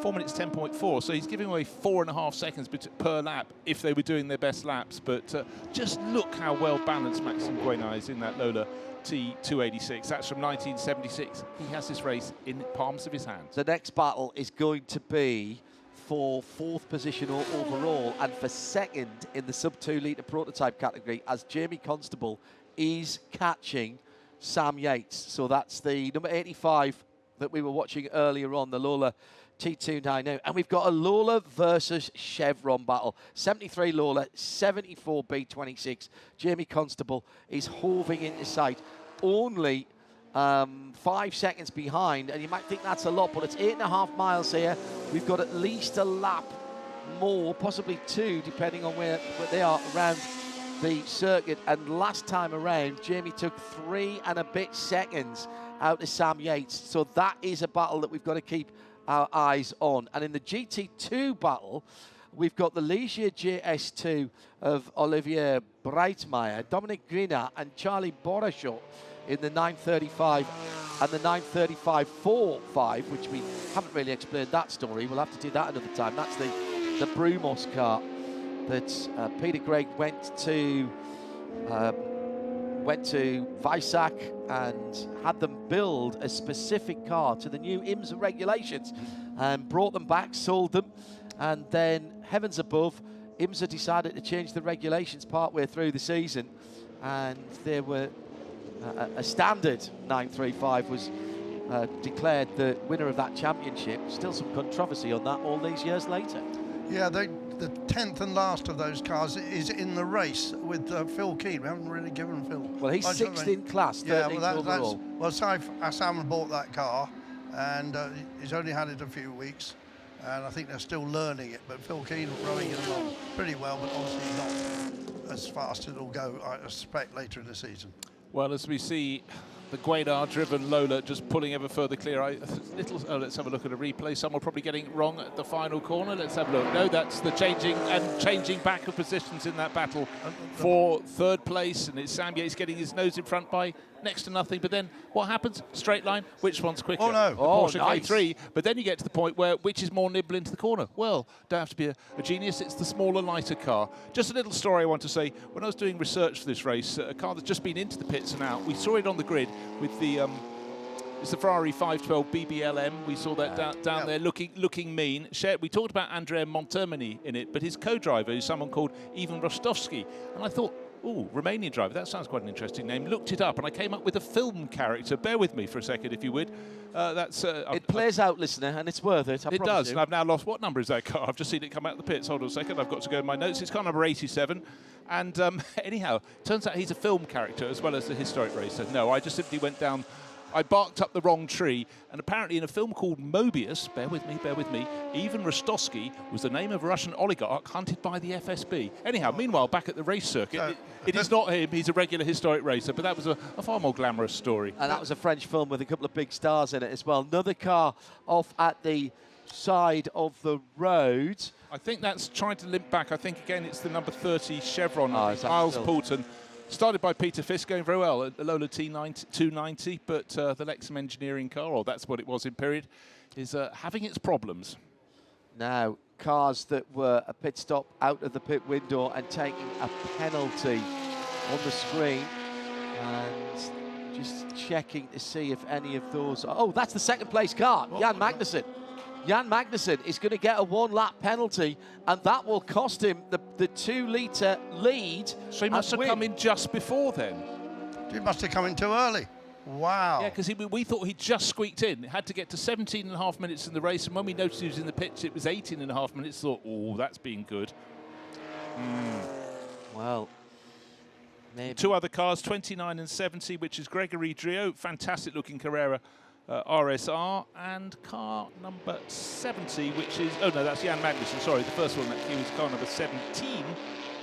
4 minutes 10.4, so he's giving away 4.5 seconds per lap if they were doing their best laps. But just look how well balanced Maxime Guéna is in that Lola T286. That's from 1976. He has this race in the palms of his hands. The next battle is going to be for 4th position overall and for 2nd in the sub-2 litre prototype category, as Jamie Constable is catching Sam Yates. So that's the number 85 that we were watching earlier on, the Lola T290. And we've got a Lola versus Chevron battle. 73 Lola, 74 B26. Jamie Constable is hoving into sight, only 5 seconds behind, and you might think that's a lot, but it's 8.5 miles here. We've got at least a lap more, possibly 2, depending on where they are around the circuit. And last time around, Jamie took 3 and a bit seconds out of Sam Yates. So that is a battle that we've got to keep our eyes on. And in the GT2 battle, we've got the Ligier JS2 of Olivier Breitmeier, Dominic Grina and Charlie Borachot in the 935 and the 935-4-5, which we haven't really explained that story. We'll have to do that another time. That's the Brumos car that Peter Gregg went to Visac and had them build a specific car to the new IMSA regulations and brought them back, sold them, and then heavens above, IMSA decided to change the regulations partway through the season, and there were a standard 935 was declared the winner of that championship. Still some controversy on that all these years later. Yeah, the 10th and last of those cars is in the race with Phil Keane. We haven't really given Phil. Well, he's 6th in class, 13th overall. Well, Sam bought that car, and he's only had it a few weeks, and I think they're still learning it. But Phil Keane rowing it along pretty well, but obviously not as fast as it'll go, I suspect, later in the season. Well, as we see the Guénard-driven Lola just pulling ever further clear. Let's have a look at a replay. Someone probably getting it wrong at the final corner. Let's have a look. No, that's the changing back of positions in that battle for 3rd place, and it's Sam Yates getting his nose in front by next to nothing. But then what happens? Straight line. Which one's quicker? Oh no! The Porsche nice. K3. But then you get to the point where which is more nibble into the corner? Well, don't have to be a genius. It's the smaller, lighter car. Just a little story I want to say. When I was doing research for this race, a car that's just been into the pits and out, we saw it on the grid with the it's the Ferrari 512 BBLM. We saw that down there looking mean. We talked about Andrea Montermini in it, but his co-driver is someone called Ivan Rostovsky. And I thought, ooh, Romanian driver, that sounds quite an interesting name. Looked it up, and I came up with a film character. Bear with me for a second, if you would. It plays out, listener, and it's worth it, It does, and I've now lost. What number is that car? I've just seen it come out of the pits. Hold on a second, I've got to go in my notes. It's car number 87. And anyhow, turns out he's a film character as well as a historic racer. No, I just simply went down... I barked up the wrong tree, and apparently in a film called Mobius, bear with me, Ivan Rostovsky was the name of a Russian oligarch hunted by the FSB. Anyhow, meanwhile, back at the race circuit, it is not him, he's a regular historic racer, but that was a far more glamorous story. And that was a French film with a couple of big stars in it as well. Another car off at the side of the road. I think that's trying to limp back. I think, again, it's the number 30 Chevron, Miles Poulton. Started by Peter Fisk, going very well at the Lola T290, but the Lexum engineering car, or that's what it was in period, is having its problems. Now, cars that were a pit stop out of the pit window and taking a penalty on the screen, and just checking to see if any of those... Oh, that's the 2nd place car, Jan Magnussen. Jan Magnussen is going to get a 1-lap penalty, and that will cost him the 2-litre lead. So he must have come in just before then. He must have come in too early. Wow. Yeah, because we thought he just squeaked in. It had to get to 17.5 minutes in the race, and when we noticed he was in the pits, it was 18.5 minutes. Thought, oh, that's been good. Well, Maybe. Two other cars, 29 and 70, which is Gregory Drio, fantastic-looking Carrera RSR, and car number 70, which is, oh no, that's Jan Magnussen, sorry, the first one that queue is car number 17,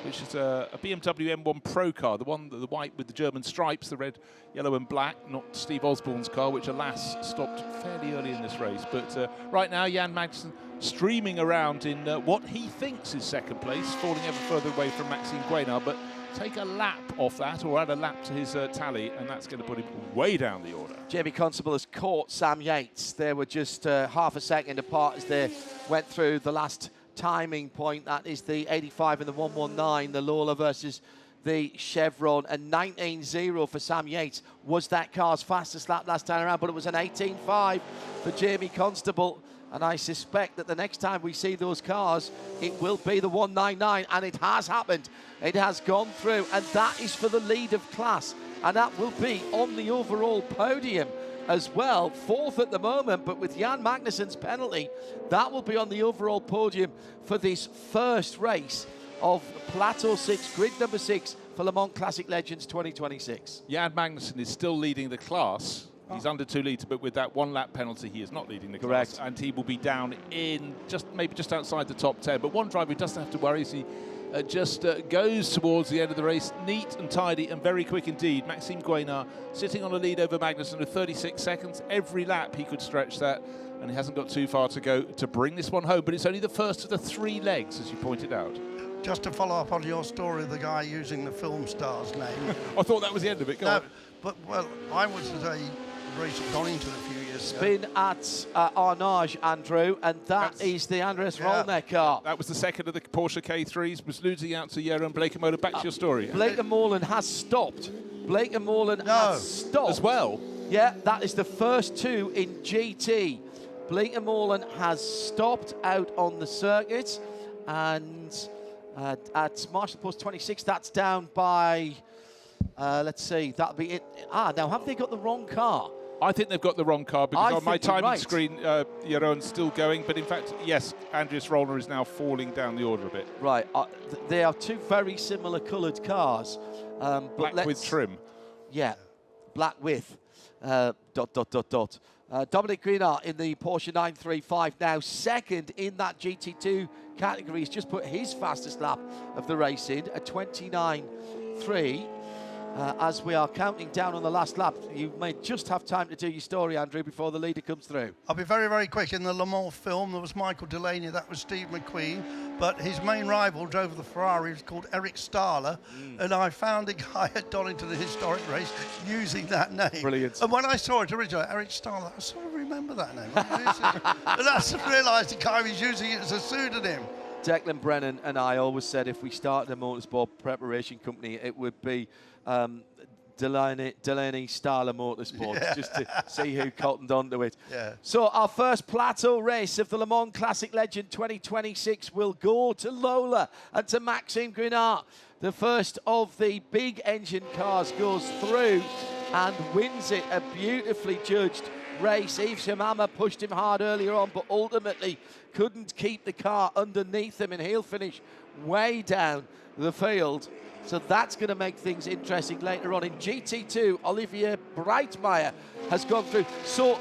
which is a BMW M1 Pro car, the white with the German stripes, the red, yellow and black, not Steve Osborne's car, which alas stopped fairly early in this race. But right now, Jan Magnussen streaming around in what he thinks is second place, falling ever further away from Maxime Guénard, but take a lap off that, or add a lap to his tally, and that's going to put him way down the order. Jamie Constable has caught Sam Yates. They were just half a second apart as they went through the last timing point. That is the 85 and the 119, the Lola versus the Chevron, and 19.0 for Sam Yates was that car's fastest lap last time around, but it was an 18.5 for Jamie Constable. And I suspect that the next time we see those cars, it will be the 199, and it has happened. It has gone through, and that is for the lead of class, and that will be on the overall podium as well. Fourth at the moment, but with Jan Magnussen's penalty, that will be on the overall podium for this first race of Plateau 6, grid number 6 for Le Mans Classic Legends 2026. Jan Magnussen is still leading the class. He's under 2 litres, but with that 1 lap penalty, he is not leading the class. And he will be down in maybe just outside the top 10. But one driver who doesn't have to worry is he just goes towards the end of the race, neat and tidy and very quick indeed. Maxime Guénard sitting on a lead over Magnussen with 36 seconds. Every lap he could stretch that, and he hasn't got too far to go to bring this one home. But it's only the first of the 3 legs, as you pointed out. Just to follow up on your story of the guy using the film star's name. I thought that was the end of it. Go on. But, well, I was at a race at Donington a few years Spin at Arnage, Andrew, and that's the Andreas Rollner car. That was the second of the Porsche K3s, was losing out to Jeroen Bleekemolen. Back to your story. Bleekemolen has stopped. Bleekemolen has stopped. As well? Yeah, that is the first 2 in GT. Bleekemolen has stopped out on the circuit, and at Marshall Post 26, that's down by, let's see, that'll be it. Now, have they got the wrong car? I think they've got the wrong car, because on my timing screen, Jeroen's still going. But in fact, yes, Andreas Rollner is now falling down the order a bit. Right. They are 2 very similar coloured cars. Black with trim. Yeah, black with Dominic Guénard in the Porsche 935, now second in that GT2 category. He's just put his fastest lap of the race in, a 29.3. As we are counting down on the last lap, you may just have time to do your story, Andrew, before the leader comes through. I'll be very, very quick. In the Le Mans film, there was Michael Delaney, that was Steve McQueen, but his main rival drove the Ferrari, was called Eric Stahler, and I found a guy at Donington, a historic race, using that name. Brilliant. And when I saw it originally, Eric Stahler, I sort of remember that name. And I realised the guy was using it as a pseudonym. Declan Brennan and I always said if we started a motorsport preparation company, it would be Delaney Stahler Motorsports, just to see who cottoned onto it. Yeah. So our first plateau race of the Le Mans Classic Legend 2026 will go to Lola and to Maxime Guénard. The first of the big engine cars goes through and wins it. A beautifully judged race. Yves Shamama pushed him hard earlier on, but ultimately couldn't keep the car underneath him, and he'll finish way down the field. So that's going to make things interesting later on. In GT2, Olivier Breitmeier has gone through. So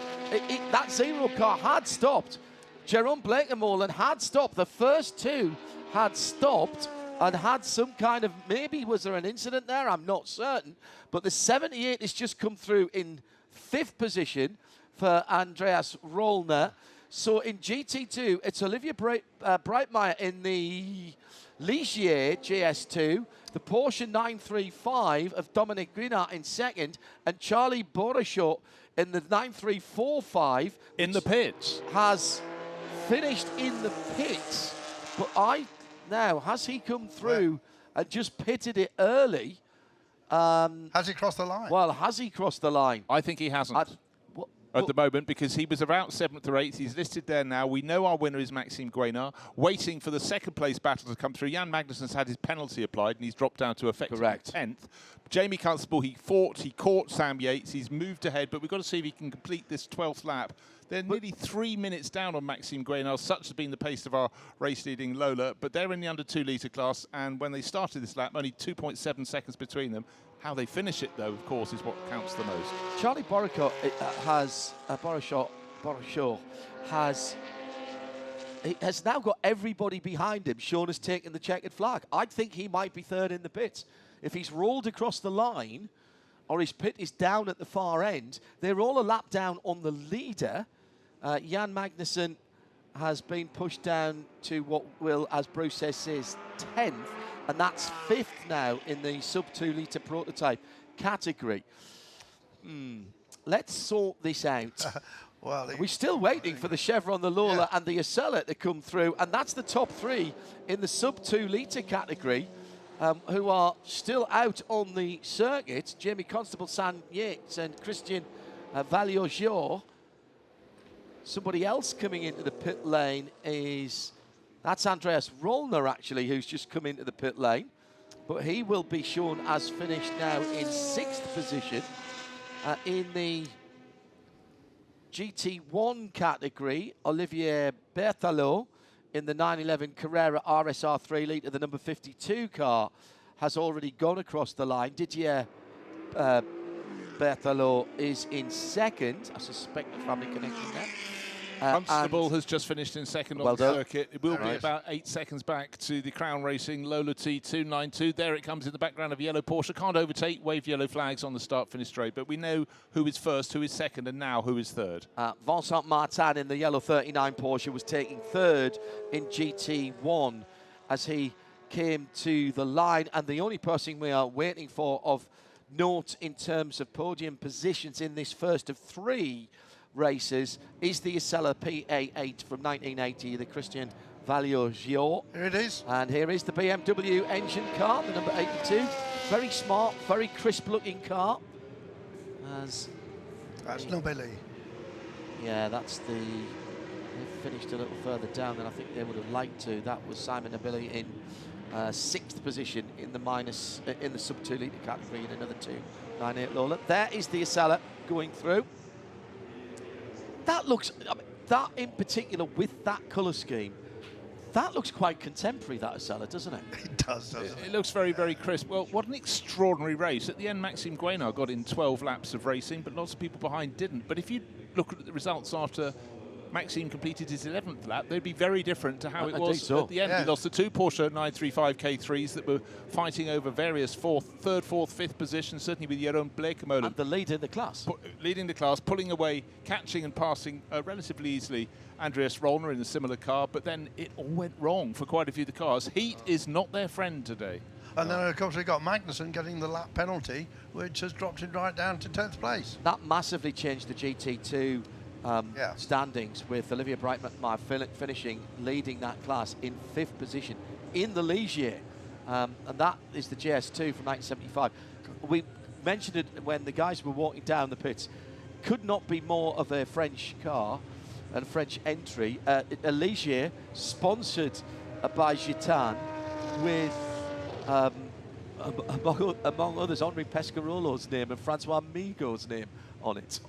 that 0 car had stopped. Jeroen Bleekemolen had stopped. The first 2 had stopped and had some kind of, maybe was there an incident there? I'm not certain. But the 78 has just come through in 5th position for Andreas Rollner. So in GT2, it's Olivier Breitmeier in the Ligier GS2, the Porsche 935 of Dominic Guénard in second, and Charlie Borachot in the 9345. In the pits. Has finished in the pits. But has he come through and just pitted it early? Has he crossed the line? Well, has he crossed the line? I think he hasn't. At the moment, because he was about 7th or 8th. He's listed there now. We know our winner is Maxime Guénard, waiting for the second place battle to come through. Jan Magnussen's had his penalty applied, and he's dropped down to effectively 10th. Jamie Constable, he caught Sam Yates. He's moved ahead, but we've got to see if he can complete this 12th lap. They're nearly 3 minutes down on Maxime Guénard. Such has been the pace of our race-leading Lola. But they're in the under 2 litre class, and when they started this lap, only 2.7 seconds between them. How they finish it, though, of course, is what counts the most. Charlie Borishaw has now got everybody behind him. Sean has taken the checkered flag. I think he might be third in the pit. If he's rolled across the line, or his pit is down at the far end, they're all a lap down on the leader. Jan Magnussen has been pushed down to what will, as Bruce says, is 10th, and that's 5th now in the sub-2 litre prototype category. Let's sort this out. We're still waiting for the Chevron, the Lola, and the Acela to come through, and that's the top 3 in the sub-2 litre category, who are still out on the circuit. Jamie Constable, San Yates, and Christian Valliot-Gior. Somebody else coming into the pit lane that's Andreas Rollner, actually, who's just come into the pit lane. But he will be shown as finished now in 6th position. In the GT1 category, Olivier Berthelot in the 911 Carrera RSR 3 litre, the number 52 car, has already gone across the line. Didier Berthelot is in 2nd. I suspect the family connection there. Constable has just finished in 2nd on the circuit. It will be about 8 seconds back to the Crown Racing Lola T292. There it comes in the background of yellow Porsche. Can't overtake, wave yellow flags on the start-finish straight. But we know who is first, who is second, and now who is third. Vincent Martin in the yellow 39 Porsche was taking 3rd in GT1 as he came to the line. And the only person we are waiting for of note in terms of podium positions in this first of 3 races is the Acela PA8 from 1980, the Christian Valliot-Gior. Here it is. And here is the BMW engine car, the number 82. Very smart, very crisp-looking car. That's Nobili. Yeah, that's the... They finished a little further down than I think they would have liked to. That was Simon Nobili in 6th position in the sub-2 litre category in another 298 Lola. There is the Acela going through. That looks, that in particular with that colour scheme, that looks quite contemporary, that Acela, doesn't it? It does, doesn't it? It looks very, very crisp. Well, what an extraordinary race. At the end, Maxime Guénard got in 12 laps of racing, but lots of people behind didn't. But if you look at the results after Maxime completed his 11th lap, they'd be very different to how it was at the end. He lost the 2 Porsche 935 K3s that were fighting over various 3rd, 4th, 5th positions, certainly with Jeroen Bleekemolen. And the leader in the class. Leading the class, pulling away, catching and passing relatively easily Andreas Rollner in a similar car, but then it all went wrong for quite a few of the cars. Heat is not their friend today. And then, of course, we got Magnussen getting the lap penalty, which has dropped him right down to 10th place. That massively changed the GT2 standings, with Olivier Breitmar finishing, leading that class in 5th position in the Ligier. And that is the JS2 from 1975. We mentioned it when the guys were walking down the pits. Could not be more of a French car and French entry. A Ligier sponsored by Gitane with, among others, Henri Pescarolo's name and Francois Migaud's name on it.